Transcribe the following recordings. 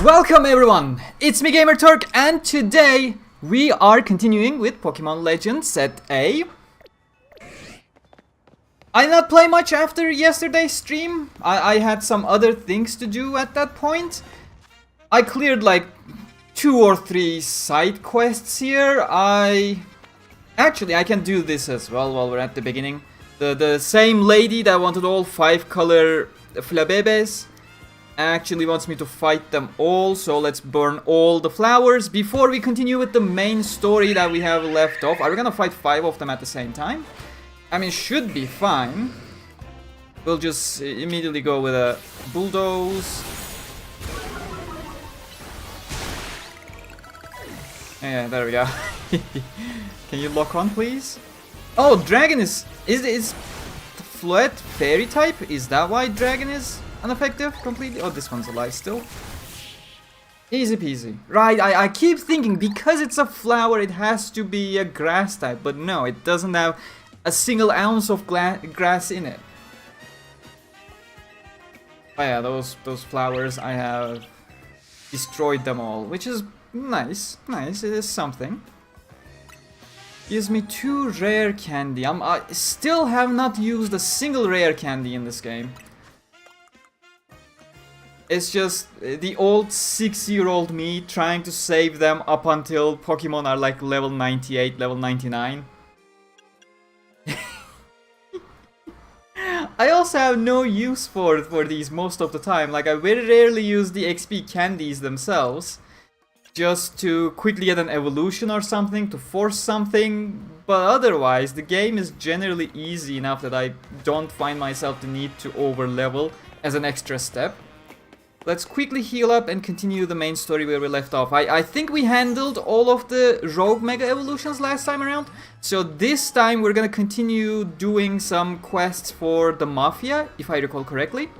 Welcome everyone, it's me Gamerturk, and today we are continuing with Pokemon Legends Set A. I did not play much after yesterday's stream. I had some other things to do at that point. I cleared like 2 or 3 side quests here. Actually, I can do this as well while we're at the beginning. The same lady that wanted all 5 color Flabebes actually wants me to fight them all, so let's burn all the flowers before we continue with the main story that we have left off. Are we gonna fight 5 of them at the same time? I mean, should be fine. We'll just immediately go with a bulldoze. Yeah, there we go. Can you lock on, please? Oh, dragon is Flood fairy type? Is that why dragon is ineffective completely? Oh, this one's alive still. Easy peasy. Right, I keep thinking because it's a flower it has to be a grass type, but no, it doesn't have a single ounce of grass in it. Oh yeah, those flowers, I have destroyed them all, which is nice. It is something. Gives me 2 rare candy. I still have not used a single rare candy in this game. It's just the old 6-year-old me trying to save them up until Pokemon are like level 98, level 99. I also have no use for these most of the time. Like, I very rarely use the XP candies themselves. Just to quickly get an evolution or something, to force something, but otherwise the game is generally easy enough that I don't find myself the need to over level as an extra step. Let's quickly heal up and continue the main story where we left off. I think we handled all of the rogue mega evolutions last time around, so this time we're gonna continue doing some quests for the Mafia, if I recall correctly.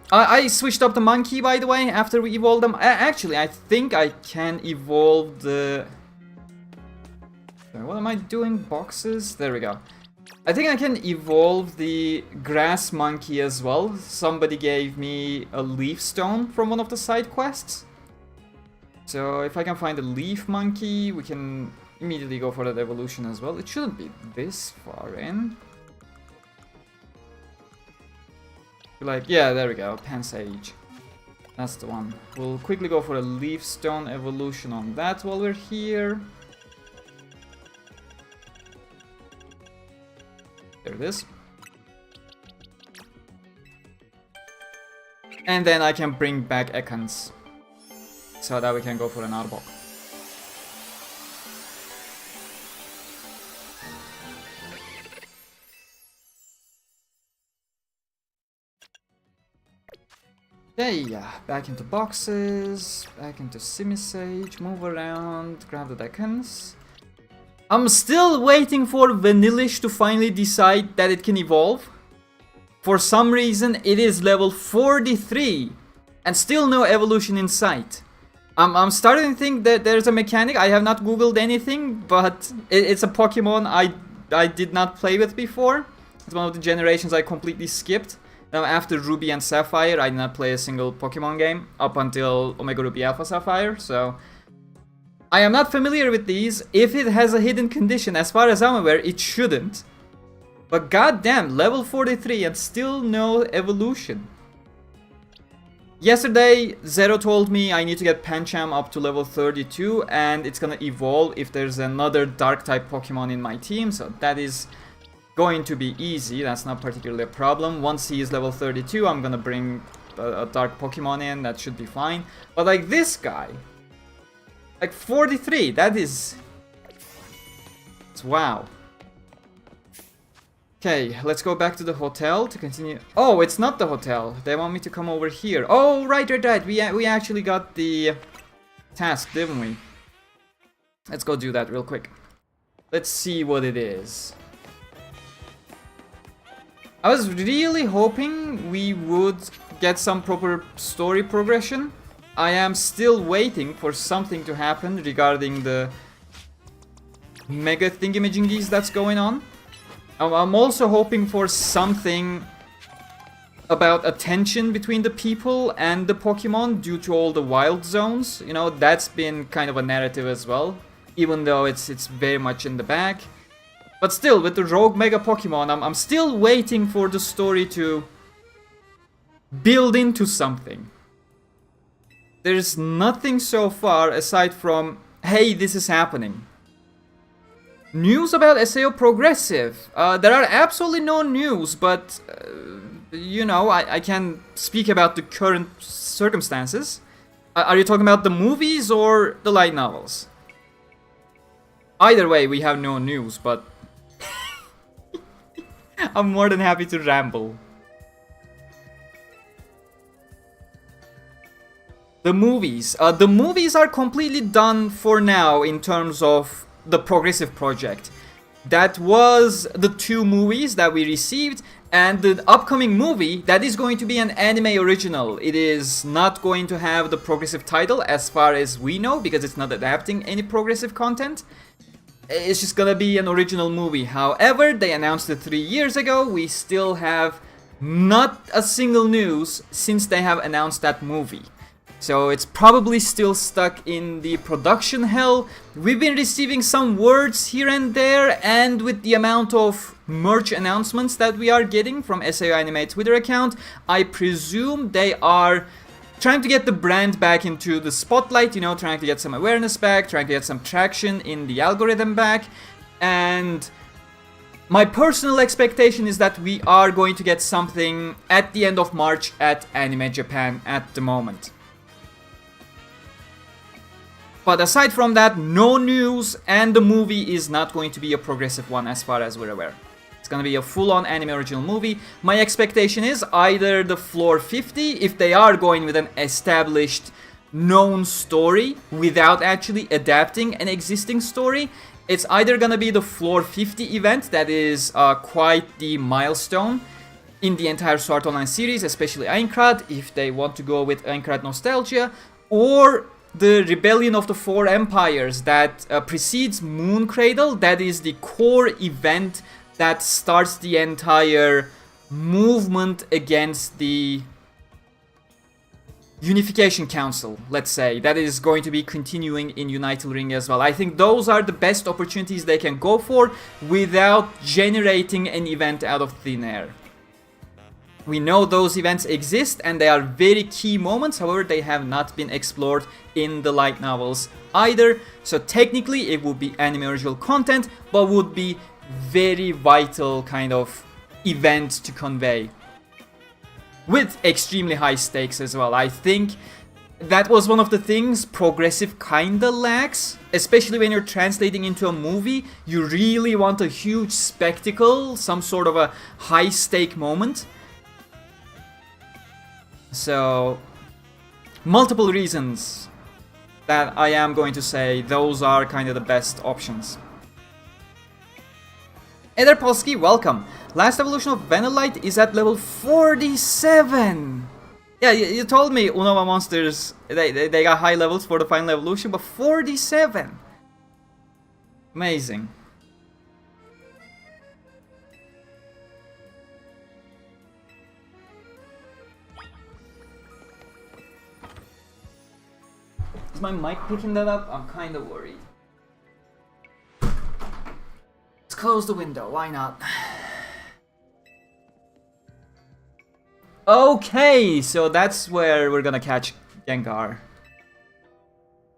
I switched up the monkey, by the way, after we evolved them. Actually, I think I can evolve the... What am I doing? Boxes? There we go. I think I can evolve the grass monkey as well. Somebody gave me a leaf stone from one of the side quests. So if I can find a leaf monkey, we can immediately go for that evolution as well. It shouldn't be this far in. Like, yeah, there we go, Pansage. That's the one. We'll quickly go for a leaf stone evolution on that while we're here. There it is. And then I can bring back Ekans, so that we can go for an Arbok. Okay, yeah, back into boxes, back into Simisage, move around, grab the Dekans. I'm still waiting for Vanillish to finally decide that it can evolve. For some reason, it is level 43, and still no evolution in sight. I'm starting to think that there's a mechanic. I have not googled anything, but it's a Pokemon I did not play with before. It's one of the generations I completely skipped. Now, after Ruby and Sapphire, I did not play a single Pokemon game up until Omega Ruby Alpha Sapphire, so I am not familiar with these. If it has a hidden condition, as far as I'm aware, it shouldn't. But goddamn, level 43 and still no evolution. Yesterday, Zero told me I need to get Pancham up to level 32, and it's gonna evolve if there's another Dark-type Pokemon in my team, so that is going to be easy. That's not particularly a problem. Once he is level 32, I'm gonna bring a dark Pokemon in. That should be fine. But like this guy, like 43, that is... It's wow. Okay, let's go back to the hotel to continue. Oh, it's not the hotel. They want me to come over here. Oh, right. We actually got the task, didn't we? Let's go do that real quick. Let's see what it is. I was really hoping we would get some proper story progression. I am still waiting for something to happen regarding the mega thingamajiggies that's going on. I'm also hoping for something about a tension between the people and the Pokemon due to all the wild zones. You know, that's been kind of a narrative as well, even though it's very much in the back. But still, with the Rogue Mega Pokemon, I'm still waiting for the story to build into something. There's nothing so far aside from, hey, this is happening. News about SAO Progressive. There are absolutely no news, but, you know, I can speak about the current circumstances. Are you talking about the movies or the light novels? Either way, we have no news, but I'm more than happy to ramble. The movies. The movies are completely done for now in terms of the Progressive project. That was the 2 movies that we received, and the upcoming movie that is going to be an anime original. It is not going to have the Progressive title as far as we know, because it's not adapting any Progressive content. It's just gonna be an original movie. However, they announced it 3 years ago. We still have not a single news since they have announced that movie. So it's probably still stuck in the production hell. We've been receiving some words here and there, and with the amount of merch announcements that we are getting from SAO Anime Twitter account, I presume they are trying to get the brand back into the spotlight, you know, trying to get some awareness back, trying to get some traction in the algorithm back. And my personal expectation is that we are going to get something at the end of March at Anime Japan at the moment. But aside from that, no news, and the movie is not going to be a Progressive one as far as we're aware. It's gonna be a full-on anime original movie. My expectation is either the floor 50, if they are going with an established, known story without actually adapting an existing story. It's either gonna be the floor 50 event that is quite the milestone in the entire Sword Art Online series, especially Aincrad, if they want to go with Aincrad nostalgia, or the Rebellion of the Four Empires that precedes Moon Cradle. That is the core event that starts the entire movement against the Unification Council, let's say. That is going to be continuing in United Ring as well. I think those are the best opportunities they can go for without generating an event out of thin air. We know those events exist and they are very key moments, however they have not been explored in the light novels either. So technically it would be anime original content, but would be very vital kind of event to convey. With extremely high stakes as well. I think that was one of the things Progressive kinda lacks, especially when you're translating into a movie. You really want a huge spectacle, some sort of a high stake moment. So, multiple reasons that I am going to say those are kind of the best options. Eder Polski, welcome. Last evolution of Vanillite is at level 47. Yeah, you told me Unova monsters, they got high levels for the final evolution, but 47. Amazing. Is my mic picking that up? I'm kind of worried. Let's close the window, why not? Okay, so that's where we're gonna catch Gengar.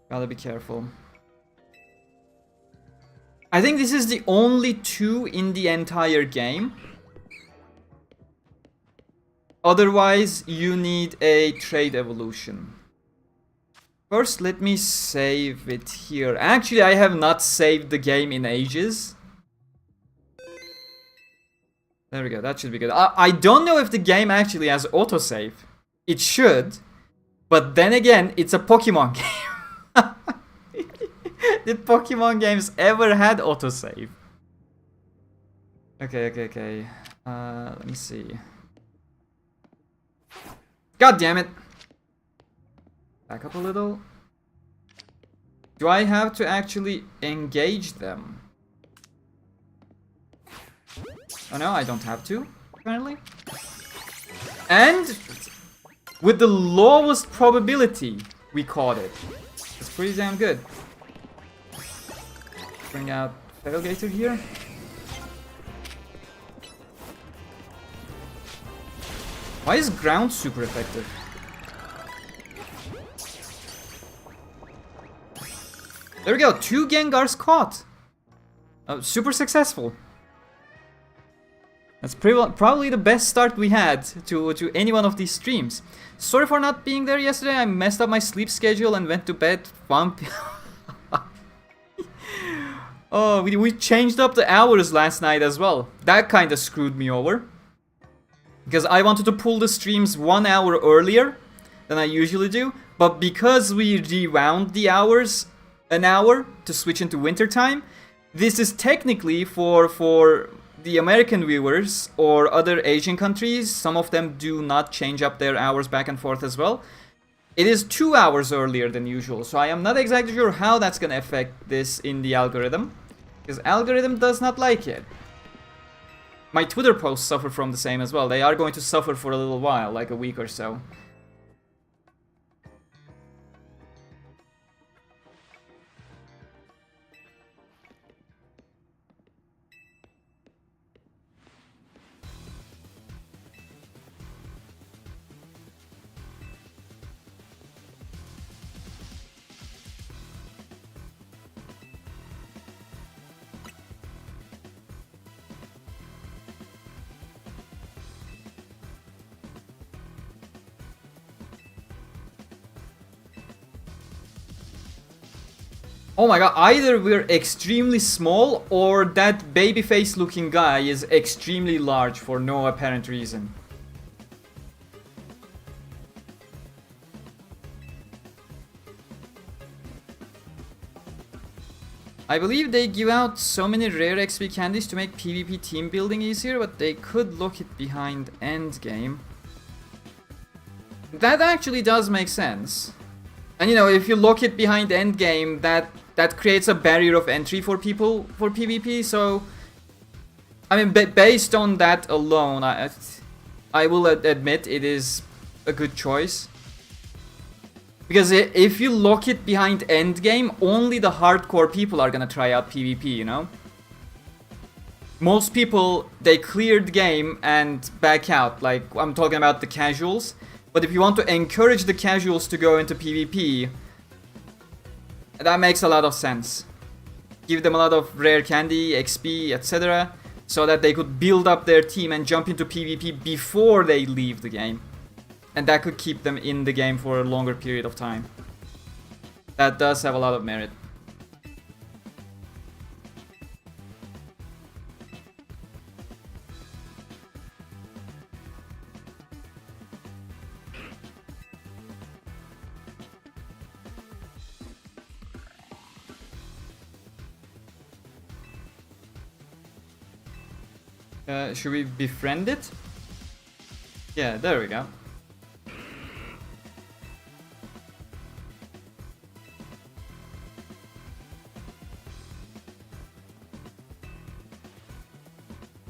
Gotta be careful. I think this is the only 2 in the entire game. Otherwise, you need a trade evolution. First, let me save it here. Actually, I have not saved the game in ages. There we go, that should be good. I don't know if the game actually has autosave. It should. But then again, it's a Pokemon game. Did Pokemon games ever had autosave? Okay. Let me see. God damn it. Back up a little. Do I have to actually engage them? Oh no, I don't have to, apparently. And with the lowest probability, we caught it. It's pretty damn good. Bring out Tailgater here. Why is ground super effective? There we go, 2 Gengars caught. Super successful. That's probably the best start we had to any one of these streams. Sorry for not being there yesterday. I messed up my sleep schedule and went to bed 1 p.m. Oh, we changed up the hours last night as well. That kind of screwed me over. Because I wanted to pull the streams 1 hour earlier than I usually do. But because we rewound the hours an hour to switch into winter time, this is technically for the American viewers or other Asian countries. Some of them do not change up their hours back and forth as well. It is 2 hours earlier than usual, so I am not exactly sure how that's gonna affect this in the algorithm, because algorithm does not like it. My Twitter posts suffer from the same as well. They are going to suffer for a little while, like a week or so. Oh my god, either we're extremely small or that babyface looking guy is extremely large for no apparent reason. I believe they give out so many rare XP candies to make PvP team building easier, but they could lock it behind endgame. That actually does make sense. And you know, if you lock it behind endgame, that creates a barrier of entry for people for PvP. So, I mean, based on that alone, I will admit it is a good choice. Because if you lock it behind endgame, only the hardcore people are gonna try out PvP, you know? Most people, they clear the game and back out, like I'm talking about the casuals. But if you want to encourage the casuals to go into PvP, that makes a lot of sense. Give them a lot of rare candy, XP, etc. so that they could build up their team and jump into PvP before they leave the game. And that could keep them in the game for a longer period of time. That does have a lot of merit. Should we befriend it? Yeah, there we go.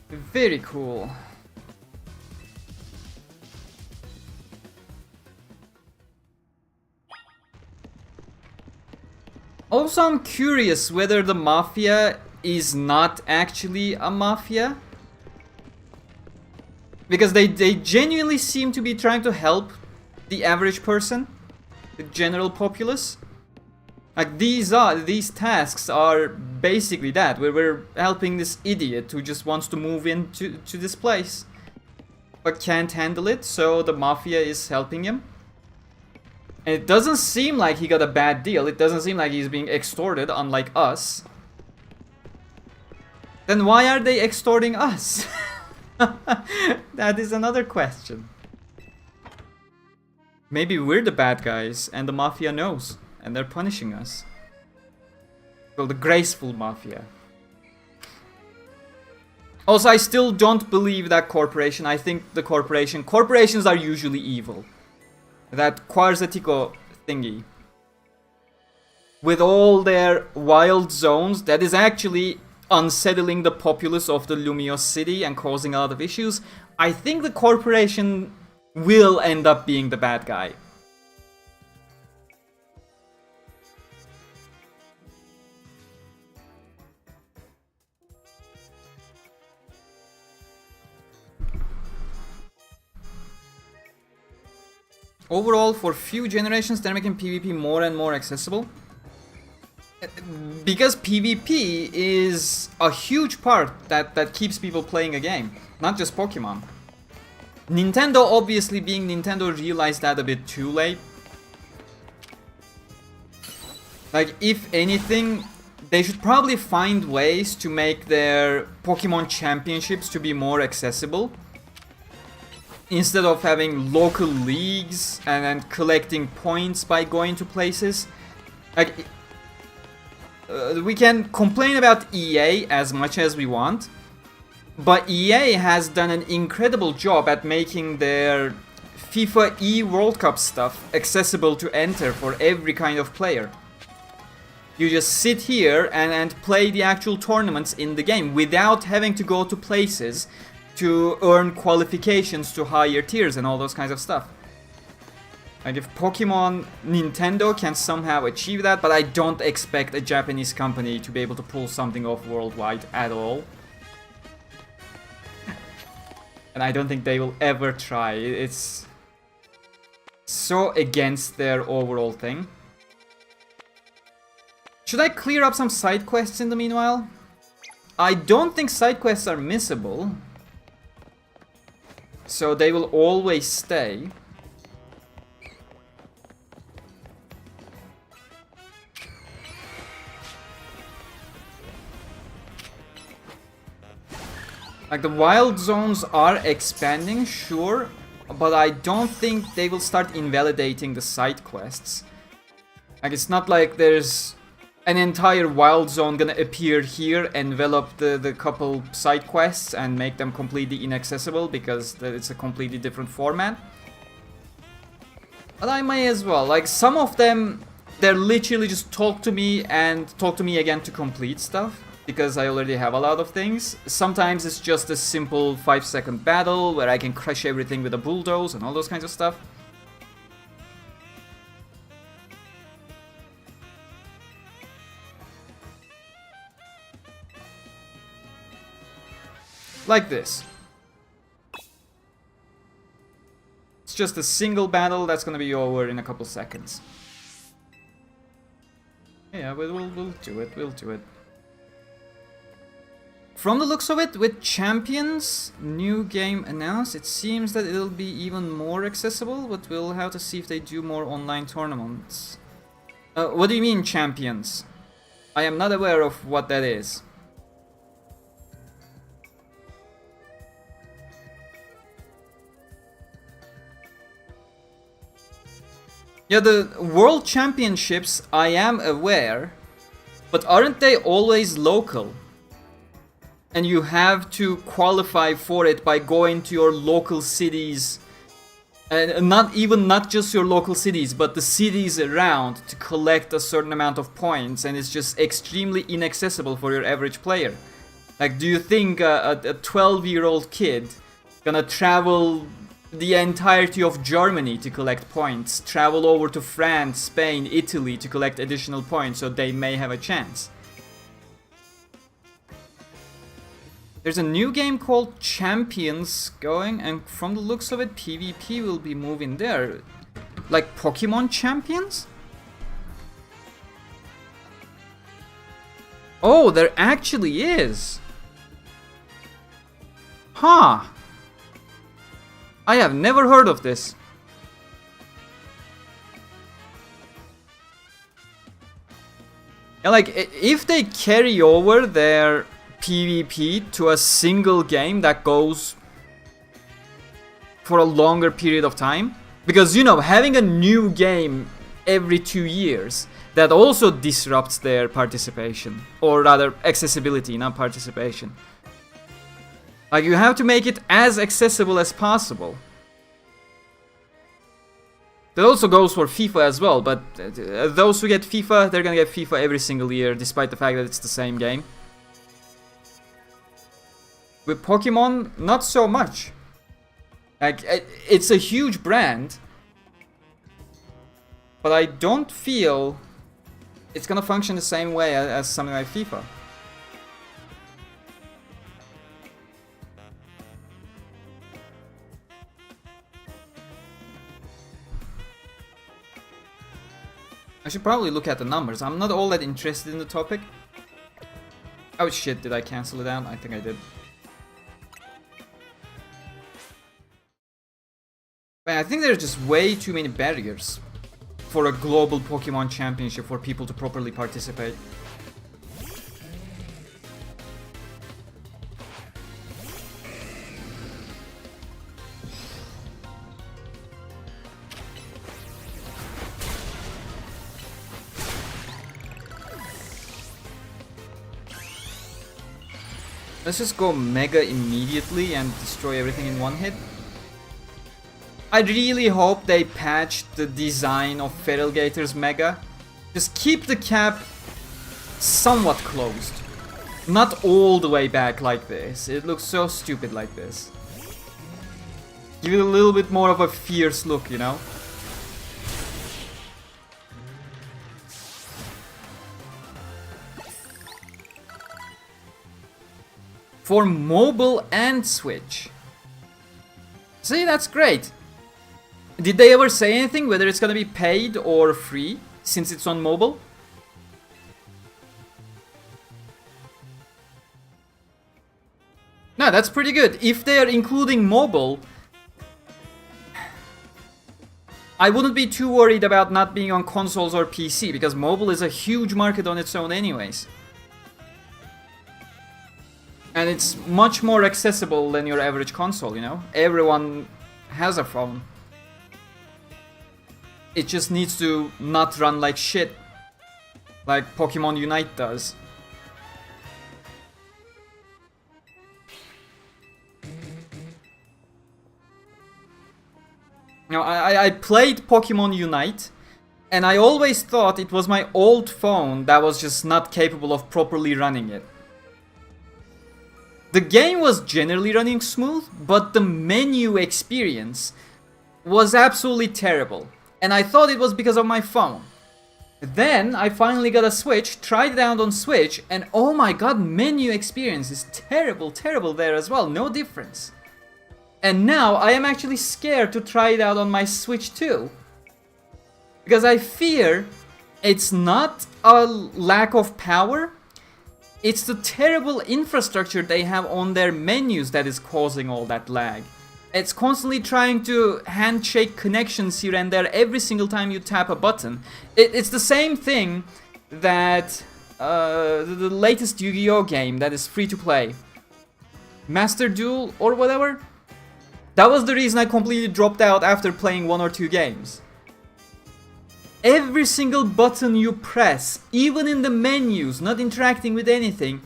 Very cool. Also, I'm curious whether the mafia is not actually a mafia. Because they genuinely seem to be trying to help the average person, the general populace. Like these tasks are basically that, where we're helping this idiot who just wants to move into this place, but can't handle it, so the mafia is helping him. And it doesn't seem like he got a bad deal. It doesn't seem like he's being extorted, unlike us. Then why are they extorting us? That is another question. Maybe we're the bad guys and the mafia knows and they're punishing us. Well, the graceful mafia. Also, I still don't believe that corporation. I think the corporations are usually evil. That Quarzatico thingy, with all their wild zones, that is actually unsettling the populace of the Lumios city and causing a lot of issues. I think the corporation will end up being the bad guy. Overall, for few generations, they're making PvP more and more accessible. Because PvP is a huge part that keeps people playing a game, not just Pokemon. Nintendo, obviously being Nintendo, realized that a bit too late. Like, if anything, they should probably find ways to make their Pokemon championships to be more accessible. Instead of having local leagues and then collecting points by going to places. Like, we can complain about EA as much as we want, but EA has done an incredible job at making their FIFA E World Cup stuff accessible to enter for every kind of player. You just sit here and play the actual tournaments in the game without having to go to places to earn qualifications to higher tiers and all those kinds of stuff. Like, if Nintendo can somehow achieve that, but I don't expect a Japanese company to be able to pull something off worldwide at all. And I don't think they will ever try. It's so against their overall thing. Should I clear up some side quests in the meanwhile? I don't think side quests are missable. So they will always stay. Like, the wild zones are expanding, sure, but I don't think they will start invalidating the side quests. Like, it's not like there's an entire wild zone gonna appear here, envelop the couple side quests and make them completely inaccessible because it's a completely different format. But I may as well. Like, some of them, they're literally just talk to me and talk to me again to complete stuff, because I already have a lot of things. Sometimes it's just a simple 5-second battle where I can crush everything with a bulldoze and all those kinds of stuff. Like this. It's just a single battle that's gonna be over in a couple seconds. Yeah, we'll do it, we'll do it. From the looks of it, with Champions, new game announced, it seems that it'll be even more accessible, but we'll have to see if they do more online tournaments. What do you mean, Champions? I am not aware of what that is. Yeah, the World Championships, I am aware, but aren't they always local? And you have to qualify for it by going to your local cities, and not just your local cities, but the cities around, to collect a certain amount of points, and it's just extremely inaccessible for your average player. Like, do you think a 12-year-old kid gonna travel the entirety of Germany to collect points, travel over to France, Spain, Italy to collect additional points so they may have a chance? There's a new game called Champions going, and from the looks of it, PvP will be moving there. Like Pokemon Champions? Oh, there actually is. Huh. I have never heard of this. Yeah, like, if they carry over their PvP to a single game that goes for a longer period of time, because, you know, having a new game every 2 years, that also disrupts their participation, or rather accessibility, not participation. Like, you have to make it as accessible as possible. That also goes for FIFA as well, but those who get FIFA, they're gonna get FIFA every single year, despite the fact that it's the same game. With Pokemon, not so much. Like, it's a huge brand, but I don't feel it's gonna function the same way as something like FIFA. I should probably look at the numbers. I'm not all that interested in the topic. Oh shit, did I cancel it out? I think I did. But I think there's just way too many barriers for a global Pokemon championship for people to properly participate. Let's just go Mega immediately and destroy everything in one hit. I really hope they patch the design of Feraligator's Mega. Just keep the cap somewhat closed. Not all the way back like this. It looks so stupid like this. Give it a little bit more of a fierce look, you know? For mobile and Switch. See, that's great. Did they ever say anything whether it's gonna be paid or free since it's on mobile? No, that's pretty good. If they are including mobile, I wouldn't be too worried about not being on consoles or PC because mobile is a huge market on its own anyways. And it's much more accessible than your average console, you know? Everyone has a phone. It just needs to not run like shit, like Pokemon Unite does. Now, I played Pokemon Unite, and I always thought it was my old phone that was just not capable of properly running it. The game was generally running smooth, but the menu experience was absolutely terrible. And I thought it was because of my phone. Then I finally got a Switch, tried it out on Switch, and oh my god, menu experience is terrible, terrible there as well, no difference. And now I am actually scared to try it out on my Switch too. Because I fear it's not a lack of power, it's the terrible infrastructure they have on their menus that is causing all that lag. It's constantly trying to handshake connections here and there every single time you tap a button. It's the same thing that the latest Yu-Gi-Oh game that is free to play, Master Duel or whatever. That was the reason I completely dropped out after playing 1 or 2 games. Every single button you press, even in the menus, not interacting with anything,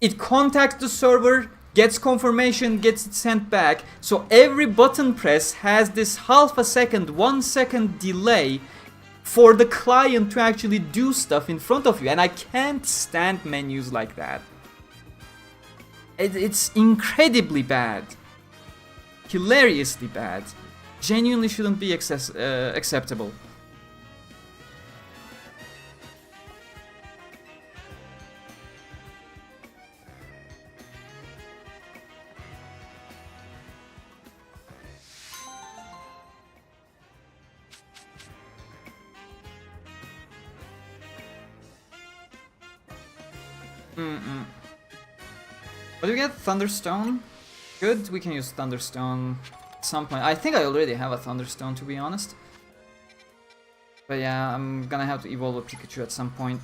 it contacts the server, gets confirmation, gets it sent back. So every button press has this half a second, 1 second delay for the client to actually do stuff in front of you. And I can't stand menus like that. It's incredibly bad. Hilariously bad. Genuinely shouldn't be acceptable. What do we get? Thunderstone? Good, we can use Thunderstone at some point. I think I already have a Thunderstone, to be honest. But yeah, I'm gonna have to evolve a Pikachu at some point.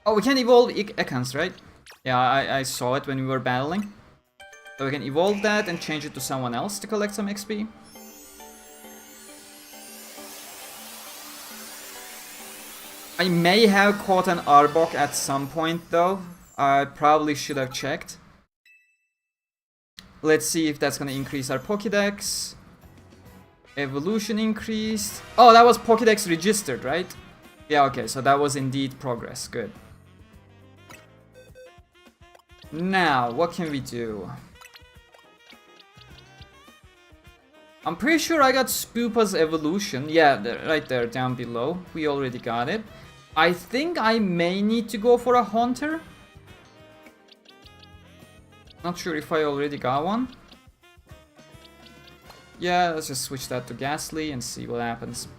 Oh, we can evolve Ekans, right? Yeah, I saw it when we were battling. So we can evolve that and change it to someone else to collect some XP. I may have caught an Arbok at some point though. I probably should have checked. Let's see if that's gonna increase our Pokédex. Evolution increased. Oh, that was Pokédex registered, right? Yeah, okay, so that was indeed progress. Good. Now, what can we do? I'm pretty sure I got Spoopa's evolution. Yeah, right there, down below. We already got it. I think I may need to go for a Haunter. Not sure if I already got one. Yeah, let's just switch that to Ghastly and see what happens.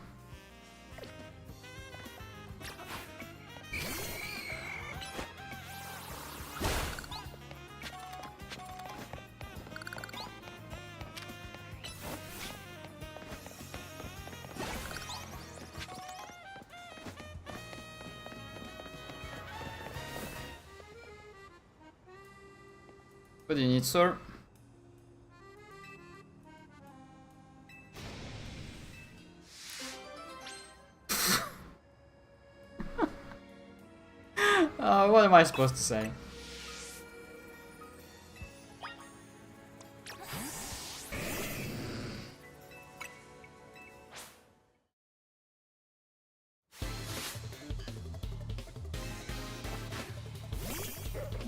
What do you need, sir? What am I supposed to say?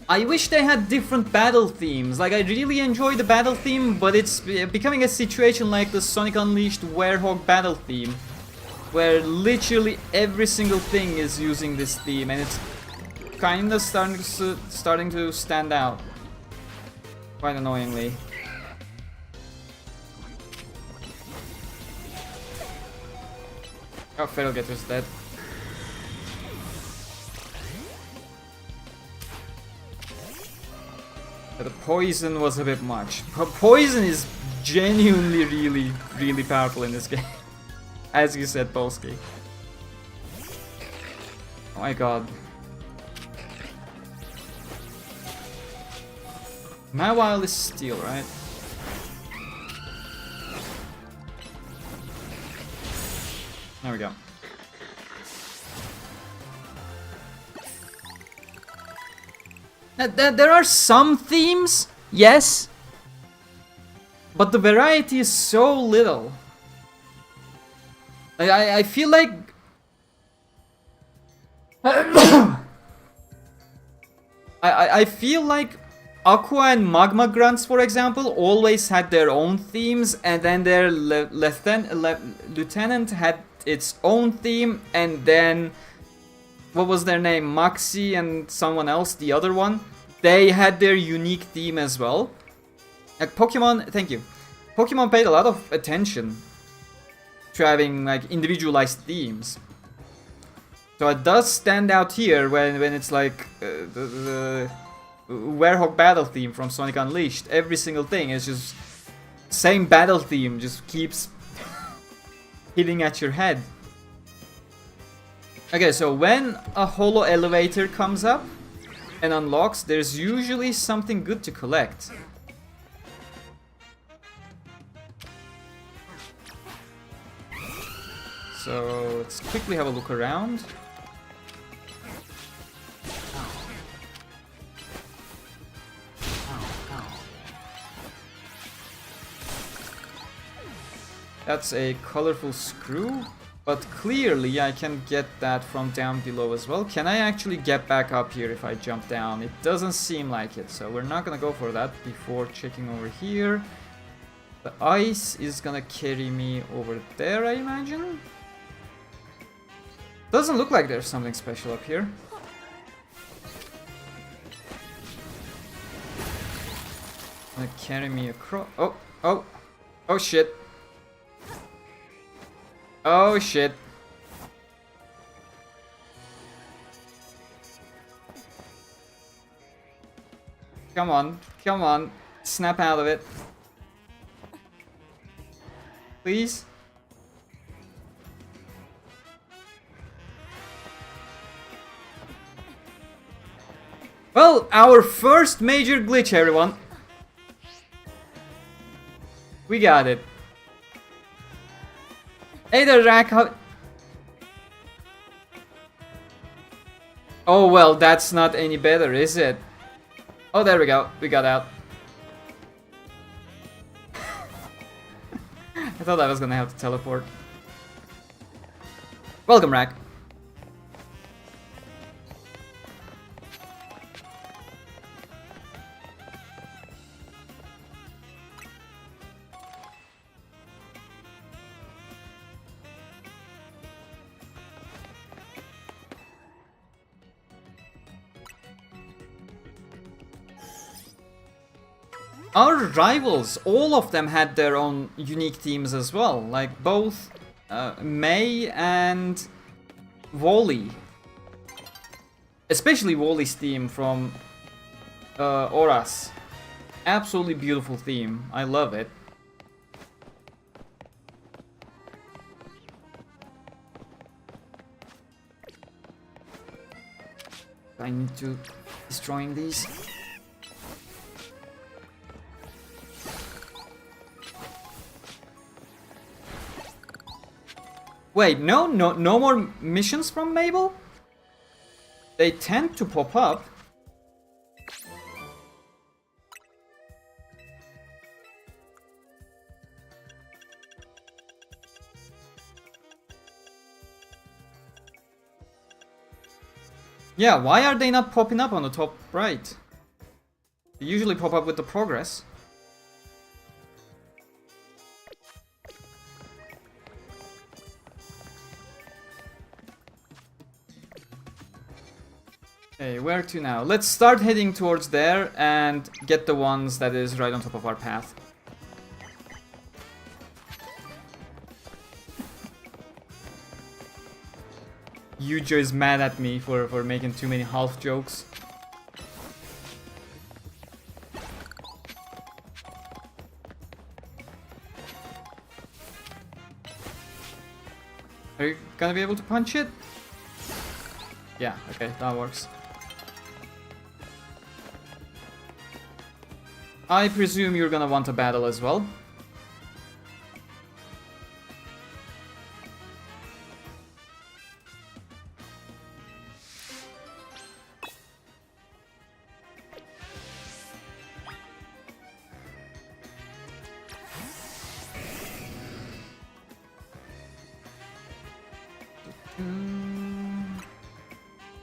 I wish they had different battle themes. Like, I really enjoy the battle theme, but it's becoming a situation like the Sonic Unleashed Werehog battle theme, where literally every single thing is using this theme, and it's kinda starting to stand out. Quite annoyingly. Oh, Feral Getter's dead. The poison was a bit much. Poison is genuinely really powerful in this game. As you said, Polsky. Oh my god. Mawile is steel, right? There we go. There are some themes, yes, but the variety is so little. I feel like I feel like Aqua and Magma Grunts, for example, always had their own themes, and then their lieutenant had its own theme, and then what was their name? Maxi and someone else, the other one. They had their unique theme as well. Like Pokemon, thank you. Pokemon paid a lot of attention to having like individualized themes. So it does stand out here when it's like the Werehog battle theme from Sonic Unleashed. Every single thing is just same battle theme, just keeps hitting at your head. Okay, so when a holo elevator comes up and unlocks, there's usually something good to collect. So let's quickly have a look around. That's a colorful screw. But clearly I can get that from down below as well. Can I actually get back up here if I jump down? It doesn't seem like it, so we're not gonna go for that before checking over here. The ice is gonna carry me over there, I imagine? Doesn't look like there's something special up here. Gonna carry me across. Oh shit. Oh shit. Come on, snap out of it. Please? Well, our first major glitch, everyone. We got it. Hey there, Rack. Oh well, that's not any better, is it? Oh, there we go. We got out. I thought I was gonna have to teleport. Welcome, Rack. Our rivals, all of them had their own unique themes as well. Like both May and Wally. Especially Wally's theme from Oras. Absolutely beautiful theme. I love it. I need to destroying these. Wait, no more missions from Mabel? They tend to pop up. Yeah, why are they not popping up on the top right? They usually pop up with the progress. Okay, where to now? Let's start heading towards there and get the ones that is right on top of our path. Yujo is mad at me for making too many half jokes. Are you gonna be able to punch it? Yeah, okay, that works. I presume you're gonna want a battle as well.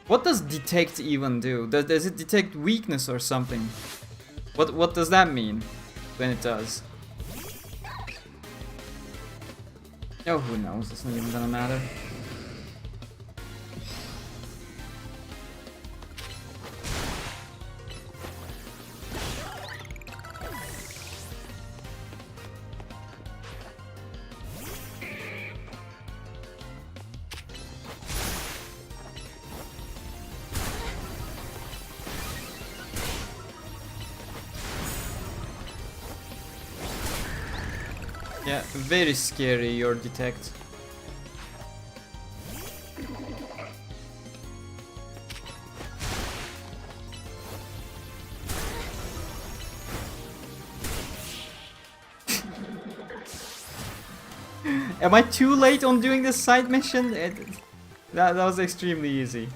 What does detect even do? Does it detect weakness or something? What does that mean when it does? Oh, who knows? It's not even gonna matter. Yeah, very scary, your detect. Am I too late on doing this side mission? That was extremely easy.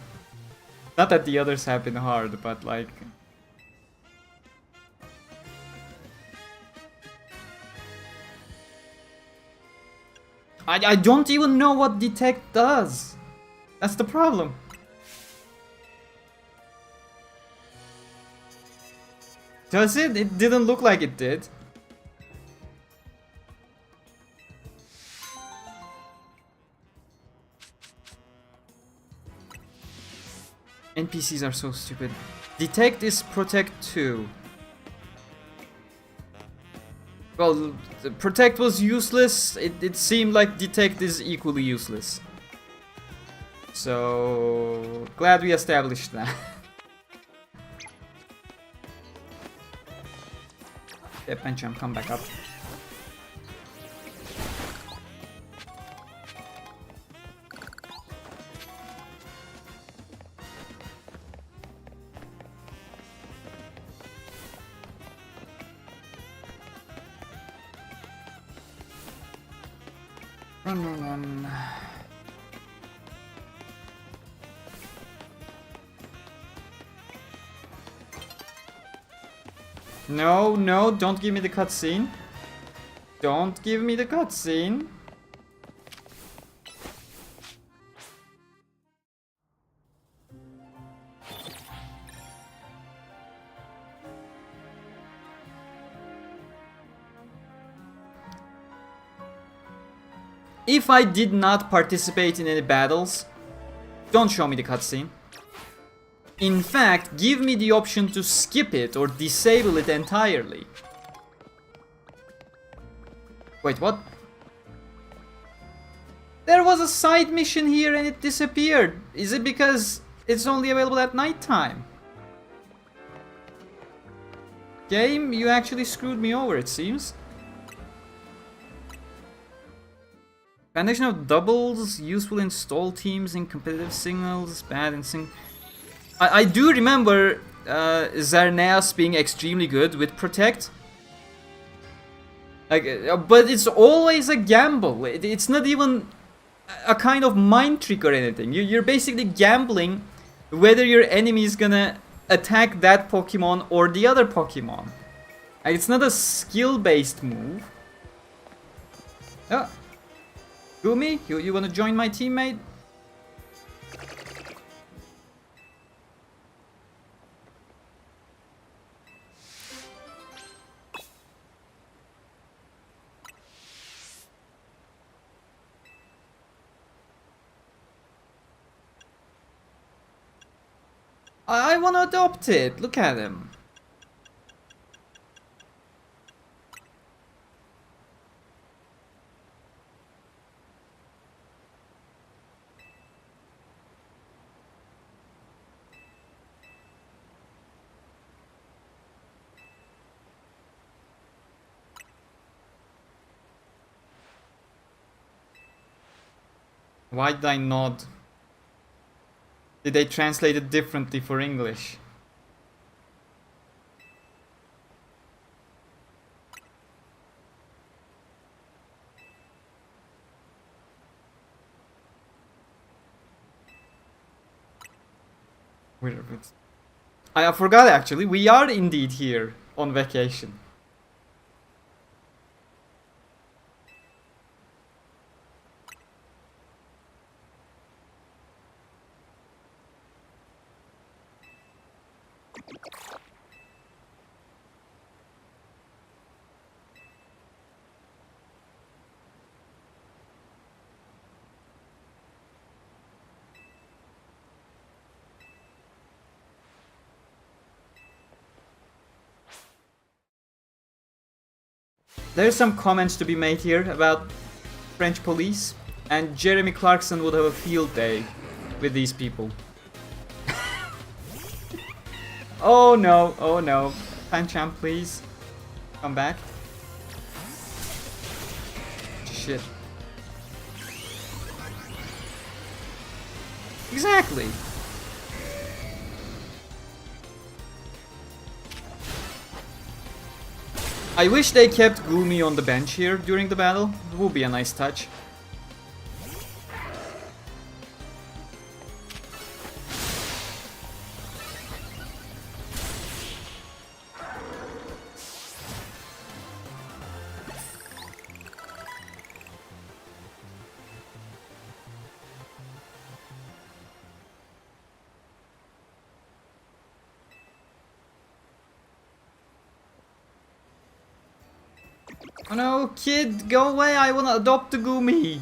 Not that the others have been hard, but like... I don't even know what detect does. That's the problem. Does it? It didn't look like it did. NPCs are so stupid. Detect is protect 2. Well, protect was useless. It seemed like detect is equally useless. So glad we established that. Yeah, Pencham, come back up. Run. No, don't give me the cutscene. Don't give me the cutscene. If I did not participate in any battles, don't show me the cutscene. In fact, give me the option to skip it or disable it entirely. Wait, what? There was a side mission here and it disappeared. Is it because it's only available at nighttime? Game, you actually screwed me over, it seems. Foundation of doubles, useful in stall teams in competitive singles, bad in I do remember Xerneas being extremely good with Protect. Like, but it's always a gamble. It's not even a kind of mind trick or anything. You're basically gambling whether your enemy is gonna attack that Pokemon or the other Pokemon. It's not a skill-based move. Oh. Gumi, you wanna join my teammate? I wanna adopt it. Look at him. Why did I nod? Did they translate it differently for English? I forgot actually, we are indeed here on vacation. There's some comments to be made here about French police, and Jeremy Clarkson would have a field day with these people. Oh no, oh no. Pancham, please. Come back. Shit. Exactly. I wish they kept Gumi on the bench here during the battle. It would be a nice touch. Oh no, kid, go away, I wanna adopt the Gumi.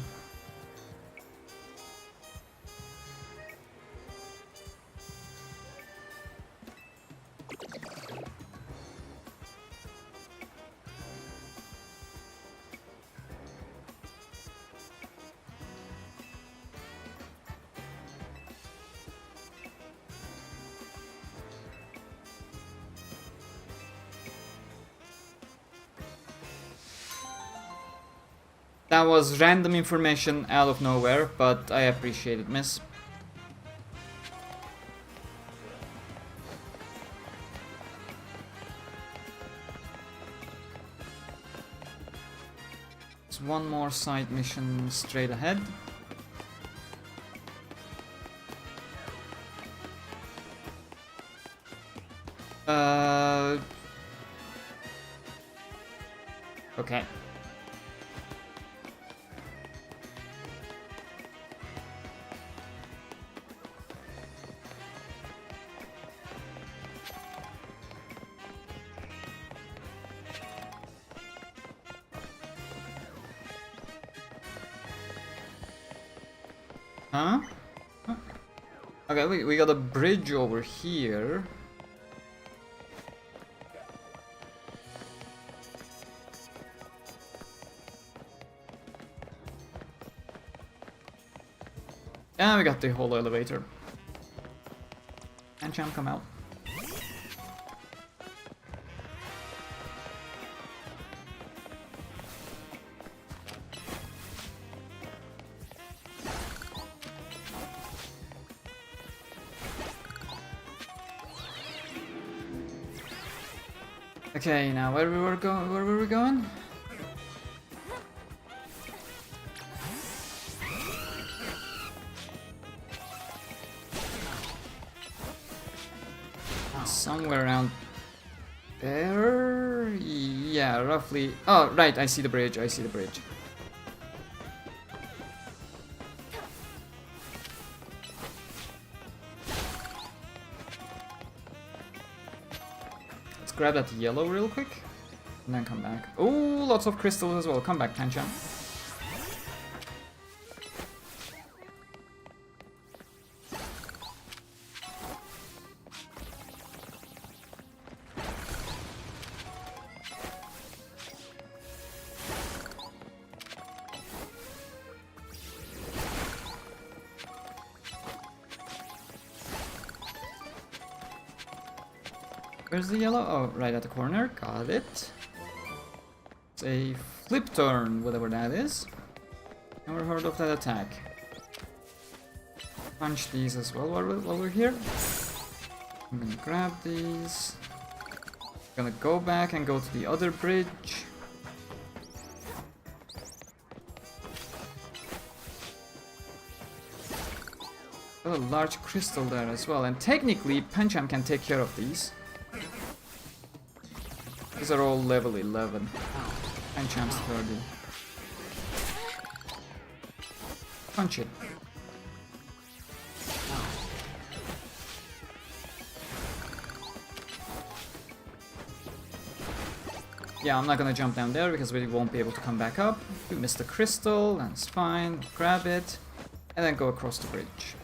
That was random information out of nowhere, but I appreciate it, miss. There's one more side mission straight ahead. Okay. Huh? Okay, we got a bridge over here. And we got the whole elevator. And Cham come out. Okay, now where were we going? Somewhere around there? Yeah, roughly. Oh, right, I see the bridge, I see the bridge. Let's grab that yellow real quick, and then come back. Oh, lots of crystals as well. Come back, Pancham. Where's the yellow? Oh, right at the corner. Got it. It's a flip turn, whatever that is. Never heard of that attack. Punch these as well while we're here. I'm gonna grab these. Gonna go back and go to the other bridge. Got a large crystal there as well, and technically Pancham can take care of these. These are all level 11. Pancham's 30. Punch it. Yeah, I'm not gonna jump down there because we won't be able to come back up. We missed the crystal, that's fine. Grab it, and then go across the bridge.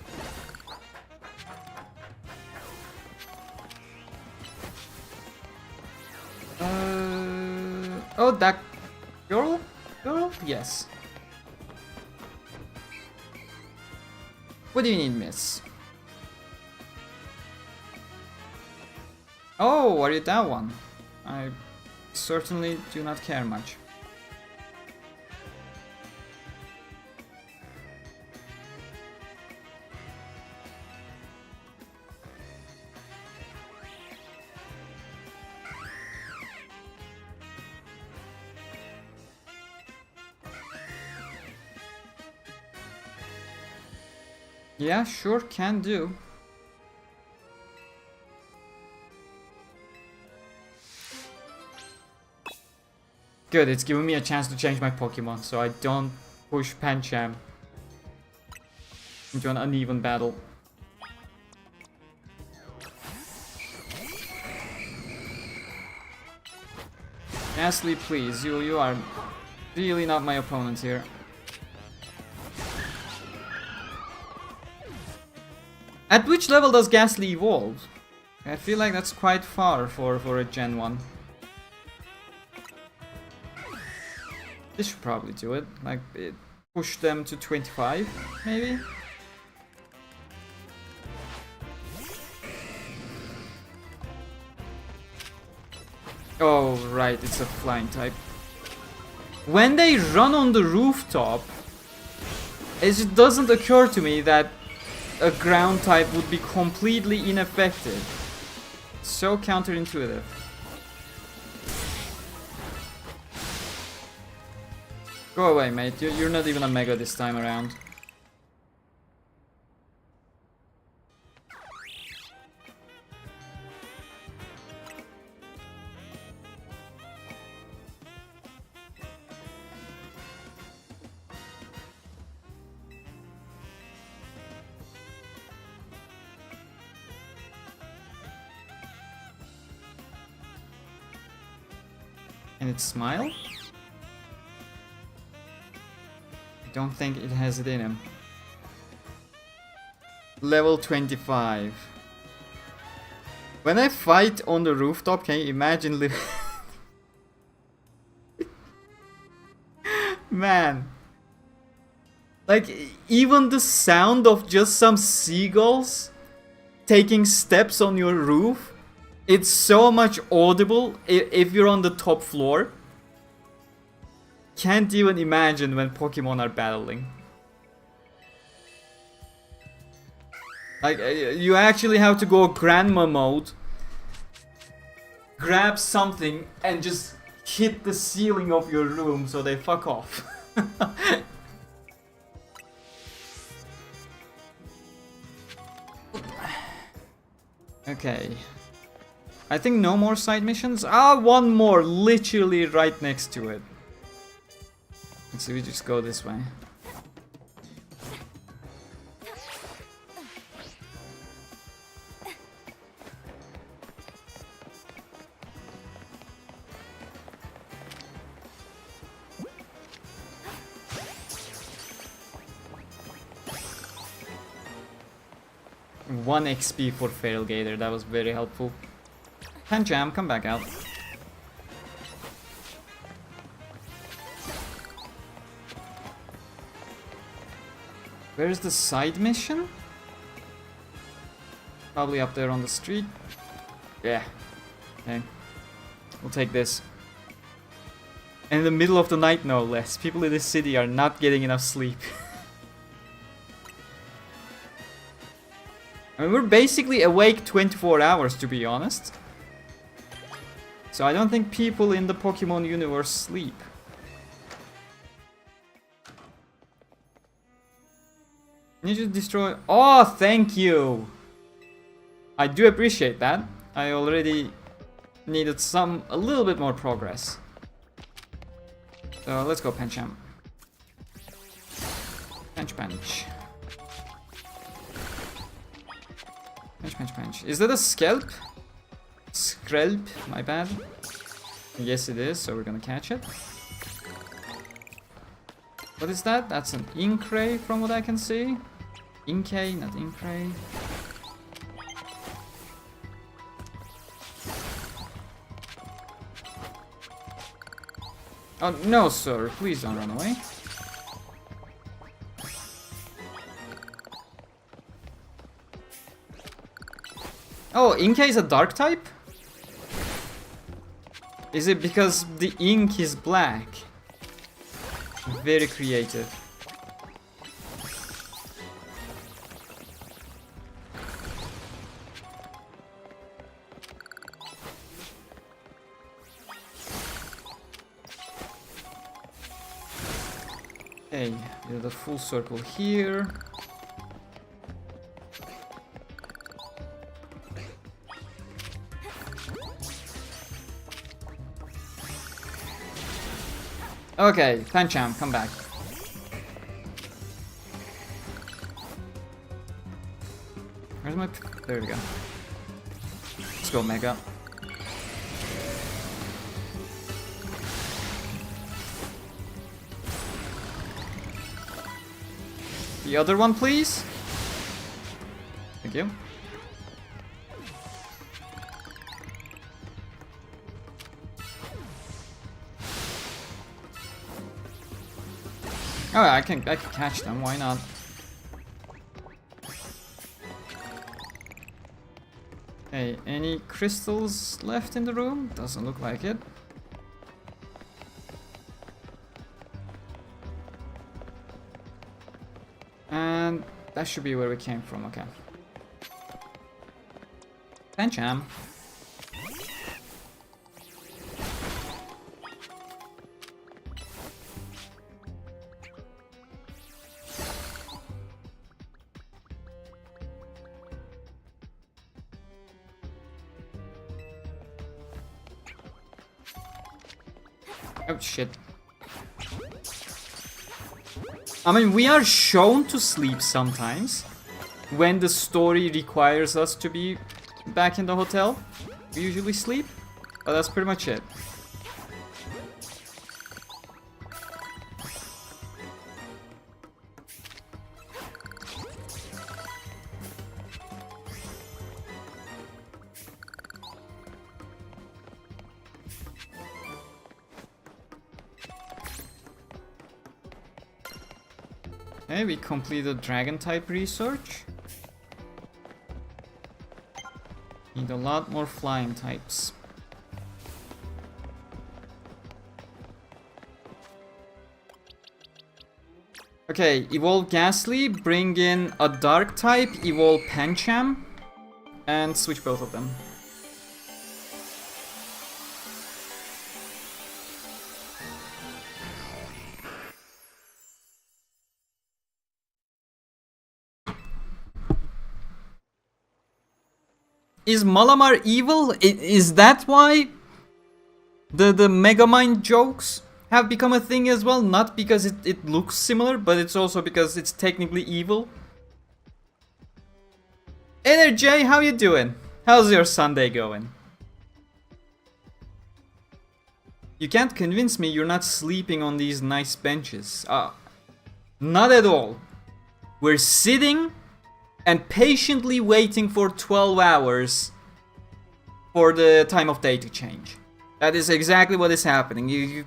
Oh, that girl? Girl? Yes. What do you need, miss? Oh, are you that one? I certainly do not care much. Yeah, sure, can do. Good, it's giving me a chance to change my Pokemon, so I don't push Pancham into an uneven battle. Ghastly, please, you are really not my opponent here. At which level does Ghastly evolve? I feel like that's quite far for a Gen 1. This should probably do it. Like, push them to 25, maybe? Oh, right, it's a flying type. When they run on the rooftop, it just doesn't occur to me that a ground type would be completely ineffective. So counterintuitive. Go away, mate. You're not even a Mega this time around. And its smile? I don't think it has it in him. Level 25. When I fight on the rooftop, can you imagine living? Man. Like, even the sound of just some seagulls taking steps on your roof, it's so much audible if you're on the top floor. Can't even imagine when Pokemon are battling. Like, you actually have to go grandma mode, grab something and just hit the ceiling of your room so they fuck off. Okay. I think no more side missions. Ah, one more, literally right next to it. Let's see, we just go this way. One XP for Feral Gator, that was very helpful. Pancham, come back out. Where's the side mission? Probably up there on the street. Yeah. Okay. We'll take this. And in the middle of the night, no less. People in this city are not getting enough sleep. I mean, we're basically awake 24 hours, to be honest. So I don't think people in the Pokemon universe sleep. Need to destroy... Oh, thank you! I do appreciate that. I already needed a little bit more progress. So let's go Pancham. Punch. Punch. Is that a scalp? Skrelp, my bad. Yes it is, so we're gonna catch it. What is that? That's an Inkray from what I can see. Inkay, not Inkray. Oh no sir, please don't run away. Oh, Inkay is a dark type? Is it because the ink is black? Very creative. Okay, do the full circle here. Okay, Pancham, come back. Where's my... There we go. Let's go, Mega. The other one, please. Thank you. Oh, I can catch them. Why not? Hey, any crystals left in the room? Doesn't look like it. And that should be where we came from. Okay. Pancham. Oh shit. I mean, we are shown to sleep sometimes when the story requires us to be back in the hotel. We usually sleep, but that's pretty much it. Okay, we completed dragon type research. Need a lot more flying types. Okay, evolve Ghastly, bring in a dark type, evolve Pancham, and switch both of them. Is Malamar evil? Is that why the Megamind jokes have become a thing as well? Not because it looks similar, but it's also because it's technically evil. Hey there, Jay, how you doing? How's your Sunday going? You can't convince me you're not sleeping on these nice benches. Not at all. We're sitting and patiently waiting for 12 hours for the time of day to change. That is exactly what is happening.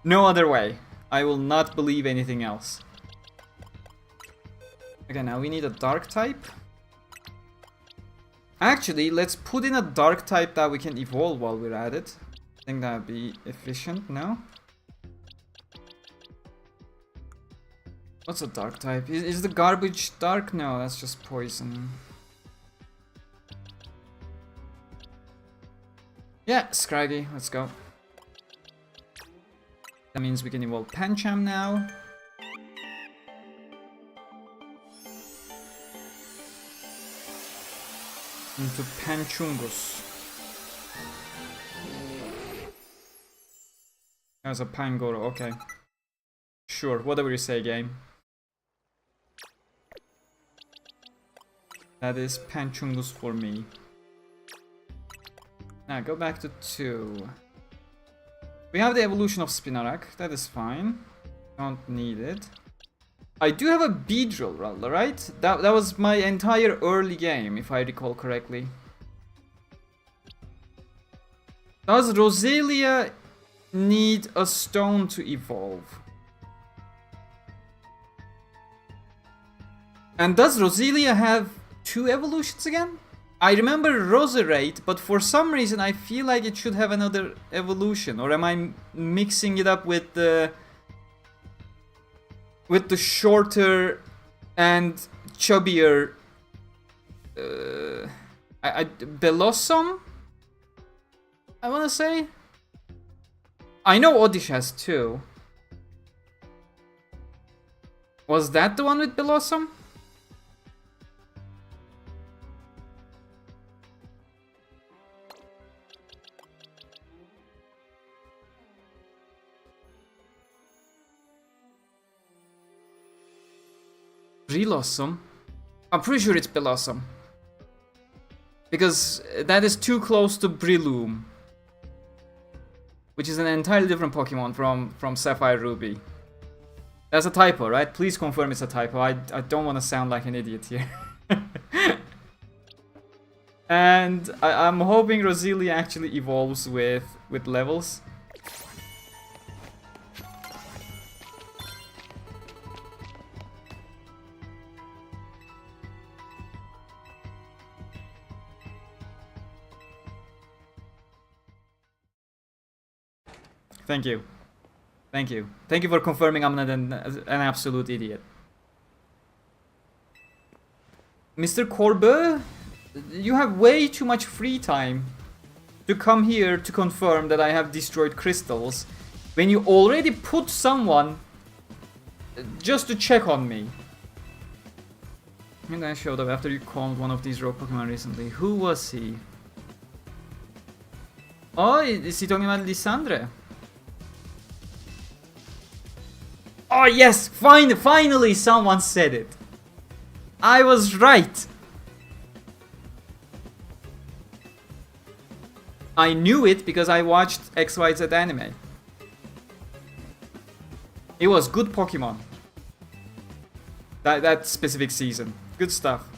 No other way. I will not believe anything else. Okay, now we need a dark type. Actually, let's put in a dark type that we can evolve while we're at it. I think that would be efficient, no? What's a dark type? Is the garbage dark? No, that's just poison. Yeah, Scraggy, let's go. That means we can evolve Pancham now. Into Panchungus. There's a Pangoro, okay. Sure, whatever you say, game. That is Panchungus for me. Now go back to 2. We have the evolution of Spinarak, that is fine. Don't need it. I do have a Beedrill, right? That was my entire early game, if I recall correctly. Does Roselia need a stone to evolve? And does Roselia have 2 evolutions again? I remember Roserade, but for some reason I feel like it should have another evolution. Or am I mixing it up with the shorter and chubbier Belossom? I wanna say. I know Odish has 2. Was that the one with Belossom? Brilossom? I'm pretty sure it's Belossom. Because that is too close to Breloom. Which is an entirely different Pokemon from Sapphire Ruby. That's a typo, right? Please confirm it's a typo. I don't want to sound like an idiot here. And I'm hoping Roselia actually evolves with levels. Thank you. Thank you. Thank you for confirming I'm not an absolute idiot. Mr. Corbeau, you have way too much free time to come here to confirm that I have destroyed crystals when you already put someone just to check on me. And I showed up after you called one of these raw Pokemon recently. Who was he? Oh, is he talking about Lysandre? Oh yes, finally someone said it. I was right. I knew it because I watched XYZ anime. It was good Pokemon. That specific season. Good stuff.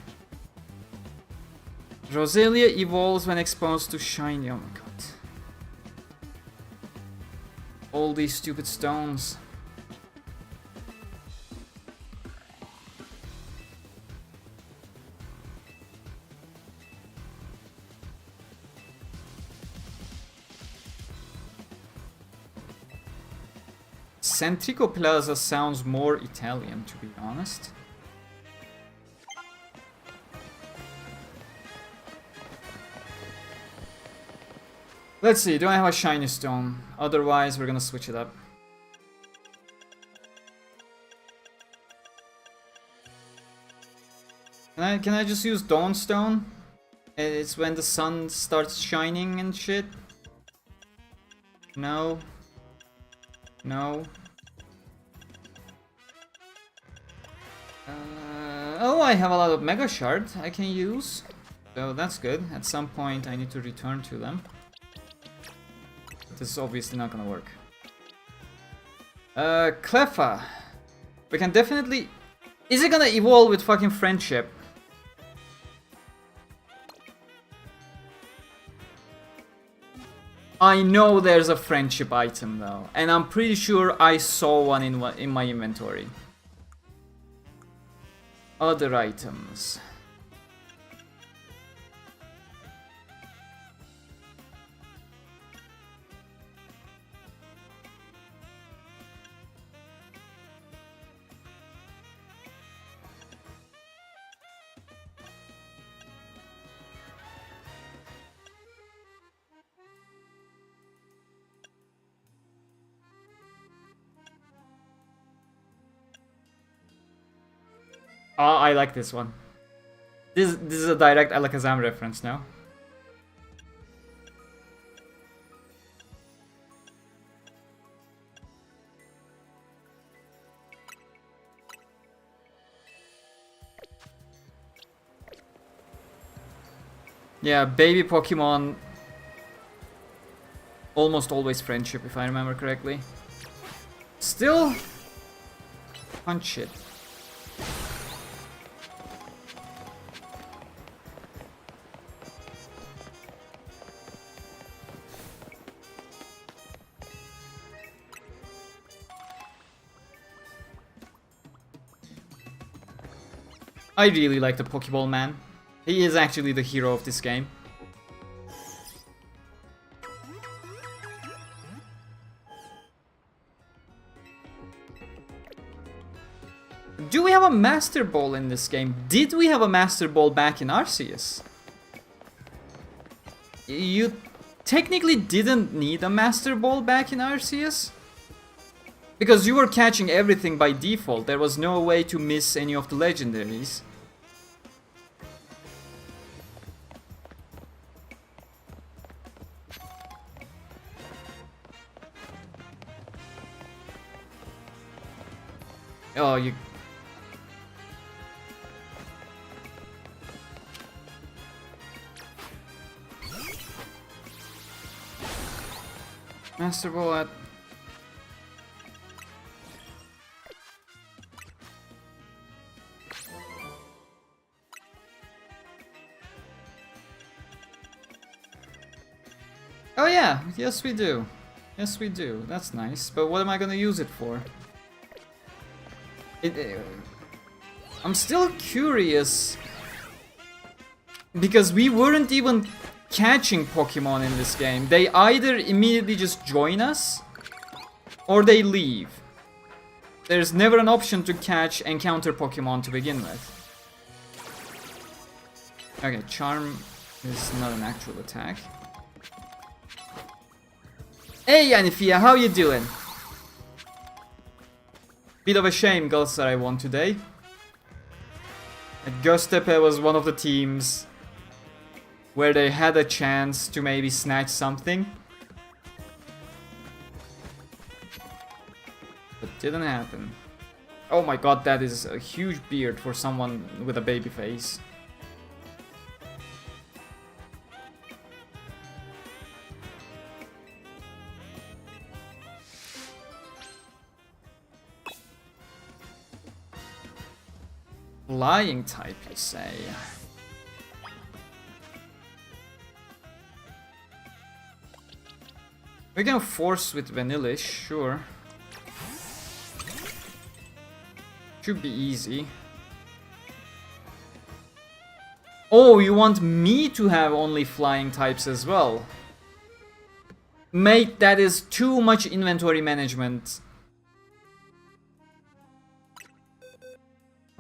Roselia evolves when exposed to shiny. Oh my god. All these stupid stones. Centrico Plaza sounds more Italian, to be honest. Let's see, do I have a shiny stone? Otherwise, we're gonna switch it up. Can I just use Dawnstone? It's when the sun starts shining and shit. No. No. Oh, I have a lot of Mega Shard I can use. So that's good. At some point I need to return to them. But this is obviously not gonna work. Cleffa. We can definitely... Is it gonna evolve with fucking friendship? I know there's a friendship item though, and I'm pretty sure I saw one in my inventory. Other items. Oh, I like this one. This is a direct Alakazam reference now. Yeah, baby Pokemon almost always friendship, if I remember correctly. Still punch it. I really like the Pokeball man. He is actually the hero of this game. Do we have a Master Ball in this game? Did we have a Master Ball back in Arceus? You technically didn't need a Master Ball back in Arceus? Because you were catching everything by default, there was no way to miss any of the legendaries. Oh, you... Master Ball at... Oh yeah, yes we do. Yes we do, that's nice. But what am I gonna use it for? I'm still curious. Because we weren't even catching Pokemon in this game. They either immediately just join us, or they leave. There's never an option to catch encounter Pokemon to begin with. Okay, Charm is not an actual attack. Hey Yanifia, how you doing? Bit of a shame Galatasaray won today. Göztepe was one of the teams where they had a chance to maybe snatch something. But didn't happen. Oh my god, that is a huge beard for someone with a baby face. Flying type, you say? We can force with Vanillish, sure. Should be easy. Oh, you want me to have only flying types as well? Mate, that is too much inventory management.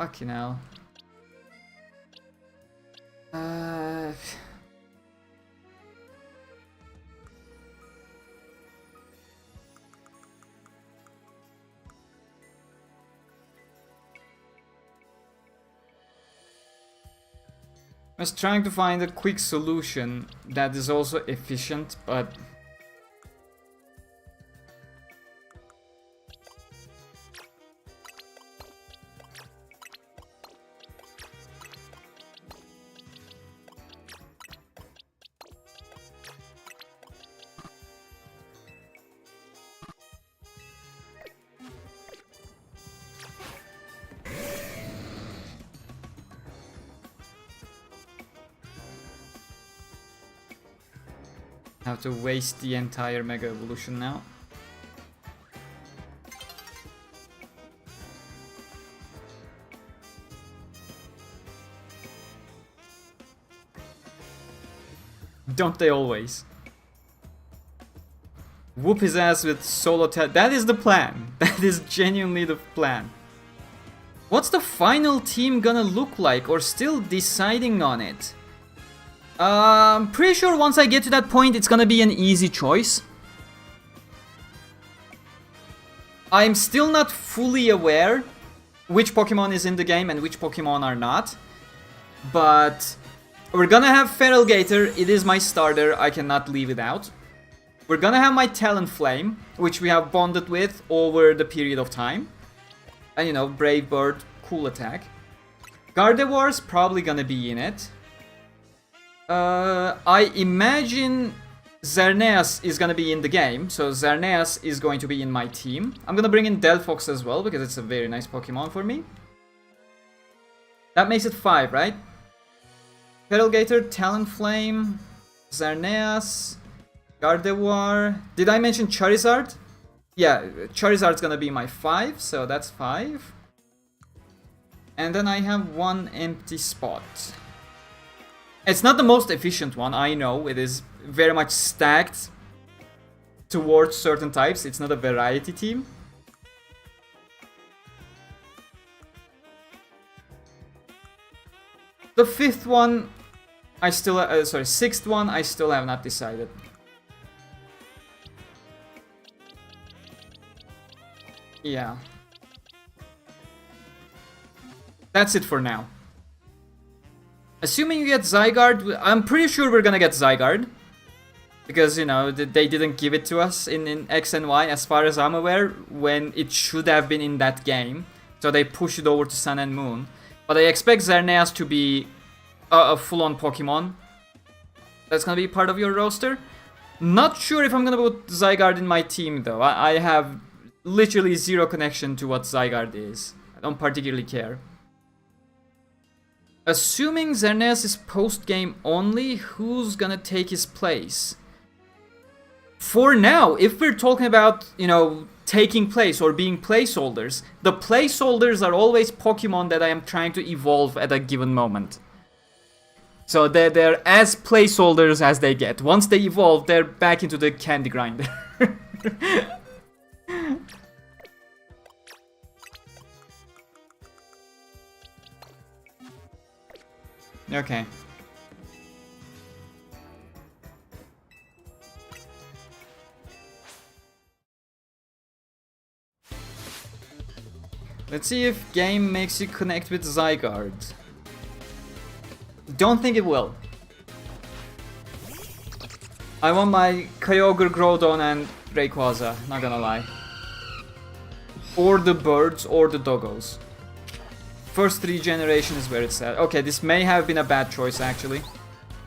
Fucking hell. I was trying to find a quick solution that is also efficient, but have to waste the entire Mega Evolution now. Don't they always? Whoop his ass with solo tap. That is the plan. That is genuinely the plan. What's the final team gonna look like, or still deciding on it? I'm pretty sure once I get to that point, it's gonna be an easy choice. I'm still not fully aware which Pokemon is in the game and which Pokemon are not. But we're gonna have Feraligatr. It is my starter. I cannot leave it out. We're gonna have my Talonflame, which we have bonded with over the period of time. And you know, Brave Bird, cool attack. Gardevoir's probably gonna be in it. I imagine Xerneas is gonna be in the game, so Xerneas is going to be in my team. I'm gonna bring in Delphox as well, because it's a very nice Pokemon for me. That makes it 5, right? Feraligatr, Talonflame, Xerneas, Gardevoir. Did I mention Charizard? Yeah, Charizard's gonna be my 5, so that's 5. And then I have one empty spot. It's not the most efficient one, I know. It is very much stacked towards certain types. It's not a variety team. The fifth one, I still, sixth one, I still have not decided. Yeah. That's it for now. Assuming you get Zygarde, I'm pretty sure we're gonna get Zygarde. Because, you know, they didn't give it to us in X and Y, as far as I'm aware, when it should have been in that game. So they pushed it over to Sun and Moon. But I expect Xerneas to be a full-on Pokemon. That's gonna be part of your roster. Not sure if I'm gonna put Zygarde in my team, though. I have literally zero connection to what Zygarde is. I don't particularly care. Assuming Xerneas is post-game only, who's gonna take his place? For now, if we're talking about, you know, taking place or being placeholders, the placeholders are always Pokemon that I am trying to evolve at a given moment. So they're as placeholders as they get. Once they evolve, they're back into the candy grinder. Okay. Let's see if game makes you connect with Zygarde. Don't think it will. I want my Kyogre, Groudon and Rayquaza, not gonna lie. Or the birds or the doggos. First 3 generations is where it's at. Okay, this may have been a bad choice actually.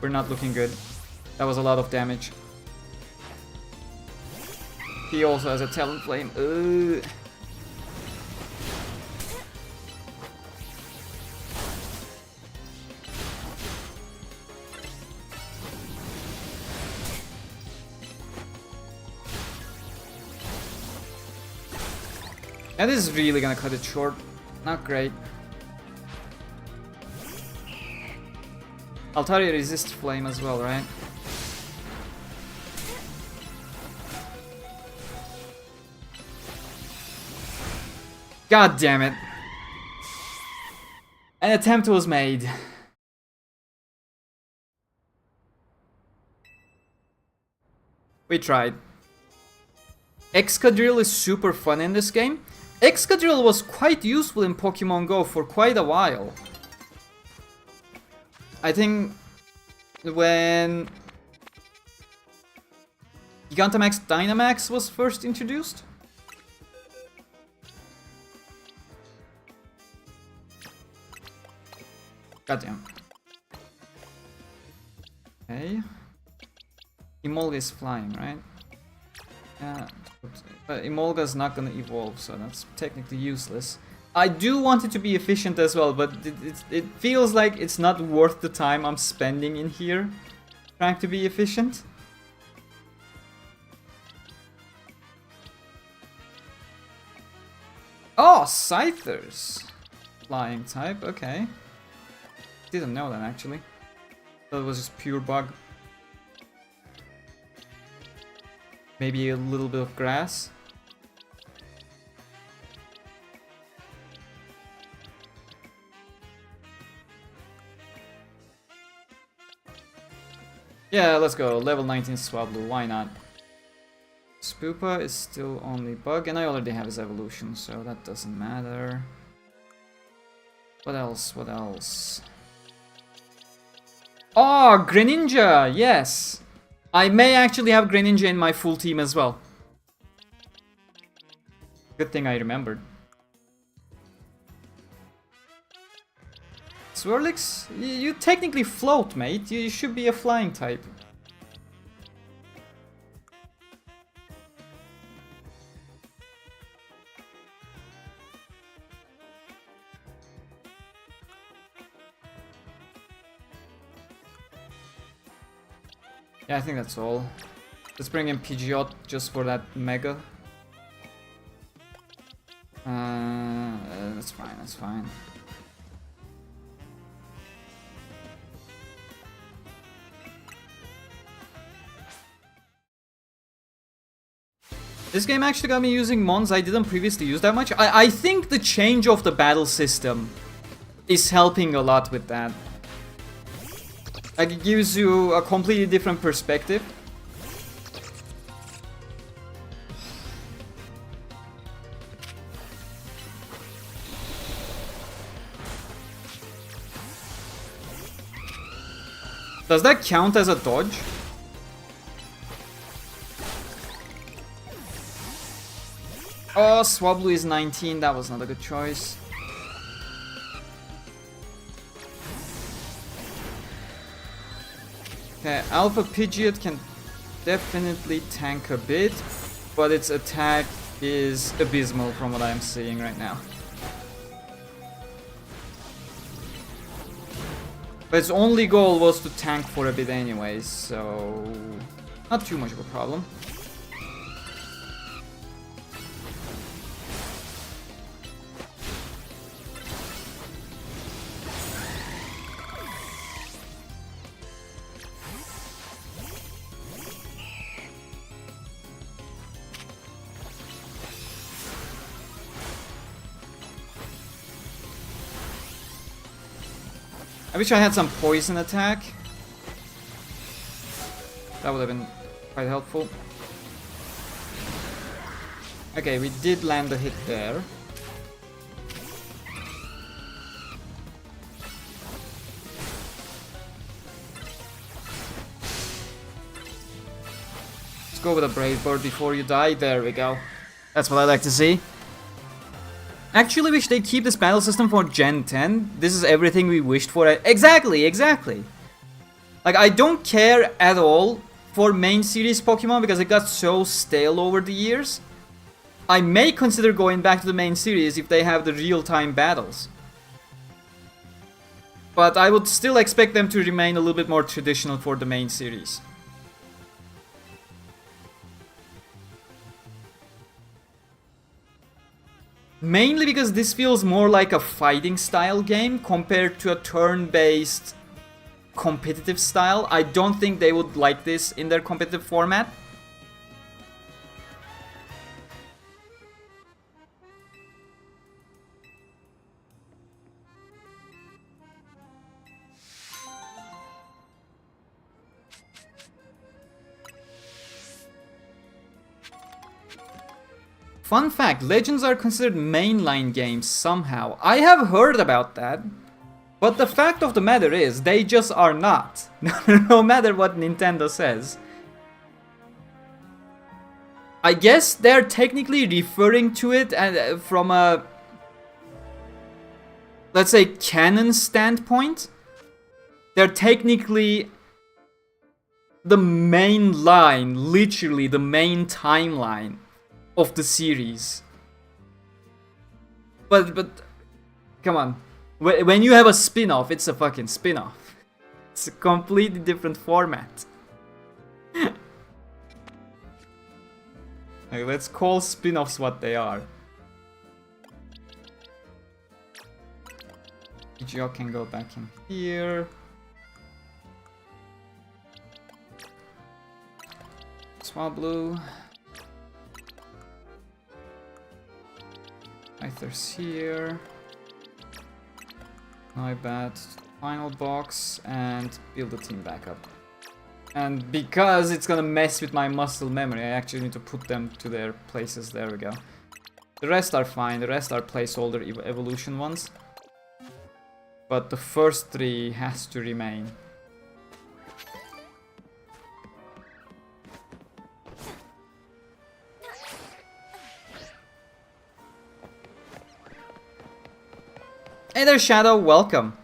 We're not looking good. That was a lot of damage. He also has a Talonflame. That is really gonna cut it short. Not great. Altaria resists flame as well, right? God damn it. An attempt was made. We tried. Excadrill is super fun in this game. Excadrill was quite useful in Pokemon Go for quite a while. I think when Gigantamax Dynamax was first introduced. Goddamn. Okay. Emolga is flying, right? Yeah, but Emolga's not gonna evolve, so that's technically useless. I do want it to be efficient as well, but it feels like it's not worth the time I'm spending in here trying to be efficient. Oh, Scythers! Flying type, okay. Didn't know that actually. Thought it was just pure bug. Maybe a little bit of grass. Yeah, let's go. Level 19 Swablu, why not? Spoopa is still only bug, and I already have his evolution, so that doesn't matter. What else? What else? Oh, Greninja! Yes! I may actually have Greninja in my full team as well. Good thing I remembered. Swirlix? You technically float, mate. You should be a flying type. Yeah, I think that's all. Let's bring in Pidgeot just for that Mega. That's fine, that's fine. This game actually got me using Mons I didn't previously use that much. I think the change of the battle system is helping a lot with that. Like, it gives you a completely different perspective. Does that count as a dodge? Oh, Swablu is 19, that was not a good choice. Okay, Alpha Pidgeot can definitely tank a bit, but its attack is abysmal from what I'm seeing right now. But its only goal was to tank for a bit anyways, so not too much of a problem. I wish I had some poison attack. That would have been quite helpful. Okay, we did land a hit there. Let's go with a Brave Bird before you die. There we go. That's what I like to see. Actually wish they keep this battle system for Gen 10. This is everything we wished for. Exactly, exactly. Like, I don't care at all for main series Pokemon because it got so stale over the years. I may consider going back to the main series if they have the real-time battles. But I would still expect them to remain a little bit more traditional for the main series. Mainly because this feels more like a fighting style game compared to a turn-based competitive style. I don't think they would like this in their competitive format. Fun fact, Legends are considered mainline games somehow. I have heard about that. But the fact of the matter is, they just are not. No matter what Nintendo says. I guess they're technically referring to it from a, let's say, canon standpoint. They're technically the main line, literally the main timeline of the series. But come on. When you have a spin-off, it's a fucking spin-off. It's a completely different format. Okay, let's call spin-offs what they are. EGO can go back in here. Swablu. Aether's here. My bad. Final box and build the team back up. And because it's gonna mess with my muscle memory, I actually need to put them to their places. There we go. The rest are fine. The rest are placeholder evolution ones. But the first three has to remain. Hey there, Shadow, welcome.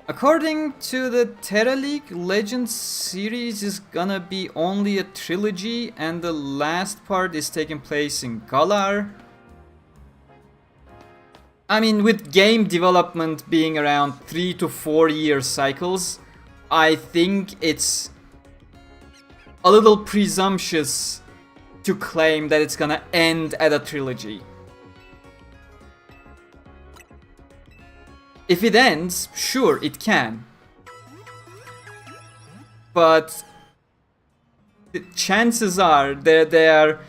According to the Terra League, Legends series is gonna be only a trilogy and the last part is taking place in Galar. I mean, with game development being around 3 to 4 year cycles, I think it's a little presumptuous to claim that it's gonna end at a trilogy. If it ends, sure, it can. But the chances are they are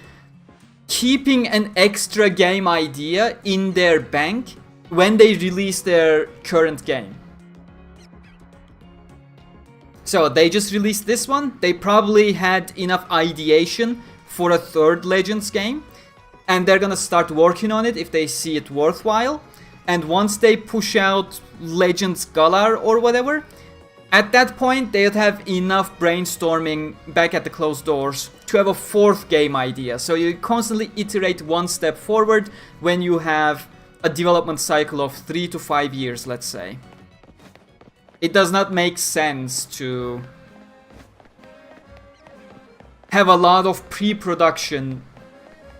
keeping an extra game idea in their bank when they release their current game. So they just released this one. They probably had enough ideation for a third Legends game. And they're gonna start working on it if they see it worthwhile. And once they push out Legends Galar or whatever, at that point they'd have enough brainstorming back at the closed doors to have a fourth game idea. So you constantly iterate one step forward when you have a development cycle of 3 to 5 years, let's say. It does not make sense to have a lot of pre-production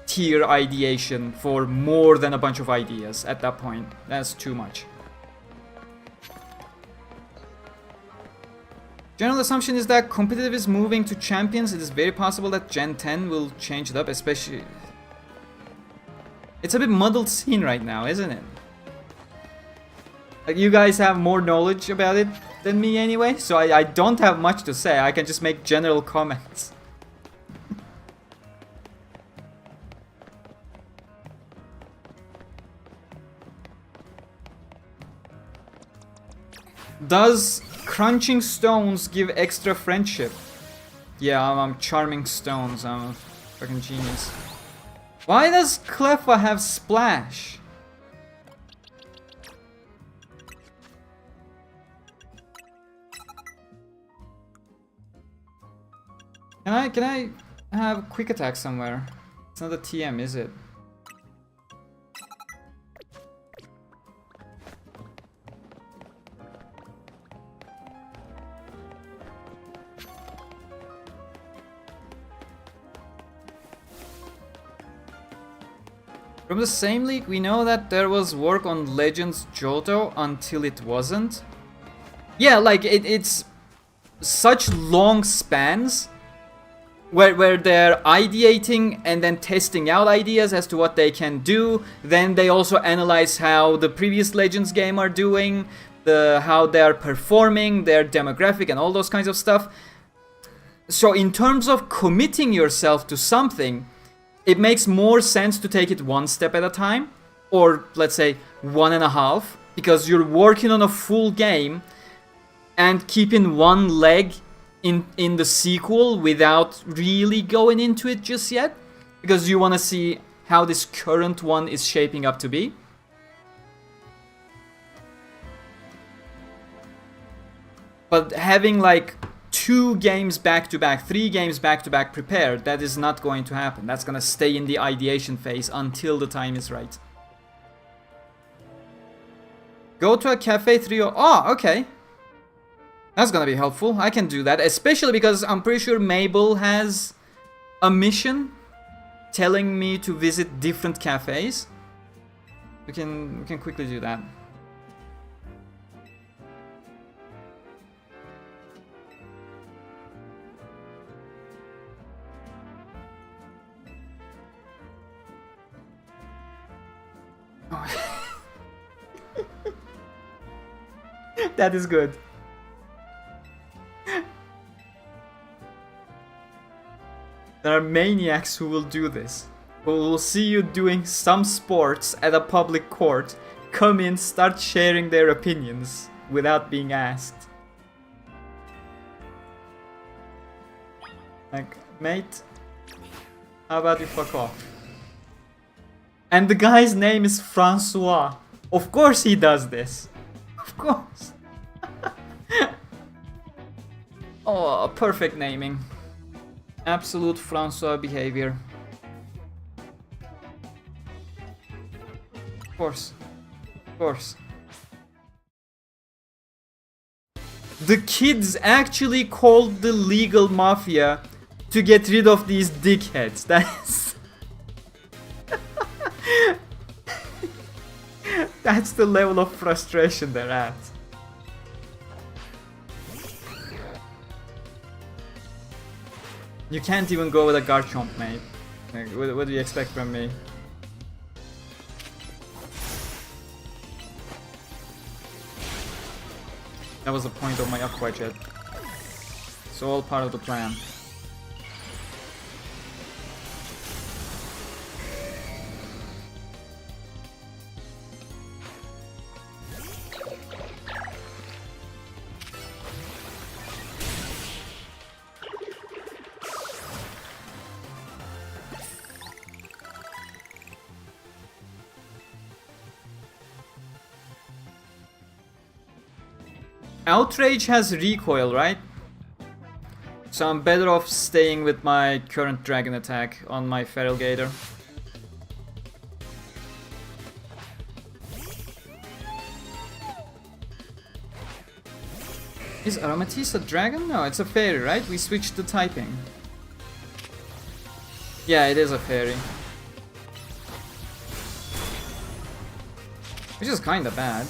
tier ideation for more than a bunch of ideas at that point. That's too much. General assumption is that competitive is moving to champions. It is very possible that Gen 10 will change it up, especially... It's a bit muddled scene right now, isn't it? Like, you guys have more knowledge about it than me anyway, so I don't have much to say. I can just make general comments. Does crunching stones give extra friendship? Yeah, I'm charming stones. I'm a fucking genius. Why does Cleffa have splash? Can I have quick attack somewhere? It's not a TM, is it? From the same league, we know that there was work on Legends Johto until it wasn't. Yeah, like it's such long spans where they're ideating and then testing out ideas as to what they can do. Then they also analyze how the previous Legends game are doing, how they are performing, their demographic and all those kinds of stuff. So in terms of committing yourself to something, it makes more sense to take it one step at a time, or let's say 1.5, because you're working on a full game and keeping one leg in the sequel without really going into it just yet, because you want to see how this current one is shaping up to be. But having like 2 games back to back, 3 games back to back prepared, that is not going to happen. That's gonna stay in the ideation phase until the time is right. Go to a cafe 3 or... Oh, okay. That's gonna be helpful. I can do that, especially because I'm pretty sure Mabel has a mission telling me to visit different cafes. We can quickly do that. That is good. There are maniacs who will do this. Who will see you doing some sports at a public court, come in, start sharing their opinions without being asked. Like, mate, how about you fuck off? And the guy's name is Francois. Of course he does this. Of course. Oh, perfect naming. Absolute Francois behavior. Of course. Of course. The kids actually called the legal mafia to get rid of these dickheads. That's... That's the level of frustration they're at. You can't even go with a Garchomp, mate. Like, what do you expect from me? That was the point of my Aqua Jet. It's all part of the plan. Outrage has recoil, right? So I'm better off staying with my current dragon attack on my Feral Gator. Is Aromatisse a dragon? No, it's a fairy, right? We switched the typing. Yeah, it is a fairy. Which is kinda bad.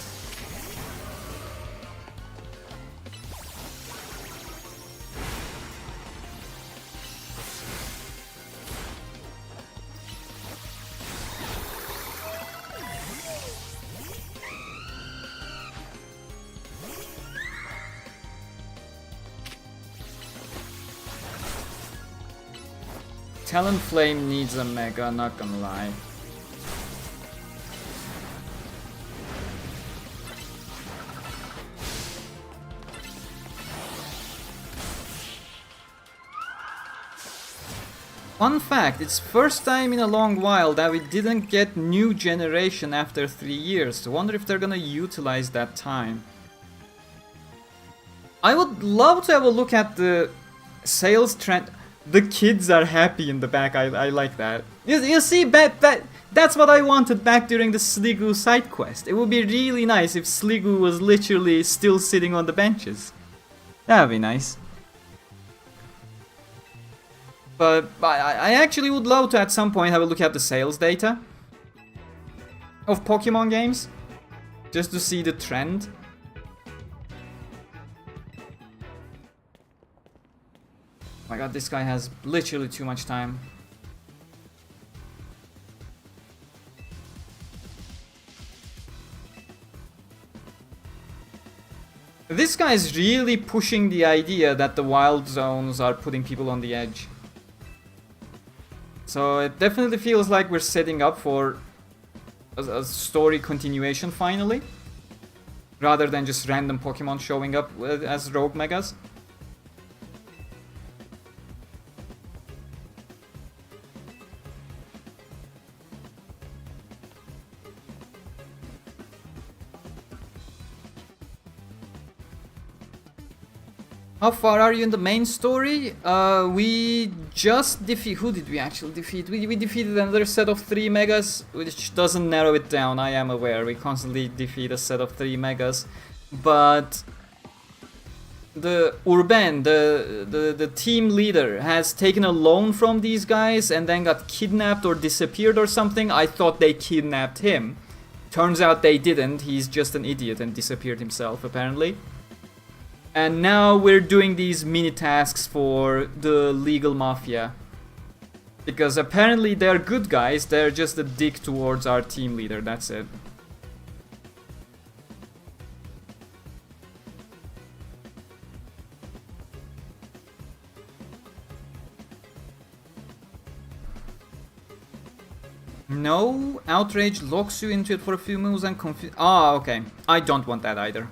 Talonflame needs a mega, not gonna lie. Fun fact, it's first time in a long while that we didn't get new generation after 3 years. I wonder if they're gonna utilize that time. I would love to have a look at the sales trend. The kids are happy in the back. I like that. You see, that's what I wanted back during the Sliggoo side quest. It would be really nice if Sliggoo was literally still sitting on the benches. That would be nice. But I actually would love to at some point have a look at the sales data of Pokemon games, just to see the trend. Oh my god, this guy has literally too much time. This guy is really pushing the idea that the wild zones are putting people on the edge. So it definitely feels like we're setting up for a story continuation finally, rather than just random Pokemon showing up as rogue megas. How far are you in the main story? We just who did we actually defeat? We defeated another set of 3 megas, which doesn't narrow it down, I am aware. We constantly defeat a set of 3 megas. But the Urban, the team leader, has taken a loan from these guys and then got kidnapped or disappeared or something. I thought they kidnapped him. Turns out they didn't. He's just an idiot and disappeared himself, apparently. And now we're doing these mini tasks for the legal mafia. Because apparently they're good guys, they're just a dick towards our team leader, that's it. No, outrage locks you into it for a few moves and confuse. Ah, okay. I don't want that either.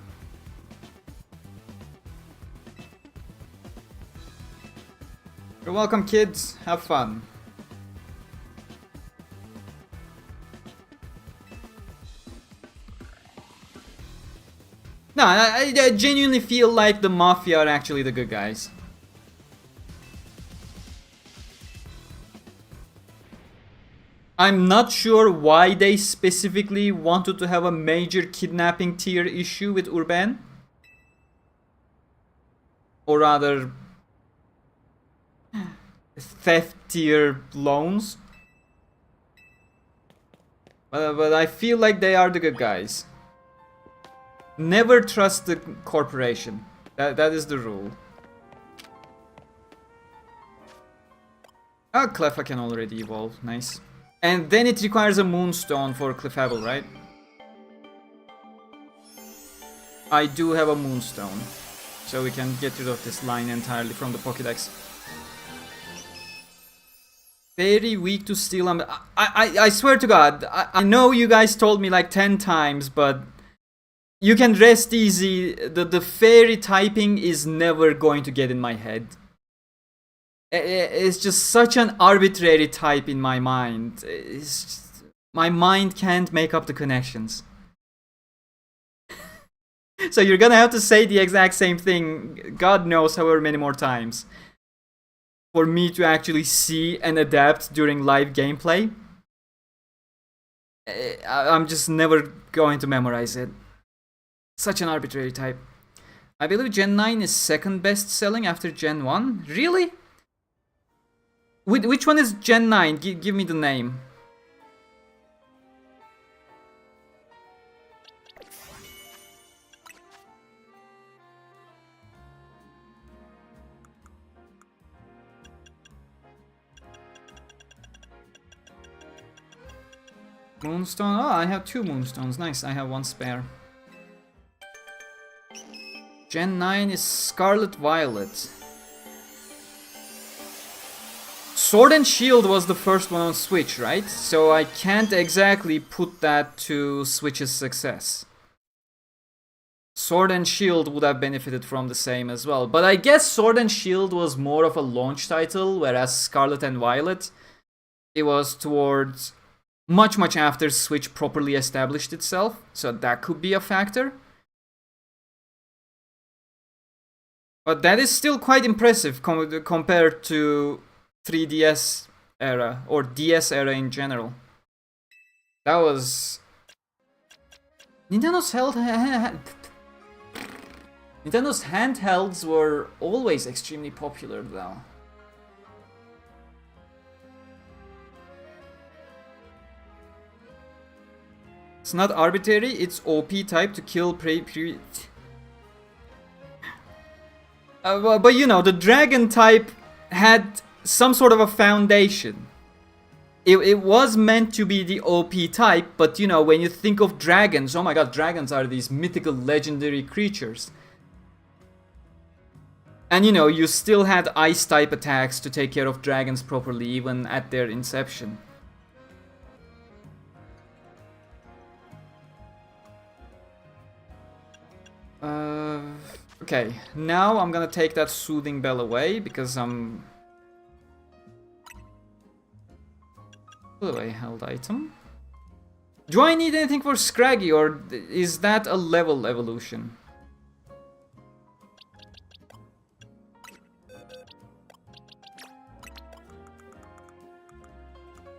You're welcome, kids. Have fun. No, I genuinely feel like the Mafia are actually the good guys. I'm not sure why they specifically wanted to have a major kidnapping tier issue with Urban. Or rather, theft tier loans. But I feel like they are the good guys. Never trust the corporation. That is the rule. Ah, Cleffa can already evolve. Nice. And then it requires a Moonstone for Clefable, right? I do have a Moonstone. So we can get rid of this line entirely from the Pokédex. Very weak to steel. I swear to God, I know you guys told me like 10 times, but you can rest easy. The fairy typing is never going to get in my head. It's just such an arbitrary type in my mind. My mind can't make up the connections. So you're gonna have to say the exact same thing, God knows however many more times, for me to actually see and adapt during live gameplay. I'm just never going to memorize it. Such an arbitrary type. I believe Gen 9 is second best selling after Gen 1. Really? Which one is Gen 9? Give me the name. Moonstone. Oh, I have 2 Moonstones. Nice, I have 1 spare. Gen 9 is Scarlet Violet. Sword and Shield was the first one on Switch, right? So I can't exactly put that to Switch's success. Sword and Shield would have benefited from the same as well. But I guess Sword and Shield was more of a launch title, whereas Scarlet and Violet, it was towards much after Switch properly established itself. So that could be a factor. But that is still quite impressive compared to 3DS era, or DS era in general. That was... Nintendo's handhelds were always extremely popular though. It's not arbitrary, it's OP type to kill but you know, the dragon type had some sort of a foundation. It was meant to be the OP type, but you know, when you think of dragons, oh my god, dragons are these mythical legendary creatures. And you know, you still had ice type attacks to take care of dragons properly, even at their inception. Okay, now I'm gonna take that Soothing Bell away, because I'm... Put away held item. Do I need anything for Scraggy, or is that a level evolution?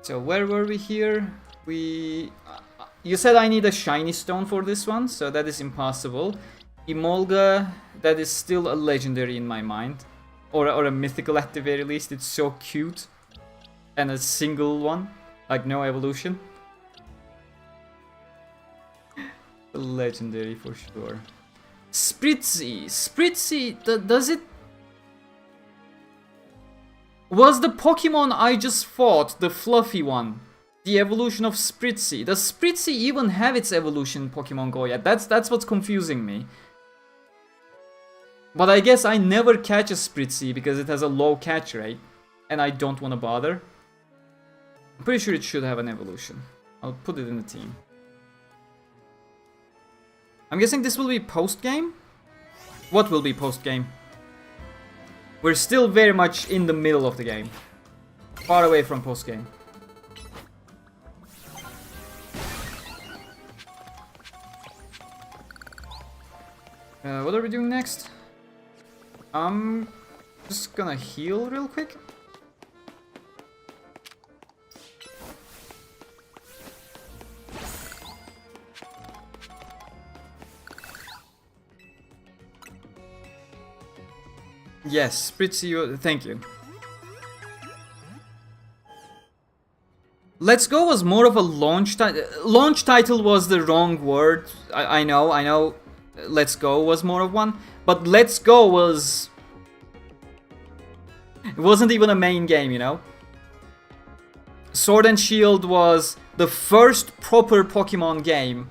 So where were we here? You said I need a shiny stone for this one, so that is impossible. Emolga, that is still a legendary in my mind. Or a mythical at the very least. It's so cute. And a single one, like no evolution. A legendary for sure. Spritzy, does it... Was the Pokemon I just fought the fluffy one? The evolution of Spritzy. Does Spritzy even have its evolution in Pokemon Go yet? That's what's confusing me. But I guess I never catch a Spritzy because it has a low catch rate. And I don't want to bother. I'm pretty sure it should have an evolution. I'll put it in the team. I'm guessing this will be post-game? What will be post-game? We're still very much in the middle of the game. Far away from post-game. What are we doing next? I'm just gonna heal real quick. Yes, Spritzy, thank you. Let's Go was more of a launch title. Launch title was the wrong word. I know. Let's Go was more of one. But Let's Go was... It wasn't even a main game, you know? Sword and Shield was the first proper Pokemon game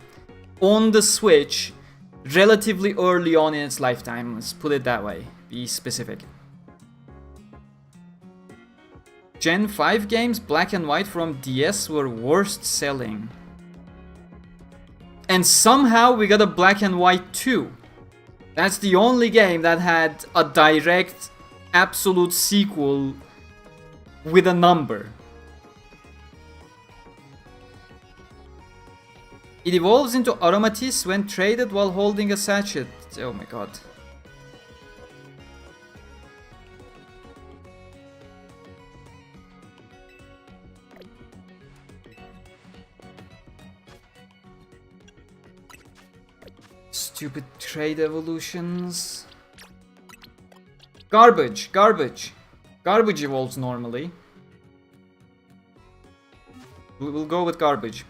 on the Switch relatively early on in its lifetime. Let's put it that way. Be specific. Gen 5 games, Black and White from DS, were worst selling. And somehow we got a Black and White 2. That's the only game that had a direct, absolute sequel with a number. It evolves into Aromatisse when traded while holding a sachet. Oh my god. Stupid trade evolutions. Garbage. Garbage evolves normally. We'll go with garbage.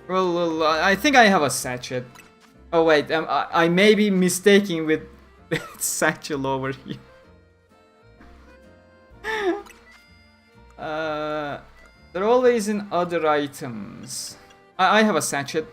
Well, I think I have a sachet. Oh wait, I may be mistaken with satchel over here. They're always in other items. I have a sachet.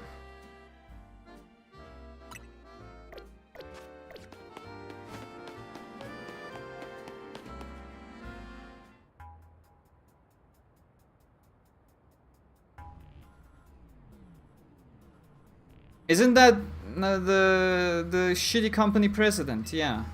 Isn't that the shitty company president? Yeah.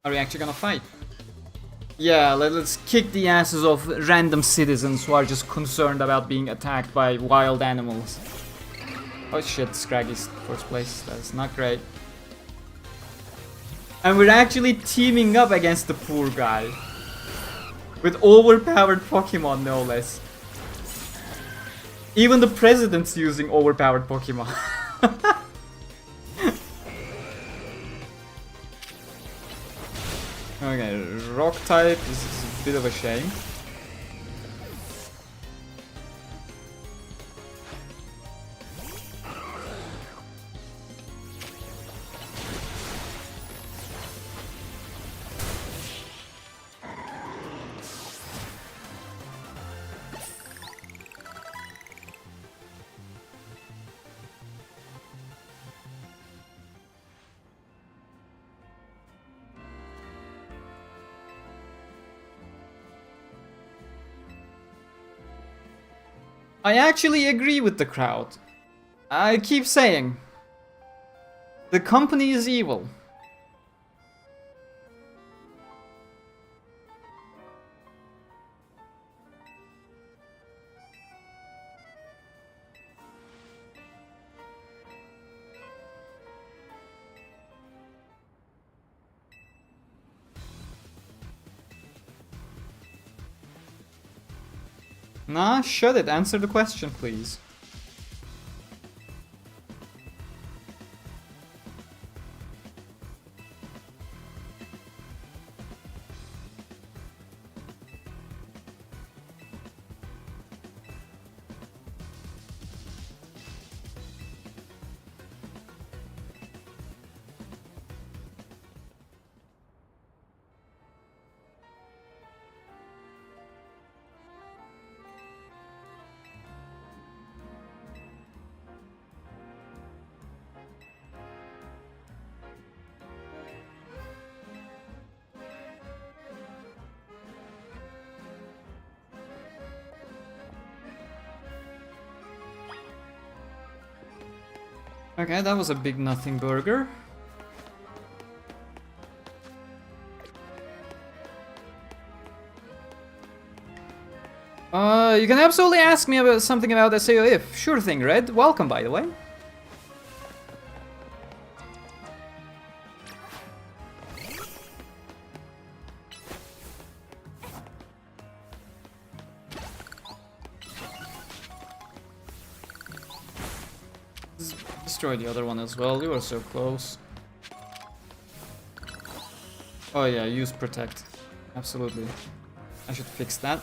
Are we actually gonna fight? Yeah, let's kick the asses of random citizens who are just concerned about being attacked by wild animals. Oh shit, Scraggy's first place. That's not great. And we're actually teaming up against the poor guy. With overpowered Pokemon, no less. Even the president's using overpowered Pokemon. Okay, rock type is a bit of a shame. I actually agree with the crowd. I keep saying, the company is evil. Nah, shut it. Answer the question, please. Okay, that was a big nothing burger. You can absolutely ask me about something about SAO if. Sure thing, Red. Welcome, by the way. Destroy the other one as well. You were so close. Oh yeah, use protect. Absolutely. I should fix that.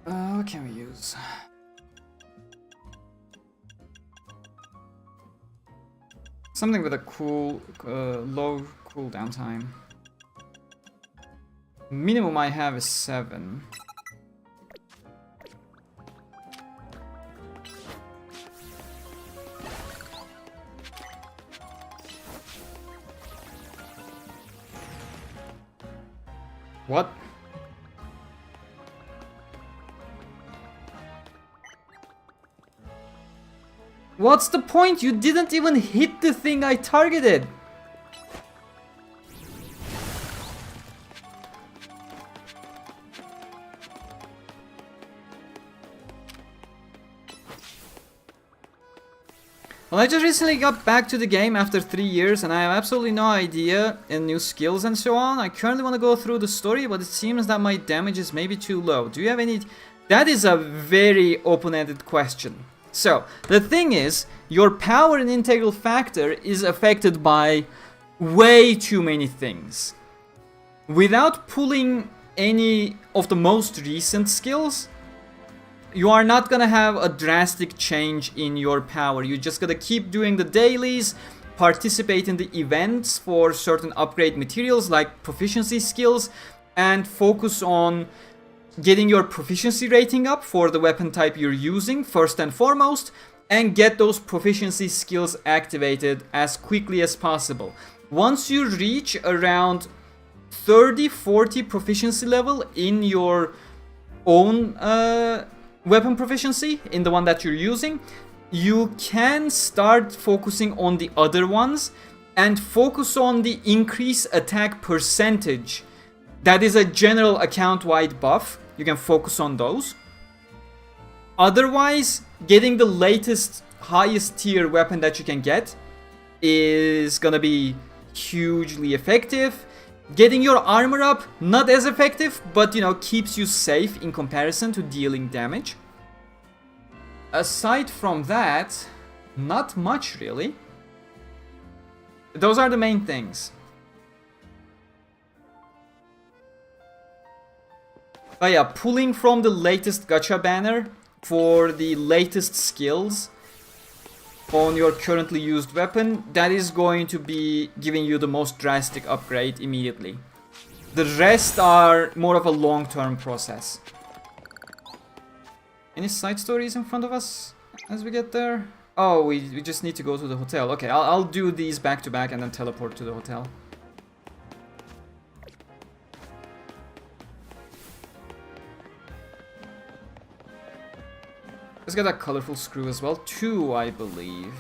What can we use? Something with a cool, low cooldown time. Minimum I have is 7. What? What's the point? You didn't even hit the thing I targeted. Well, I just recently got back to the game after 3 years and I have absolutely no idea in new skills and so on. I currently want to go through the story, but it seems that my damage is maybe too low. Do you have any... That is a very open-ended question. So, the thing is, your power and integral factor is affected by way too many things. Without pulling any of the most recent skills, you are not gonna have a drastic change in your power. You're just gonna keep doing the dailies, participate in the events for certain upgrade materials like proficiency skills, and focus on getting your proficiency rating up for the weapon type you're using first and foremost, and get those proficiency skills activated as quickly as possible. Once you reach around 30-40 proficiency level in your own weapon proficiency, in the one that you're using, you can start focusing on the other ones and focus on the increased attack percentage. That is a general account-wide buff. You can focus on those. Otherwise, getting the latest, highest tier weapon that you can get is gonna be hugely effective. Getting your armor up, not as effective, but you know, keeps you safe in comparison to dealing damage. Aside from that, not much really. Those are the main things. But yeah, pulling from the latest gacha banner for the latest skills on your currently used weapon, that is going to be giving you the most drastic upgrade immediately. The rest are more of a long-term process. Any side stories in front of us as we get there? Oh, we just need to go to the hotel. Okay, I'll do these back to back and then teleport to the hotel. Let's get that colorful screw as well. 2, I believe.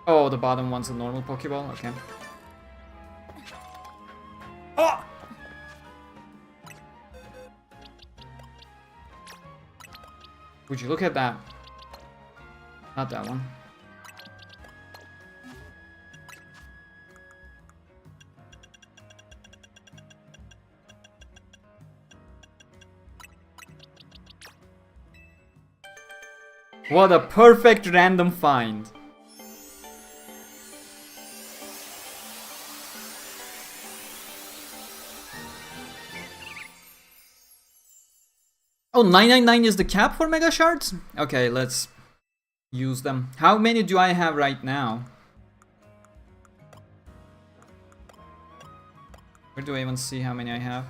Oh, the bottom one's a normal Pokeball? Okay. Oh! Would you look at that? Not that one. What a perfect random find. Oh, 999 is the cap for Mega Shards? Okay, let's use them. How many do I have right now? Where do I even see how many I have?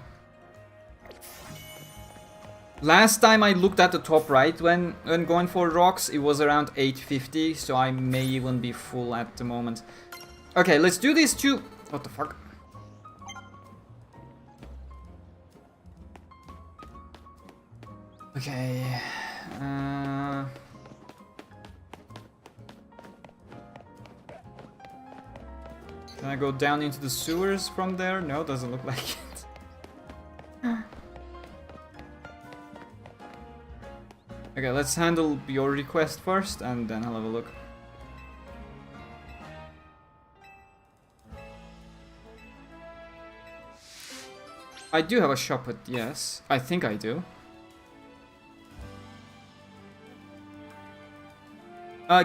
Last time I looked at the top right when going for rocks, it was around 850, so I may even be full at the moment. Okay, let's do these two. What the fuck? Okay. Can I go down into the sewers from there? No, doesn't look like it. Okay, let's handle your request first, and then I'll have a look. I do have a shop at, yes. I think I do.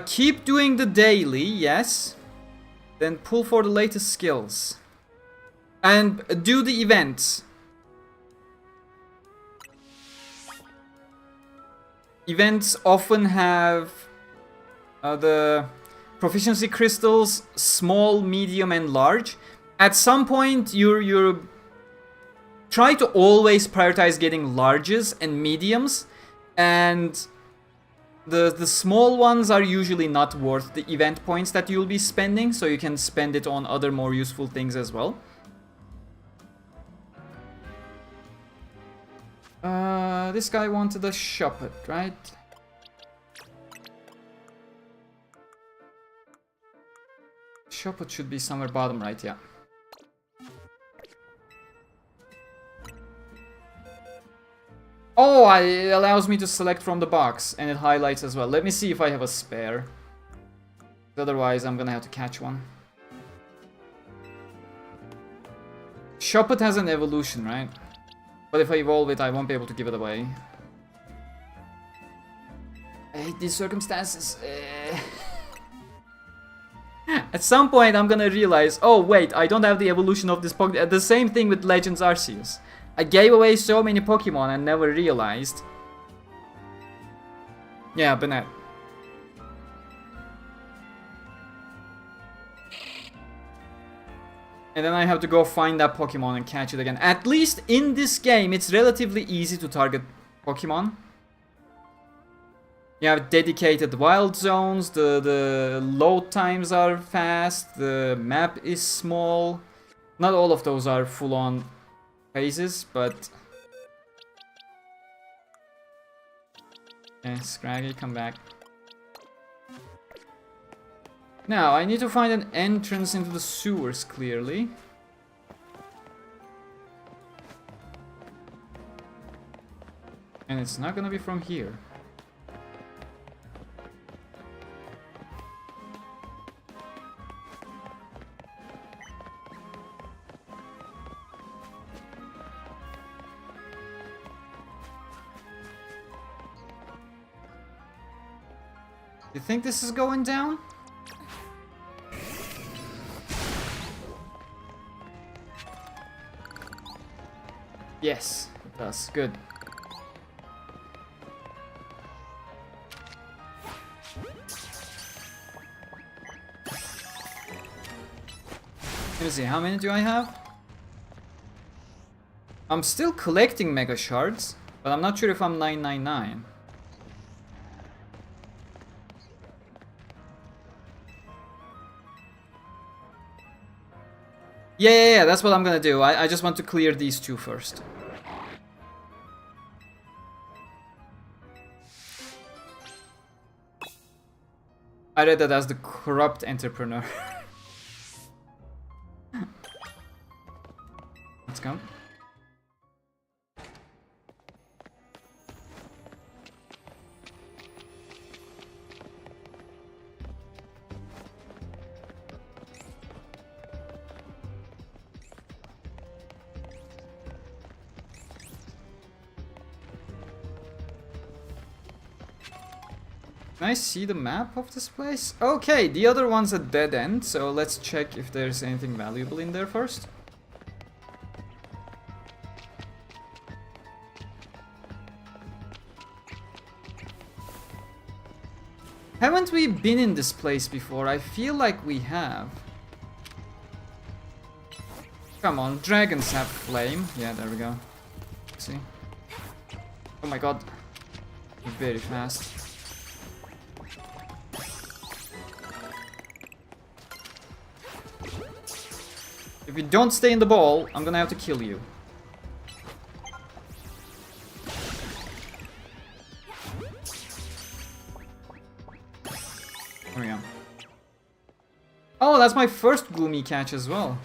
Keep doing the daily, yes. Then pull for the latest skills. And do the events. Events often have the proficiency crystals, small, medium, and large. At some point, you're try to always prioritize getting larges and mediums, and the small ones are usually not worth the event points that you'll be spending, so you can spend it on other more useful things as well. This guy wanted a Shuppet, right? Shuppet should be somewhere bottom right, yeah. Oh, it allows me to select from the box, and it highlights as well. Let me see if I have a spare. Otherwise, I'm gonna have to catch one. Shuppet has an evolution, right? But if I evolve it, I won't be able to give it away. I hate these circumstances. At some point, I'm gonna realize, oh wait, I don't have the evolution of this Pokemon. The same thing with Legends Arceus. I gave away so many Pokemon and never realized. Yeah, Bennett. And then I have to go find that Pokemon and catch it again. At least in this game, it's relatively easy to target Pokemon. You have dedicated wild zones, the load times are fast, the map is small. Not all of those are full-on phases, but... Okay, Scraggy, come back. Now, I need to find an entrance into the sewers, clearly. And it's not gonna be from here. You think this is going down? Yes, it does. Good. Let me see, how many do I have? I'm still collecting mega shards, but I'm not sure if I'm 999. Yeah, that's what I'm gonna do. I just want to clear these two first. I read that as the corrupt entrepreneur. Let's go. Can I see the map of this place? Okay, the other one's a dead end, so let's check if there's anything valuable in there first. Haven't we been in this place before? I feel like we have. Come on, dragons have flame. Yeah, there we go. See? Oh my god. You're very fast. If you don't stay in the ball, I'm gonna have to kill you. There we go. Oh, that's my first gloomy catch as well.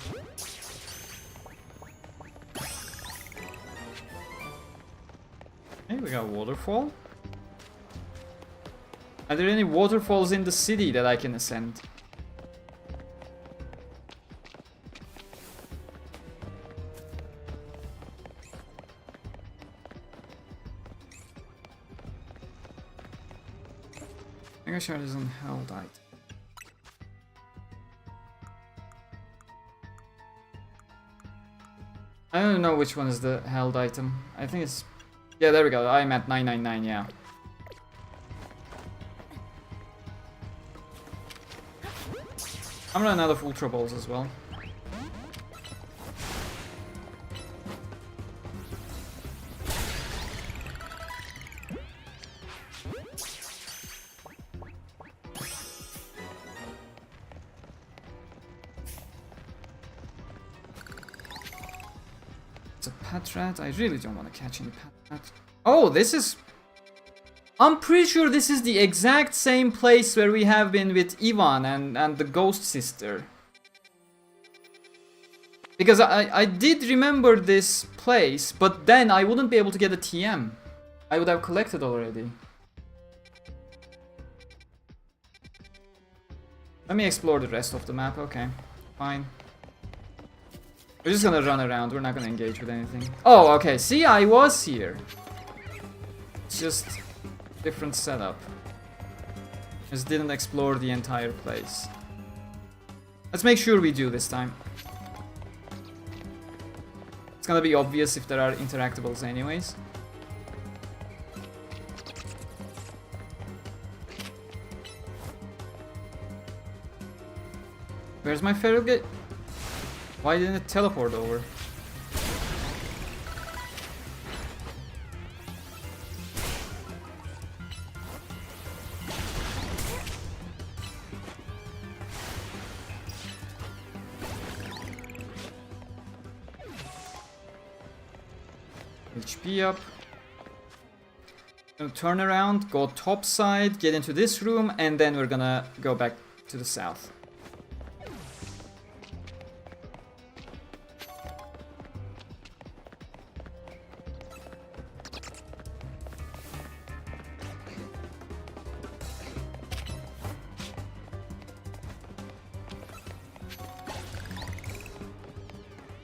Okay, we got a waterfall. Are there any waterfalls in the city that I can ascend? Mega shard is on held item. I don't know which one is the held item. I think it's... Yeah, there we go. I'm at 999, yeah. I'm running out of Ultra Balls as well. It's a pet rat. I really don't want to catch any pet rat. Oh, this is... I'm pretty sure this is the exact same place where we have been with Ivan and the ghost sister. Because I did remember this place, but then I wouldn't be able to get a TM. I would have collected already. Let me explore the rest of the map. Okay, fine. We're just gonna run around. We're not gonna engage with anything. Oh, okay. See, I was here. It's just different setup. Just didn't explore the entire place. Let's make sure we do this time. It's gonna be obvious if there are interactables anyways. Where's my feral gate? Why didn't it teleport over? HP up. Gonna turn around, go top side, get into this room, and then we're gonna go back to the south.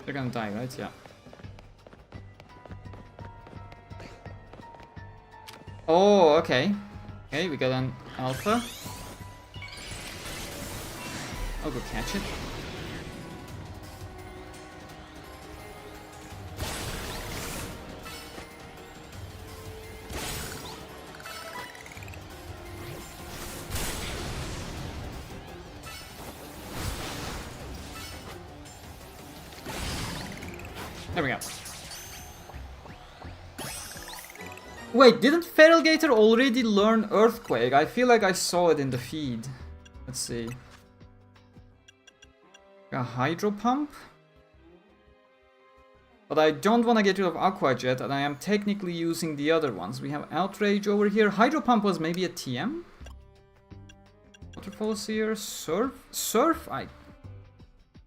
They're gonna die, right? Yeah. Oh, okay. Okay, we got an alpha. I'll go catch it. There we go. Wait, didn't Feralgator already learn Earthquake? I feel like I saw it in the feed. Let's see. A Hydro Pump? But I don't want to get rid of Aqua Jet, and I am technically using the other ones. We have Outrage over here. Hydro Pump was maybe a TM? Waterfall Seer? Surf? Surf?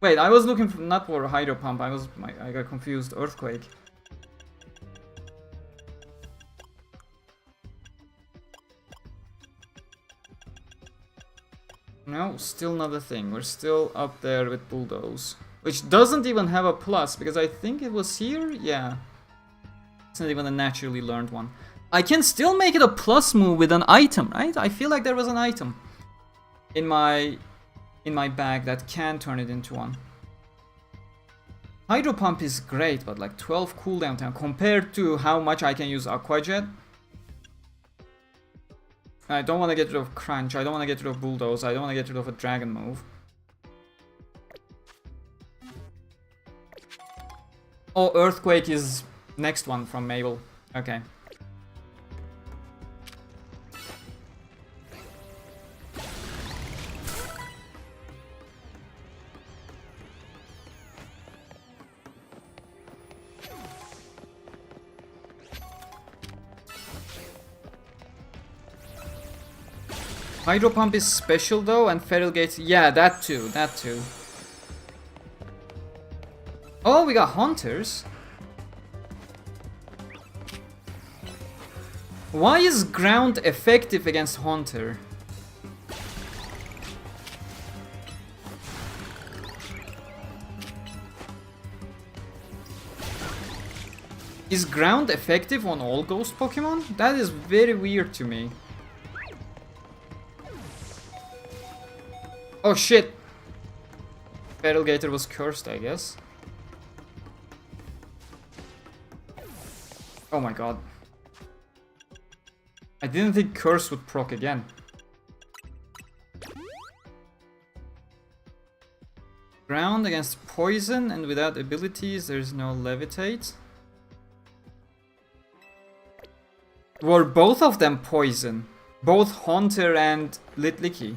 Wait, I was looking for, not for Hydro Pump, I got confused. Earthquake. No, still not a thing. We're still up there with Bulldoze. Which doesn't even have a plus, because I think it was here? Yeah. It's not even a naturally learned one. I can still make it a plus move with an item, right? I feel like there was an item in my bag that can turn it into one. Hydro Pump is great, but like 12 cooldown time compared to how much I can use Aqua Jet. I don't want to get rid of Crunch, I don't want to get rid of Bulldoze, I don't want to get rid of a Dragon move. Oh, Earthquake is next one from Mabel. Okay. Hydro Pump is special though, and Feralgate, yeah, that too. Oh, we got Hunters. Why is Ground effective against Haunter? Is Ground effective on all Ghost Pokemon? That is very weird to me. Oh shit! Feralgator was cursed, I guess. Oh my god. I didn't think Curse would proc again. Ground against Poison, and without abilities there's no Levitate. Were both of them Poison? Both Haunter and Litlicky.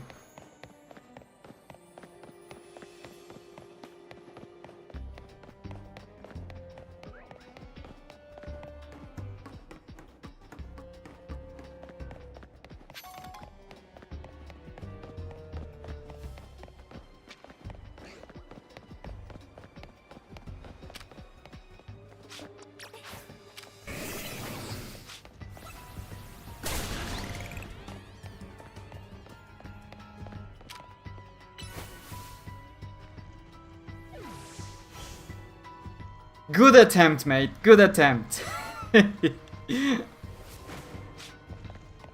Good attempt, mate. Good attempt.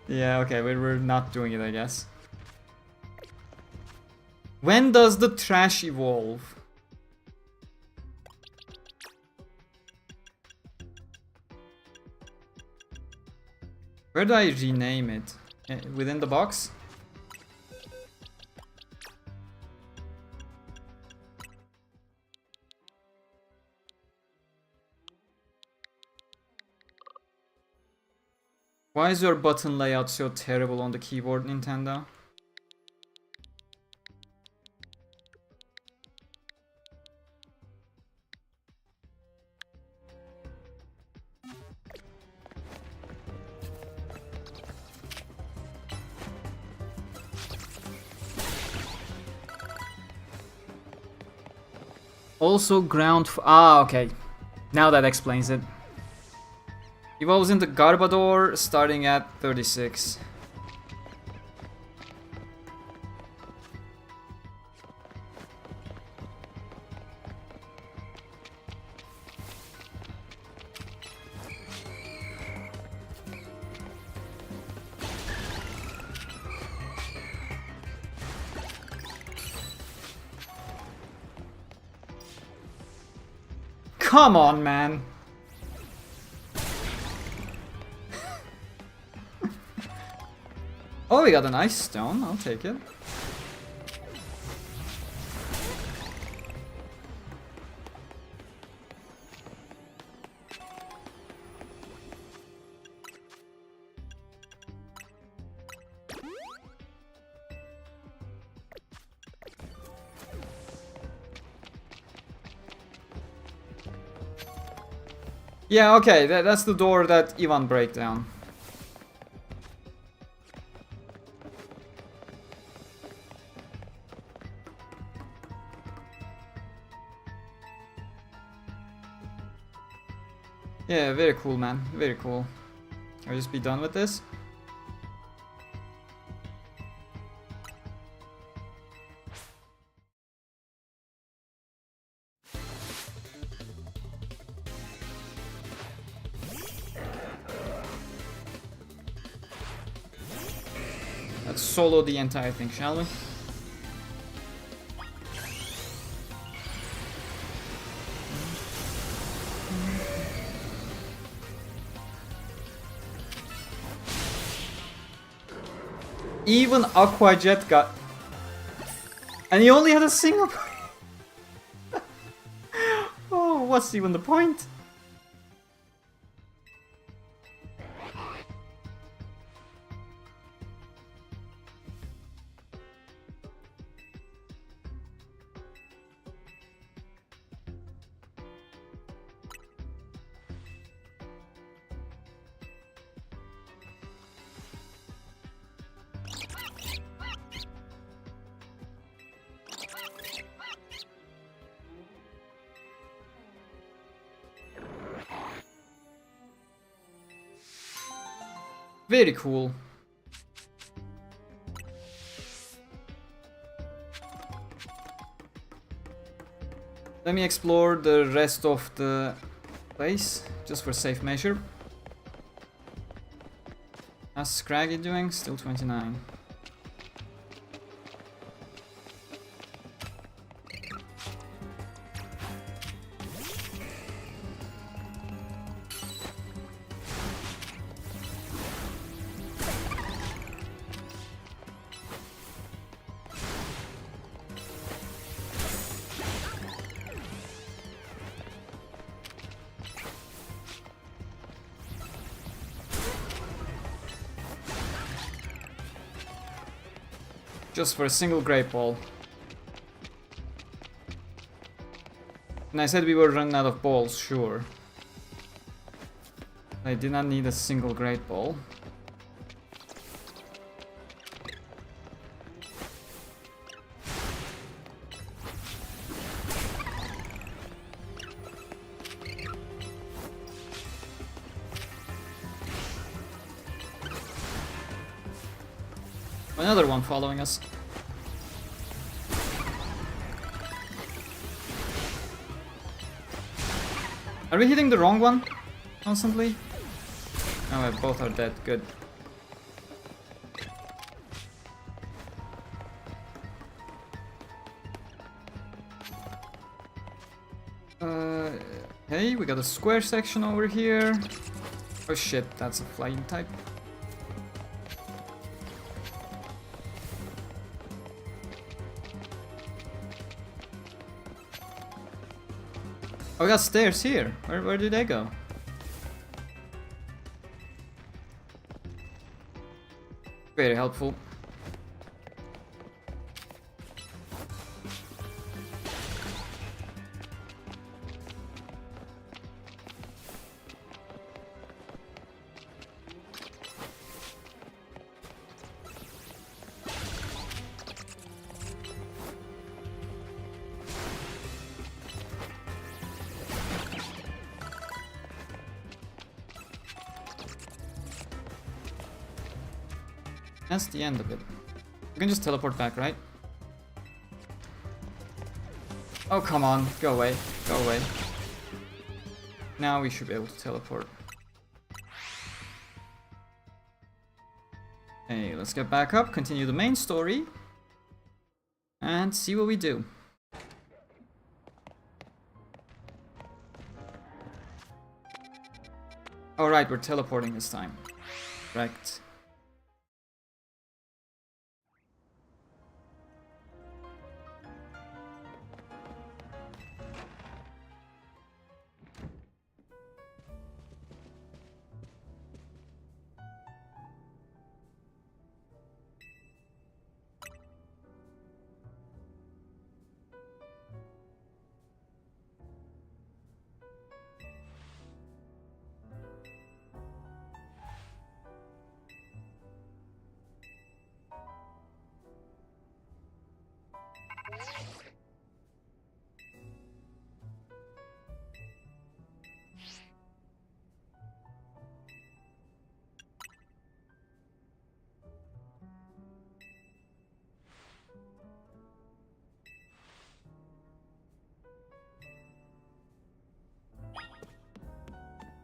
Yeah, okay, we're not doing it, I guess. When does the trash evolve? Where do I rename it? Within the box? Why is your button layout so terrible on the keyboard, Nintendo? Also ground okay. Now that explains it. Evolves into Garbodor starting at 36. come on, man. Oh, we got an ice stone. I'll take it. Yeah, okay, that's the door that Ivan break down. Yeah, very cool, man. Very cool. I'll just be done with this. Let's solo the entire thing, shall we? Even Aquajet got... And he only had a single... Oh, what's even the point? Very cool. Let me explore the rest of the place, just for safe measure. How's Scraggy doing? Still 29. Just for a single Great Ball. And I said we were running out of balls, sure. I did not need a single Great Ball. Another one following us. Are we hitting the wrong one constantly? Oh, both are dead. Good. Hey, we got a square section over here. Oh shit, that's a flying type. Oh, we got stairs here. Where did they go? Very helpful. That's the end of it. We can just teleport back, right? Oh, come on. Go away. Go away. Now we should be able to teleport. Hey, let's get back up, continue the main story, and see what we do. Alright, we're teleporting this time. Correct.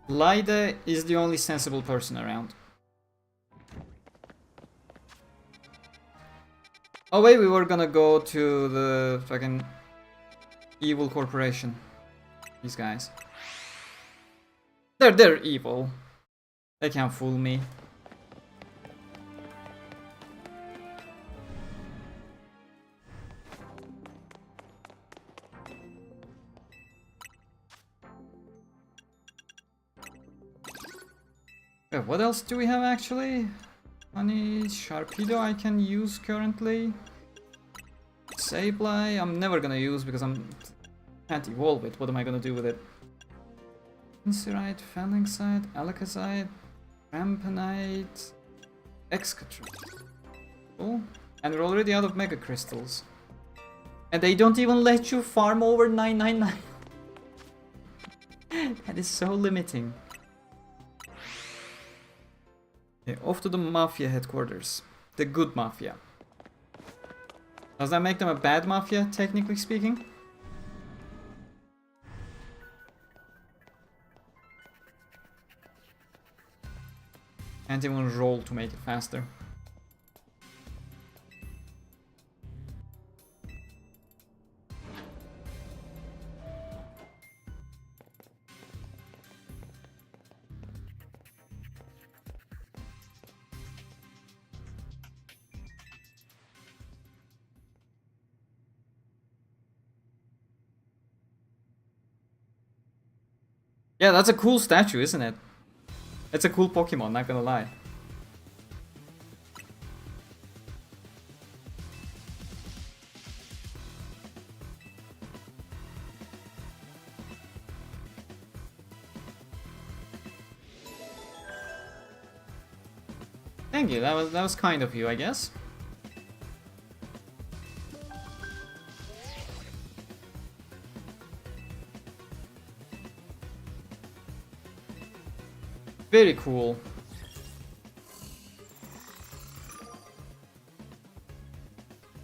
Lyda is the only sensible person around. Oh wait, we were gonna go to the fucking evil corporation. These guys. They're evil. They can't fool me. What else do we have actually? Honey, Sharpedo I can use currently. Sableye I'm never gonna use because can't evolve it. What am I gonna do with it? Incerite, Phalanxite, Alakazite, Rampanite, Excatron. Oh, and we're already out of Mega Crystals. And they don't even let you farm over 999. That is so limiting. Okay, off to the Mafia headquarters. The good Mafia. Does that make them a bad Mafia, technically speaking? Can't even roll to make it faster. Yeah, that's a cool statue, isn't it? It's a cool Pokemon, not gonna lie. Thank you, that was kind of you, I guess. Very cool.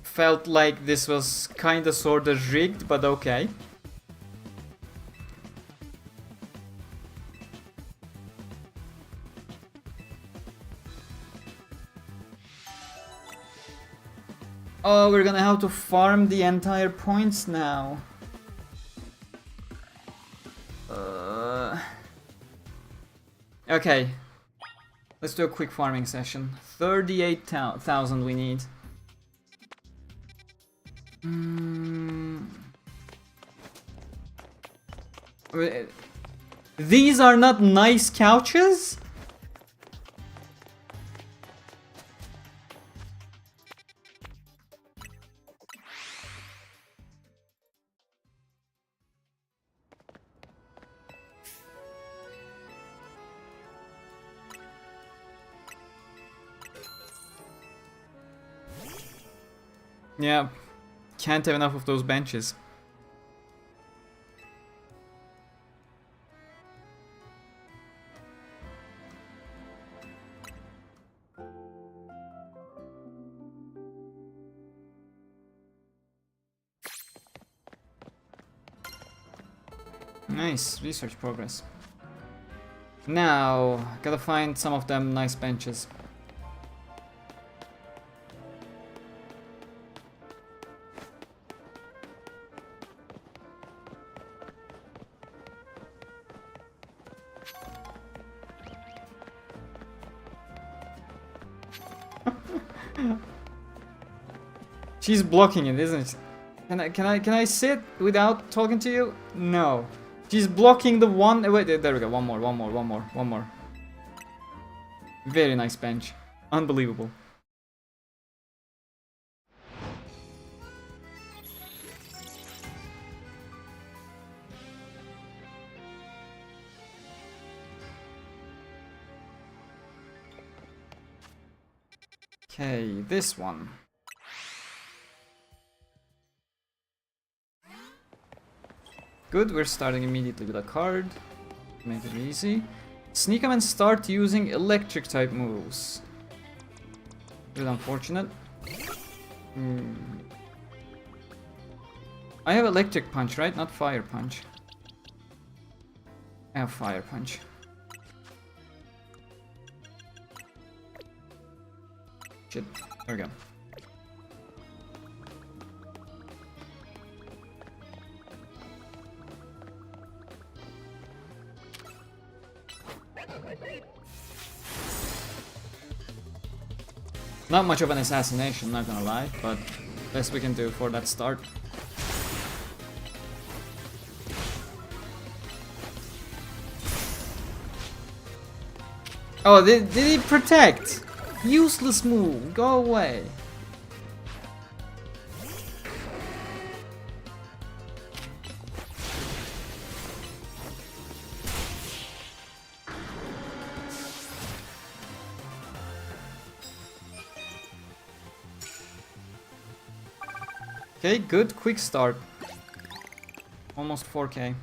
Felt like this was kinda sorta rigged, but okay. Oh, we're gonna have to farm the entire points now. Okay. Let's do a quick farming session. 38,000 we need. These are not nice couches? Yeah, can't have enough of those benches. Nice, research progress. Now, gotta find some of them nice benches. She's blocking it, isn't she? Can I sit without talking to you? No. She's blocking the one. Wait, there we go. One more. Very nice bench. Unbelievable. Okay, this one. Good, we're starting immediately with a card. Make it easy. Sneak up and start using electric type moves. Bit unfortunate. I have electric punch, right? Not fire punch. I have fire punch. Shit. There we go. Not much of an assassination, not gonna lie, but best we can do for that start. Oh, did he protect? Useless move, go away. Okay, good, quick start. Almost 4k.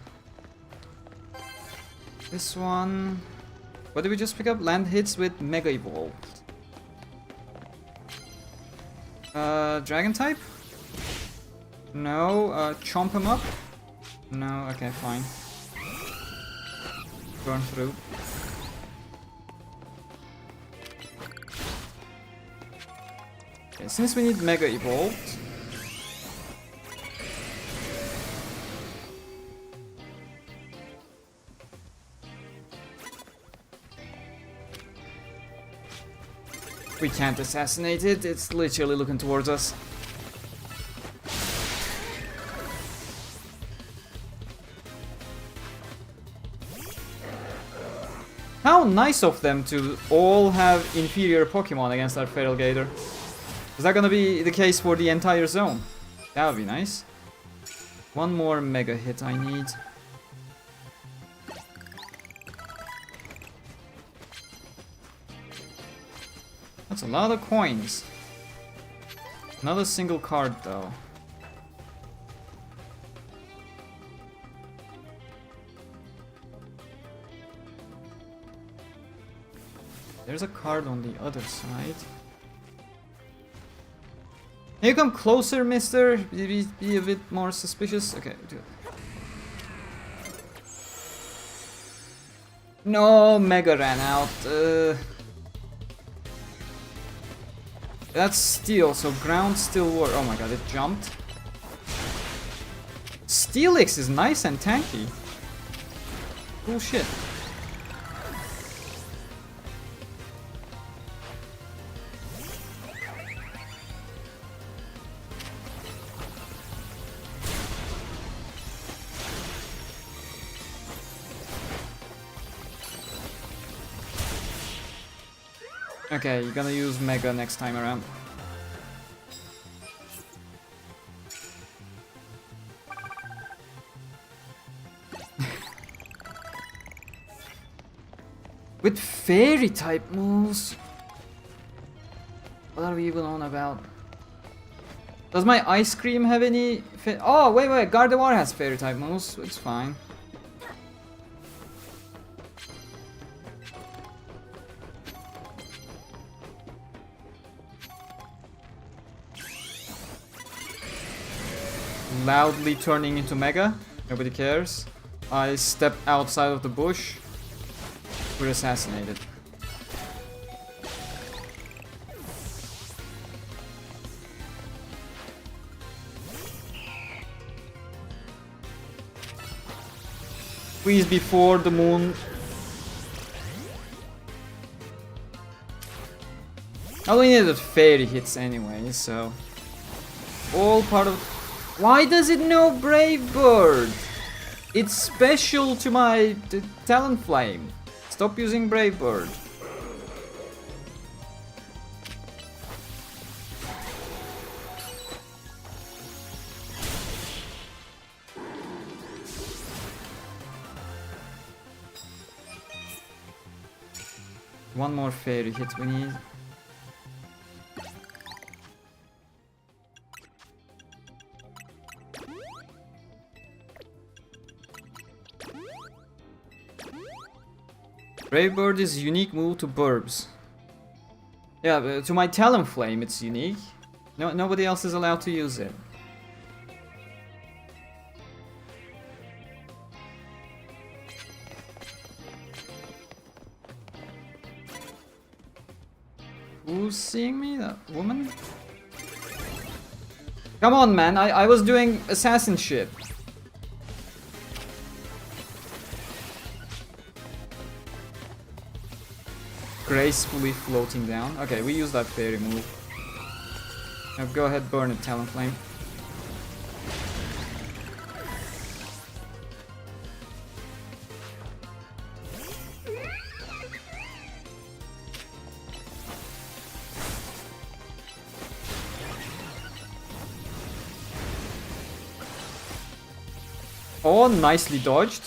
This one... What did we just pick up? Land hits with Mega Evolved. Dragon type? No. Chomp him up? No, okay, fine. Burn through. Okay, since we need Mega Evolved... We can't assassinate it, it's literally looking towards us. How nice of them to all have inferior Pokemon against our Feral Gator. Is that gonna be the case for the entire zone? That would be nice. One more Mega hit I need. That's a lot of coins. Not a single card though. There's a card on the other side. Can you come closer, mister? Be a bit more suspicious. Okay, do it. No, Mega ran out. That's steel, so ground still work. Oh my god, it jumped. Steelix is nice and tanky. Cool shit. Okay, you're gonna use Mega next time around. With fairy type moves? What are we even on about? Does my ice cream have any... Oh, wait, Gardevoir has fairy type moves. It's fine. Loudly turning into Mega. Nobody cares. I step outside of the bush. We're assassinated. Please, before the moon. I only needed fairy hits anyway, so... all part of... Why does it know Brave Bird? It's special to my Talonflame. Stop using Brave Bird. One more fairy hit we need. Brave Bird is unique move to Burbs. Yeah, to my Talonflame it's unique. No, nobody else is allowed to use it. Who's seeing me? That woman? Come on, man. I was doing assassin shit. Gracefully floating down. Okay, we use that fairy move. Now go ahead, burn it, Talonflame. Oh, nicely dodged.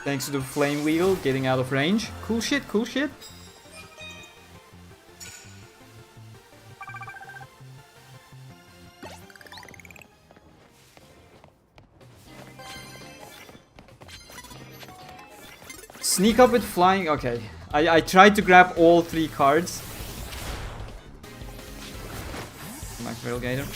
Thanks to the flame wheel getting out of range. Cool shit, cool shit. Sneak up with flying. Okay. I tried to grab all 3 cards. My Railgator.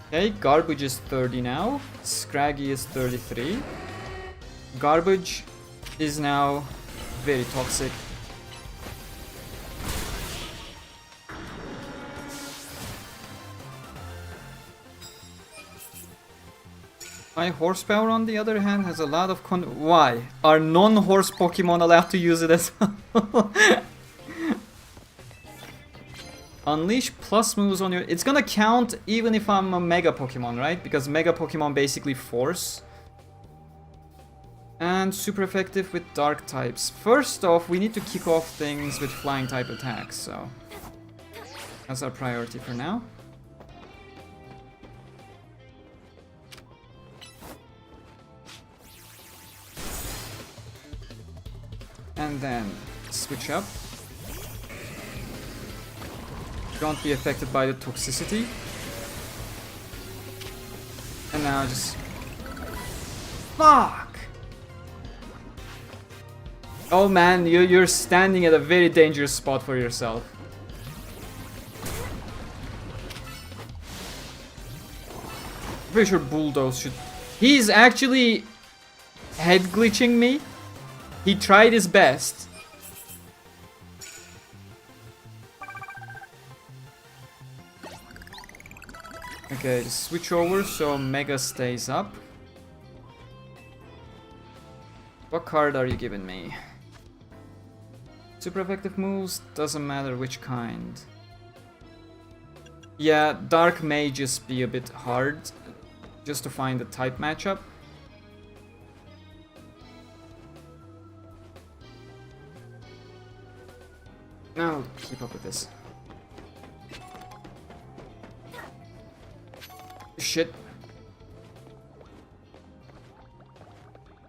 Okay, Garbage is 30 now. Scraggy is 33. Garbage is now very toxic. My Horsepower, on the other hand, has a lot of Why? Are non-horse Pokemon allowed to use it as well? Unleash plus moves on your... It's gonna count even if I'm a Mega Pokemon, right? Because Mega Pokemon basically force. And super effective with Dark types. First off, we need to kick off things with Flying type attacks, so... that's our priority for now. And then switch up. Don't be affected by the toxicity. And now just... fuck! Oh man, you're standing at a very dangerous spot for yourself. Pretty sure Bulldoze should... He's actually head glitching me. He tried his best. Okay, just switch over so Mega stays up. What card are you giving me? Super effective moves, doesn't matter which kind. Yeah, Dark may just be a bit hard just to find the type matchup. I'll keep up with this. Shit.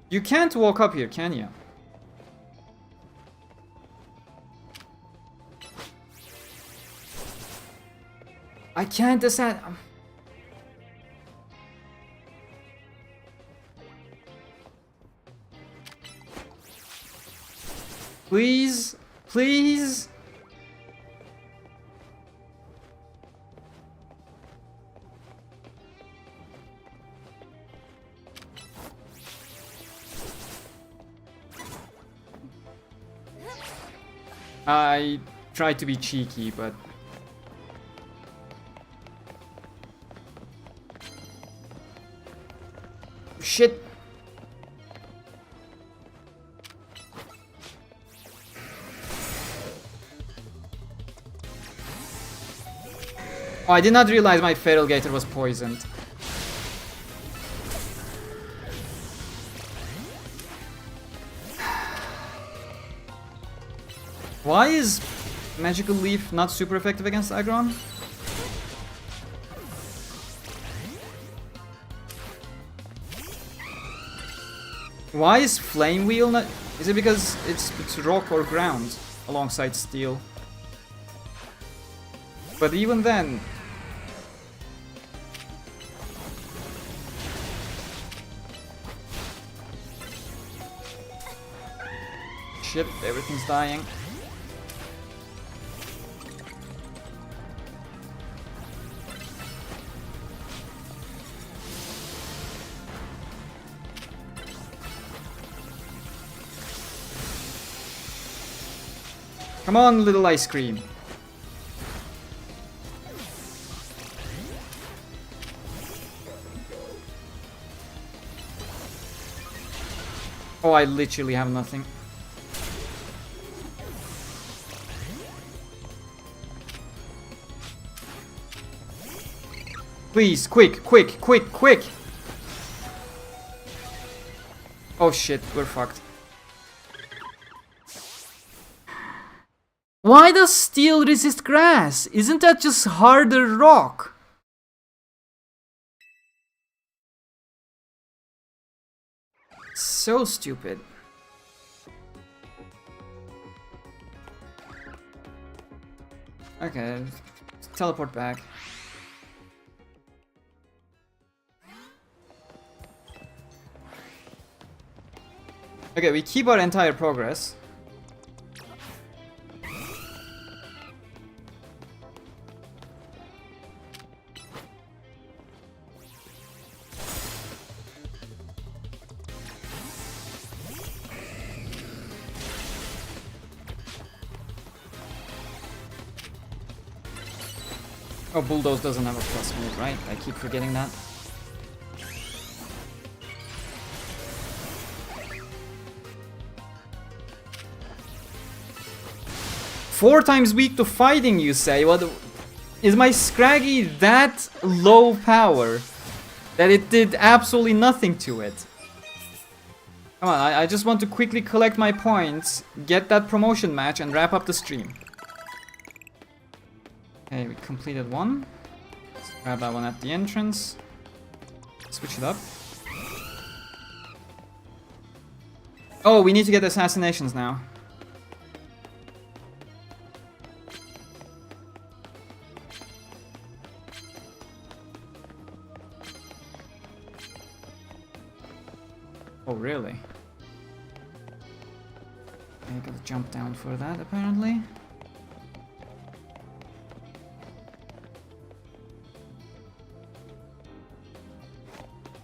You can't walk up here, can you? I can't decide. Please, please. I tried to be cheeky, but... Shit! Oh, I did not realize my Feral Gator was poisoned. Why is Magical Leaf not super effective against Aggron? Why is Flame Wheel not... Is it because it's rock or ground alongside steel? But even then... Shit, everything's dying. Come on, little ice cream. Oh, I literally have nothing. Please, quick, quick, quick, quick! Oh shit, we're fucked. Why does steel resist grass? Isn't that just harder rock? So stupid. Okay, teleport back. Okay, we keep our entire progress. Oh, Bulldoze doesn't have a plus move, right? I keep forgetting that. Four times weak to fighting, you say? What? Is my Scraggy that low power that it did absolutely nothing to it? Come on, I just want to quickly collect my points, get that promotion match, and wrap up the stream. Okay, we completed one. Let's grab that one at the entrance. Switch it up. Oh, we need to get assassinations now. Oh, really? I gotta jump down for that, apparently.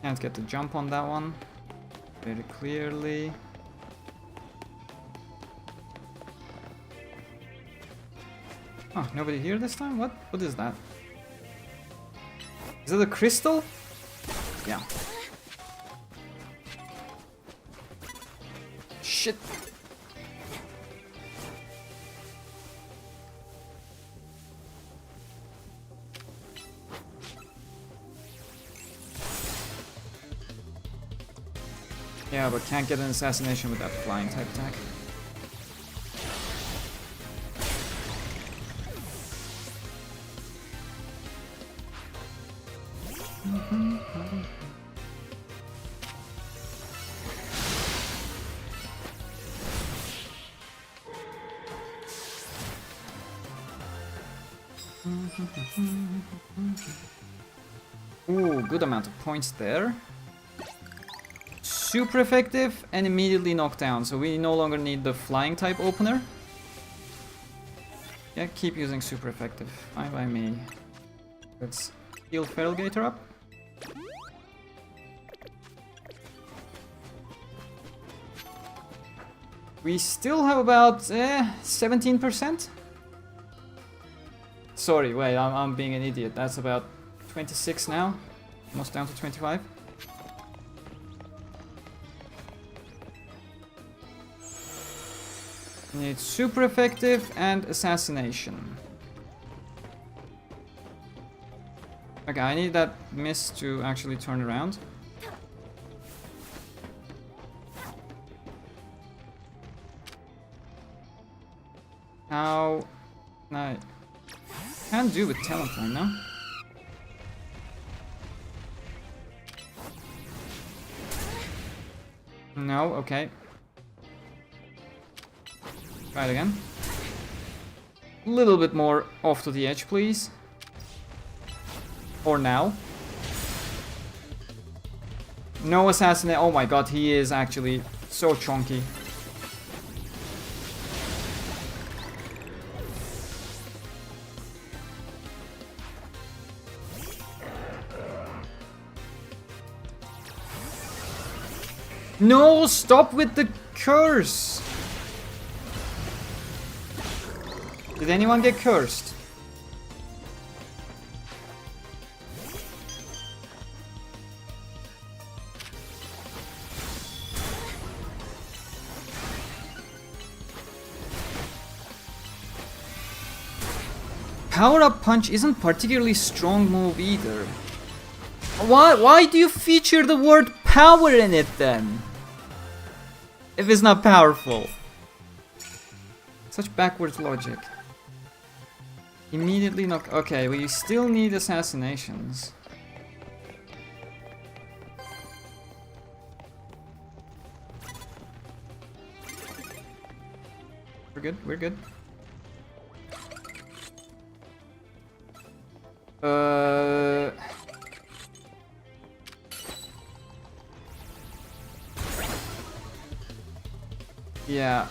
Can't get the jump on that one. Very clearly. Oh, nobody here this time? What? What is that? Is that a crystal? Yeah. Shit. Yeah, but can't get an assassination with that flying type attack. Ooh, good amount of points there. Super effective and immediately knocked down, so we no longer need the flying type opener. Yeah, keep using super effective. Fine by me. Let's heal Feral Gator up. We still have about 17%. Sorry, wait, I'm being an idiot. That's about 26 now. Almost down to 25. It's super effective and assassination. Okay, I need that miss to actually turn around. How? I can't do with talent right now. No, okay. Try it again. A little bit more off to the edge, please. Or now. No assassinate. Oh my god, he is actually so chunky. No, stop with the curse! Did anyone get cursed? Power Up Punch isn't particularly strong move either. Why do you feature the word power in it then? If it's not powerful. Such backwards logic. Immediately knock. Okay, well, you still need assassinations. We're good, we're good. Yeah.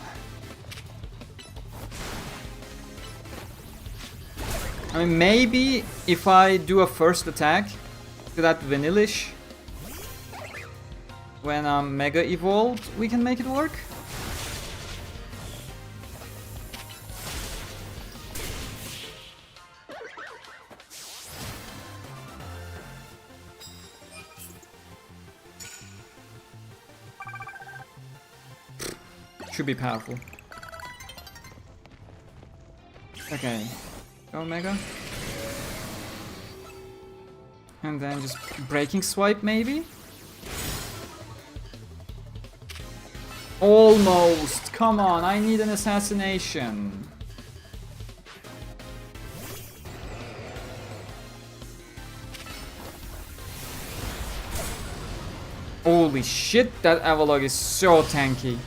I mean, maybe if I do a first attack to that Vanillish when I'm Mega Evolved, we can make it work. Should be powerful. Okay. Go Mega. And then just breaking swipe maybe? Almost! Come on, I need an assassination. Holy shit, that Avalog is so tanky.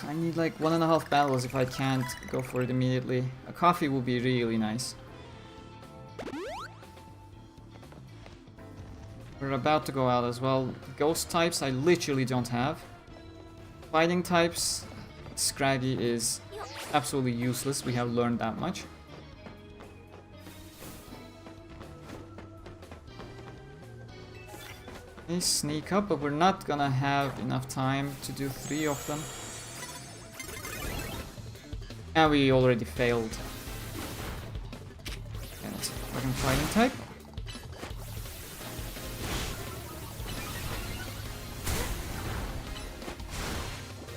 I need like 1.5 battles if I can't go for it immediately. A coffee would be really nice. We're about to go out as well. Ghost types I literally don't have. Fighting types, Scraggy is absolutely useless. We have learned that much. Okay, sneak up, but we're not gonna have enough time to do 3 of them. And we already failed. Okay, that's a fucking fighting type.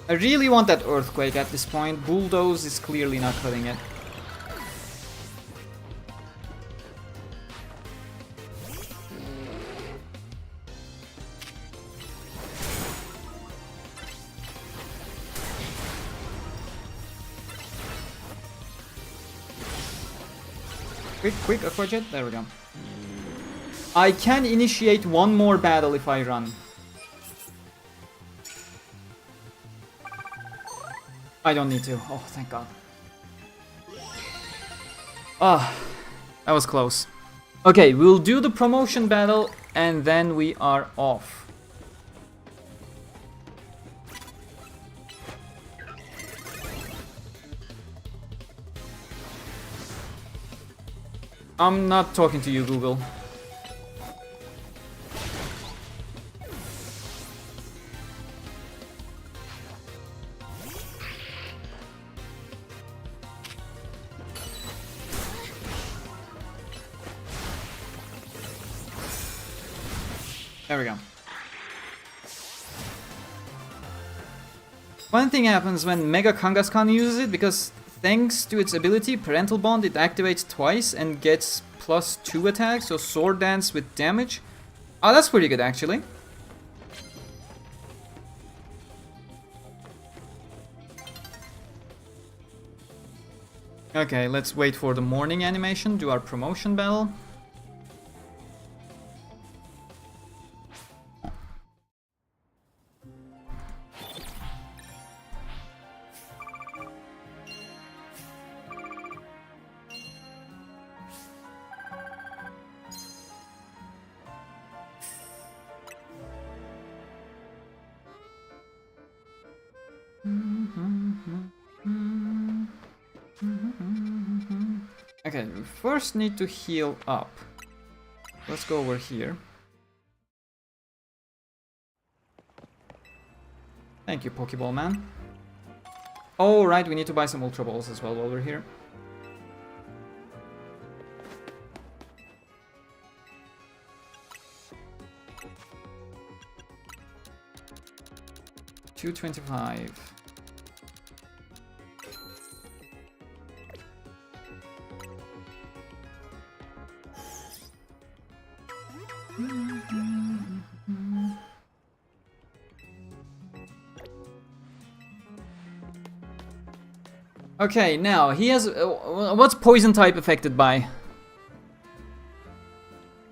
I really want that Earthquake at this point. Bulldoze is clearly not cutting it. Quick, Aquajet. There we go. I can initiate one more battle if I run. I don't need to. Oh, thank God. Ah, that was close. Okay, we'll do the promotion battle and then we are off. I'm not talking to you, Google. There we go. One thing happens when Mega Kangaskhan uses it, because thanks to its ability, Parental Bond, it activates twice and gets +2 attacks, so Sword Dance with damage. Oh, that's pretty good actually. Okay, let's wait for the morning animation, do our promotion battle. Okay, we first need to heal up. Let's go over here. Thank you, Pokeball Man. Oh, right, we need to buy some Ultra Balls as well while we're here. $225. Okay, now he has. What's poison type affected by?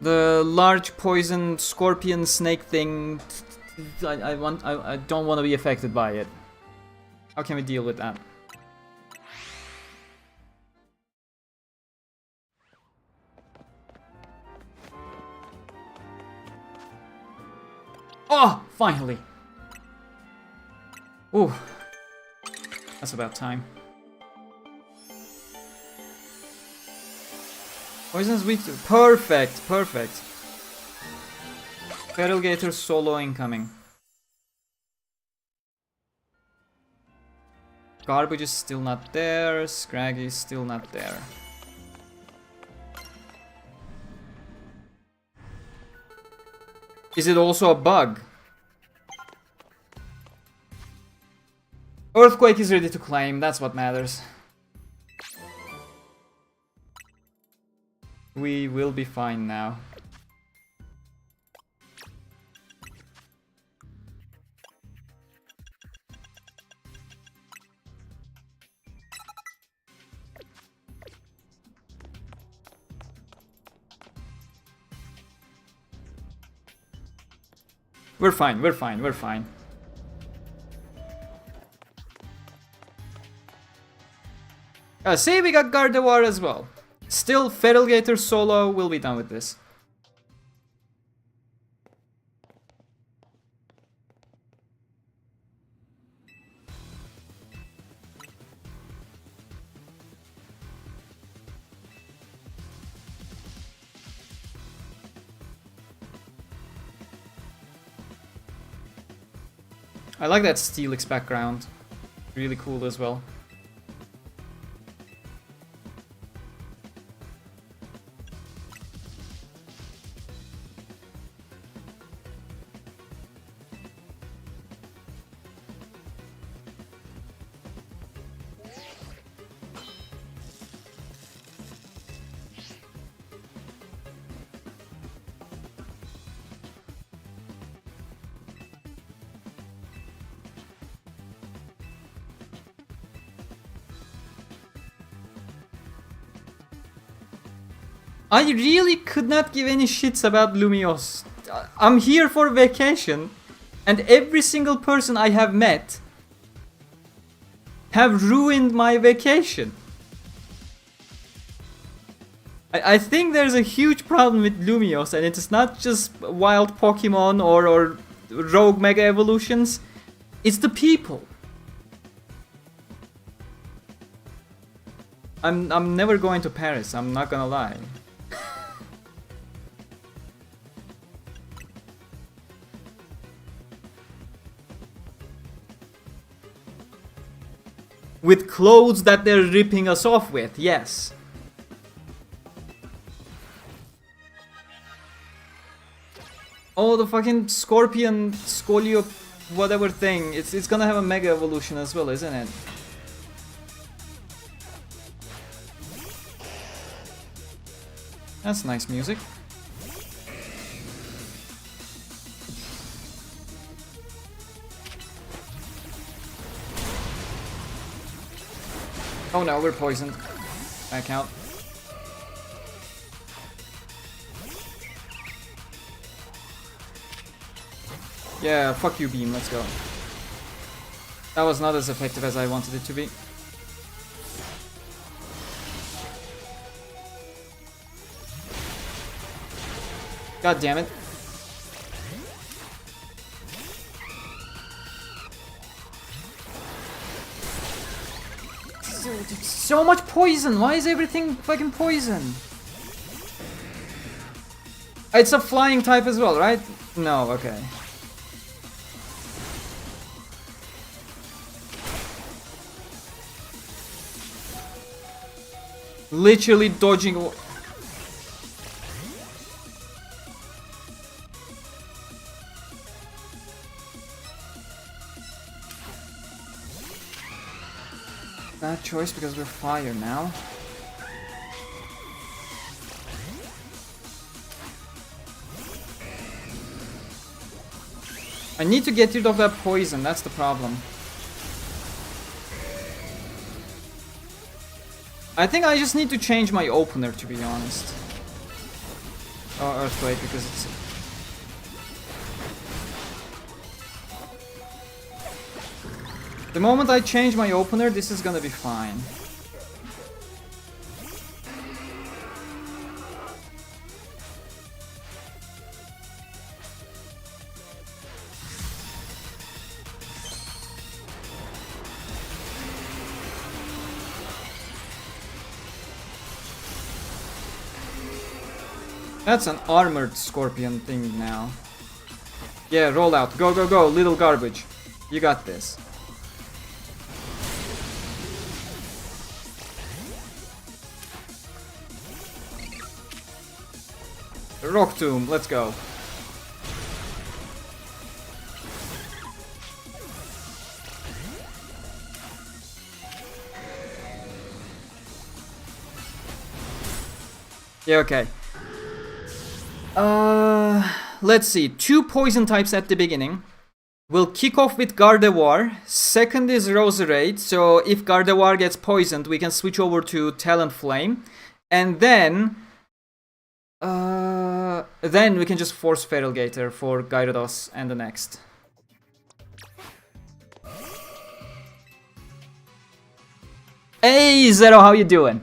The large poison scorpion snake thing. I don't want to be affected by it. How can we deal with that? Oh, finally. Ooh, that's about time. Poison's weak to... Perfect, perfect. Feral Gator solo incoming. Garbage is still not there. Scraggy is still not there. Is it also a bug? Earthquake is ready to claim, that's what matters. We will be fine now. We're fine, we're fine, we're fine. See, we got Gardevoir as well. Still, Feral Gator solo, we'll be done with this. I like that Steelix background. Really cool as well. I really could not give any shits about Lumiose. I'm here for vacation, and every single person I have met have ruined my vacation. I think there's a huge problem with Lumiose, and it's not just wild Pokemon or rogue Mega Evolutions. It's the people. I'm never going to Paris, I'm not gonna lie. With clothes that they're ripping us off with, yes. Oh, the fucking Scorpion Scolio whatever thing. It's gonna have a Mega Evolution as well, isn't it? That's nice music. Oh no, we're poisoned. Back out. Yeah, fuck you, beam, let's go. That was not as effective as I wanted it to be. God damn it. So much poison! Why is everything fucking poison? It's a flying type as well, right? No, okay. Literally dodging. Bad choice because we're fire now. I need to get rid of that poison, that's the problem. I think I just need to change my opener, to be honest. Oh, Earthquake, because it's... The moment I change my opener, this is gonna be fine. That's an armored scorpion thing now. Yeah, roll out. Go, go, go, little garbage. You got this. Rock Tomb, let's go. Yeah, okay. Let's see. 2 poison types at the beginning. We'll kick off with Gardevoir. Second is Roserade. So if Gardevoir gets poisoned, we can switch over to Talonflame. And then we can just force Feral Gator for Gyarados and the next. Hey Zero, how you doing?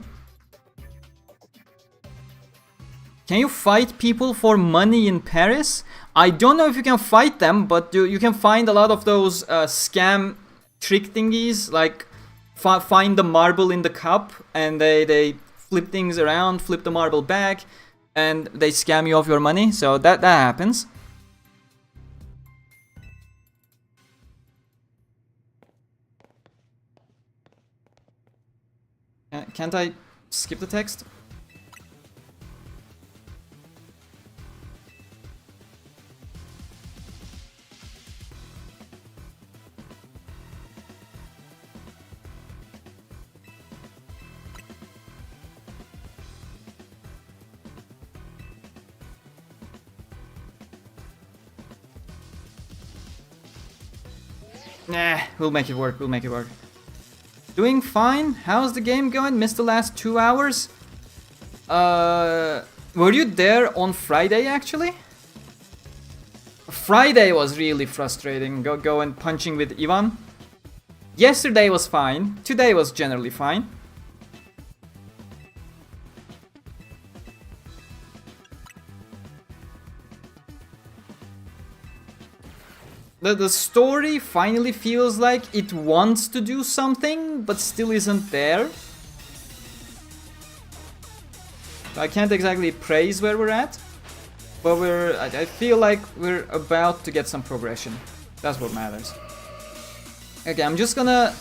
Can you fight people for money in Paris? I don't know if you can fight them, but you can find a lot of those scam trick thingies, like find the marble in the cup and they flip things around, flip the marble back, and they scam you of your money, so that happens. Can't I skip the text? Nah, we'll make it work, we'll make it work. Doing fine? How's the game going? Missed the last 2 hours? Were you there on Friday actually? Friday was really frustrating, going punching with Ivan. Yesterday was fine, today was generally fine. The story finally feels like it wants to do something, but still isn't there. I can't exactly praise where we're at, but I feel like we're about to get some progression. That's what matters. Okay, I'm just gonna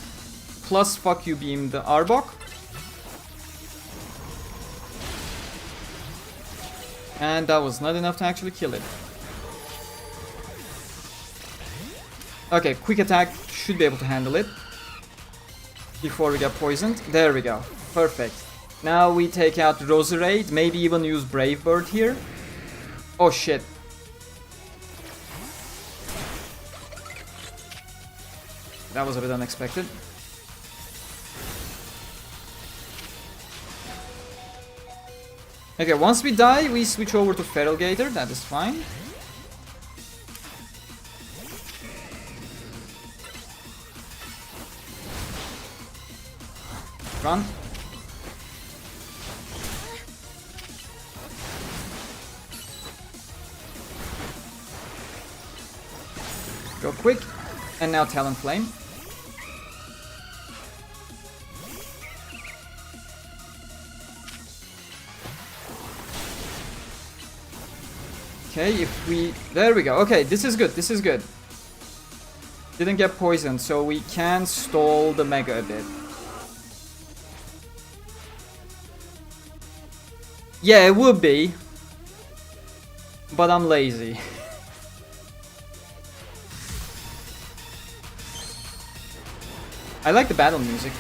plus fuck you beam the Arbok. And that was not enough to actually kill it. Okay, quick attack should be able to handle it before we get poisoned. There we go. Perfect. Now we take out Roserade, maybe even use Brave Bird here. Oh shit. That was a bit unexpected. Okay, once we die, we switch over to Feral Gator. That is fine. Run. Go quick. And now Talonflame. Okay, if we... There we go. Okay, this is good. This is good. Didn't get poisoned, so we can stall the Mega a bit. Yeah, it would be. But I'm lazy. I like the battle music.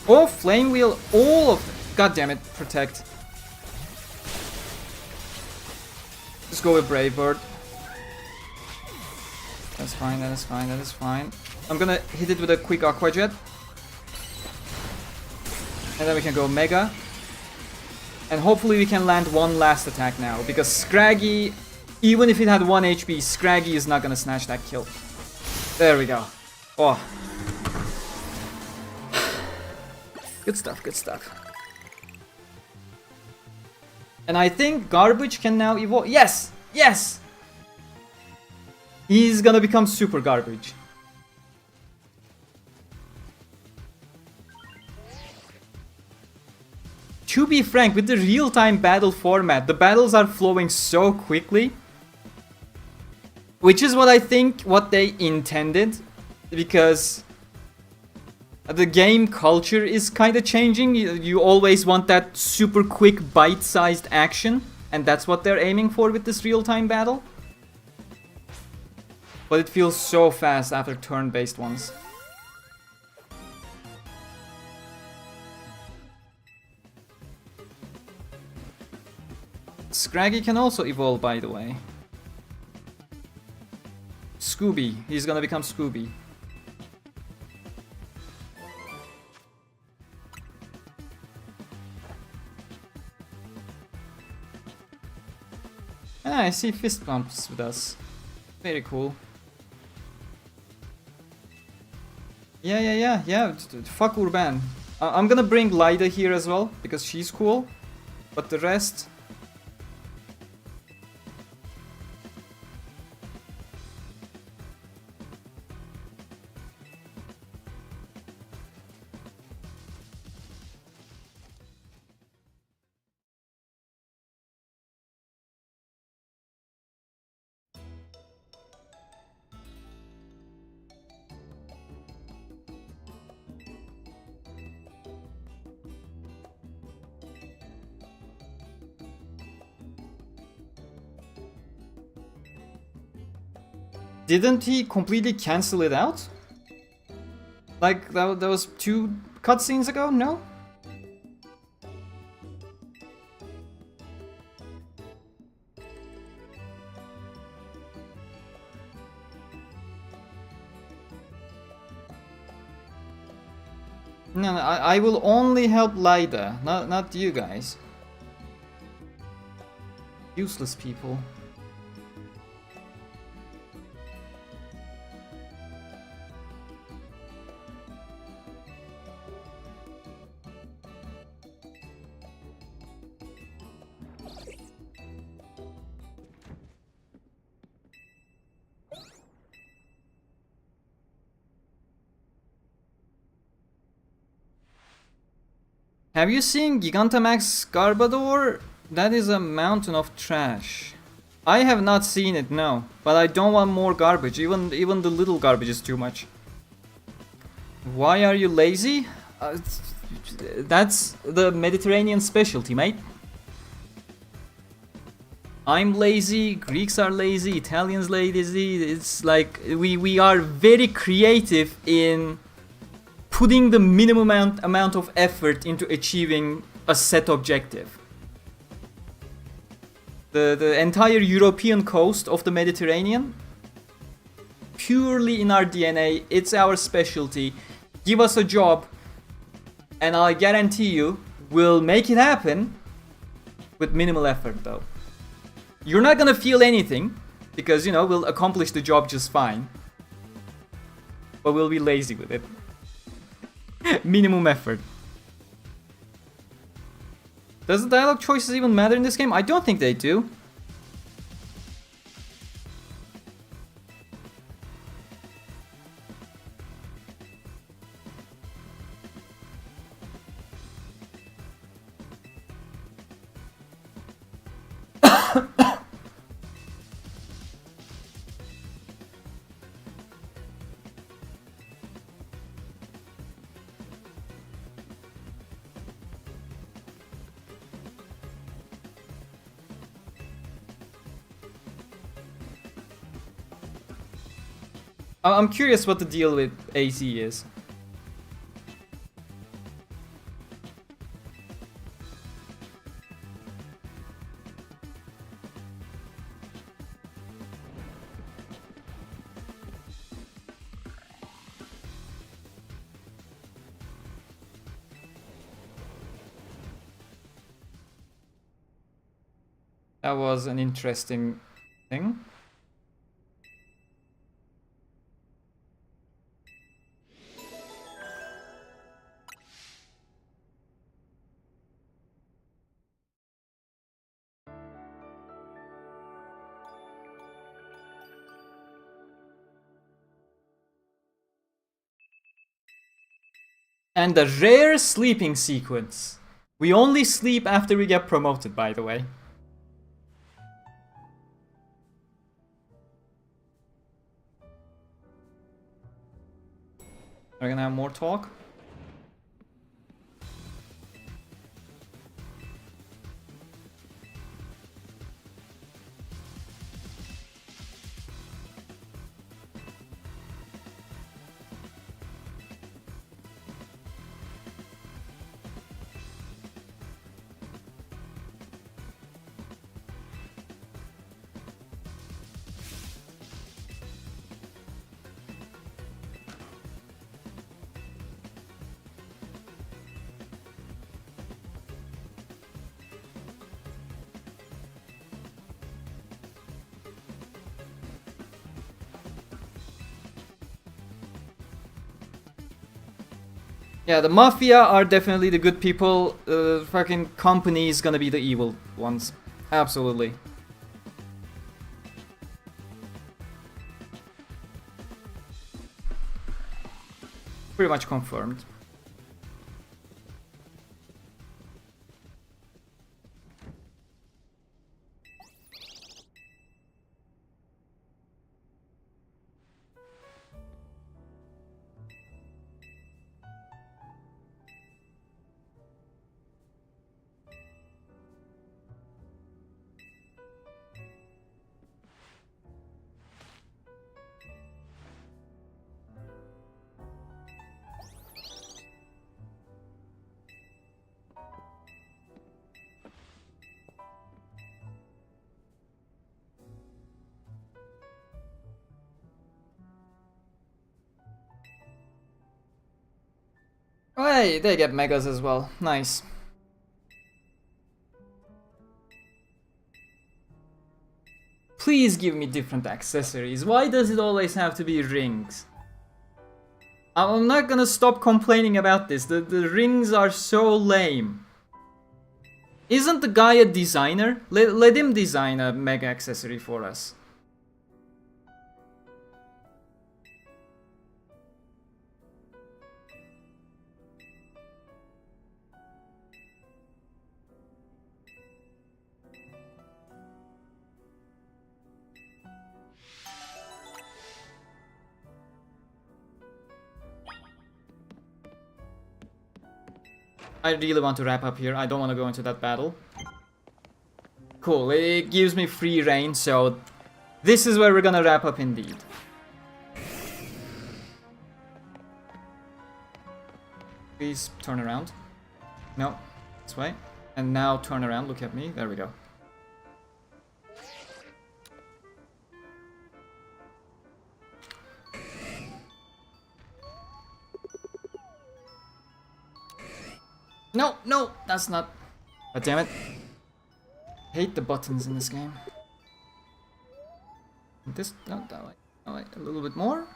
Oh, Flame Wheel, all of them. God damn it, protect. Just go with Brave Bird. That's fine, that is fine, that is fine. I'm gonna hit it with a quick Aqua Jet. And then we can go Mega. And hopefully we can land one last attack now. Because Scraggy, even if it had 1 HP, Scraggy is not gonna snatch that kill. There we go. Oh. Good stuff, good stuff. And I think Garbage can now evolve. Yes! Yes! He's gonna become Super Garbage. To be frank, with the real-time battle format, the battles are flowing so quickly. Which is what I think what they intended. Because the game culture is kind of changing. You always want that super quick bite-sized action. And that's what they're aiming for with this real-time battle. But it feels so fast after turn-based ones. Scraggy can also evolve, by the way. Scooby. He's gonna become Scooby. Ah, I see Fist Bumps with us. Very cool. Yeah. Fuck Urban. I'm gonna bring Lyda here as well, because she's cool. But the rest... Didn't he completely cancel it out? Like, that was 2 cutscenes ago? No? No, I will only help Lyda, not you guys. Useless people. Have you seen Gigantamax Garbodor? That is a mountain of trash. I have not seen it, no. But I don't want more garbage. Even the little garbage is too much. Why are you lazy? that's the Mediterranean specialty, mate. I'm lazy, Greeks are lazy, Italians lazy. It's like we are very creative in putting the minimum amount of effort into achieving a set objective. The entire European coast of the Mediterranean, purely in our DNA, it's our specialty. Give us a job, and I guarantee you, we'll make it happen with minimal effort though. You're not gonna feel anything, because, you know, we'll accomplish the job just fine. But we'll be lazy with it. Minimum effort. Does the dialogue choices even matter in this game? I don't think they do. I'm curious what the deal with AZ is. That was an interesting thing. And a rare sleeping sequence. We only sleep after we get promoted, by the way. Are we gonna have more talk? Yeah, the Mafia are definitely the good people. Fucking company is gonna be the evil ones. Absolutely. Pretty much confirmed. Oh, hey, they get megas as well. Nice. Please give me different accessories. Why does it always have to be rings? I'm not gonna stop complaining about this. The rings are so lame. Isn't the guy a designer? Let him design a mega accessory for us. I really want to wrap up here. I don't want to go into that battle. Cool, it gives me free reign, so this is where we're gonna wrap up indeed. Please turn around. No, this way. And now turn around, look at me. There we go. No, no, that's not. God damn it. Hate the buttons in this game. This, no, that way. That way. A little bit more.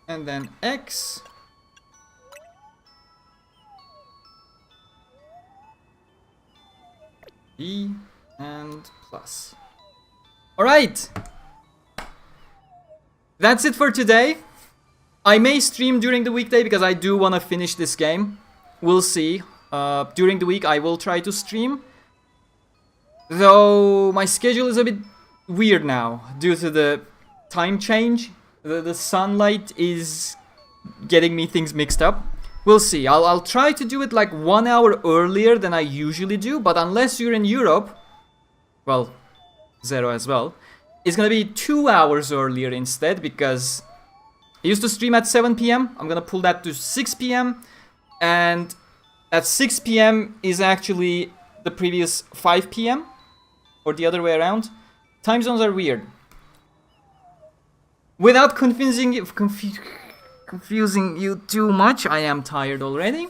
And then X. E and plus. Alright! That's it for today. I may stream during the weekday because I do want to finish this game. We'll see. During the week I will try to stream. Though my schedule is a bit weird now due to the time change. The sunlight is getting me things mixed up. We'll see. I'll try to do it like 1 hour earlier than I usually do, but unless you're in Europe, well, Zero as well, it's gonna be 2 hours earlier instead because I used to stream at 7 p.m. I'm gonna pull that to 6 p.m. and at 6 p.m. is actually the previous 5 p.m. or the other way around. Time zones are weird. Without confusing you too much, I am tired already.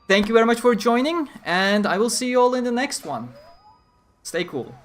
Thank you very much for joining, and I will see you all in the next one. Stay cool.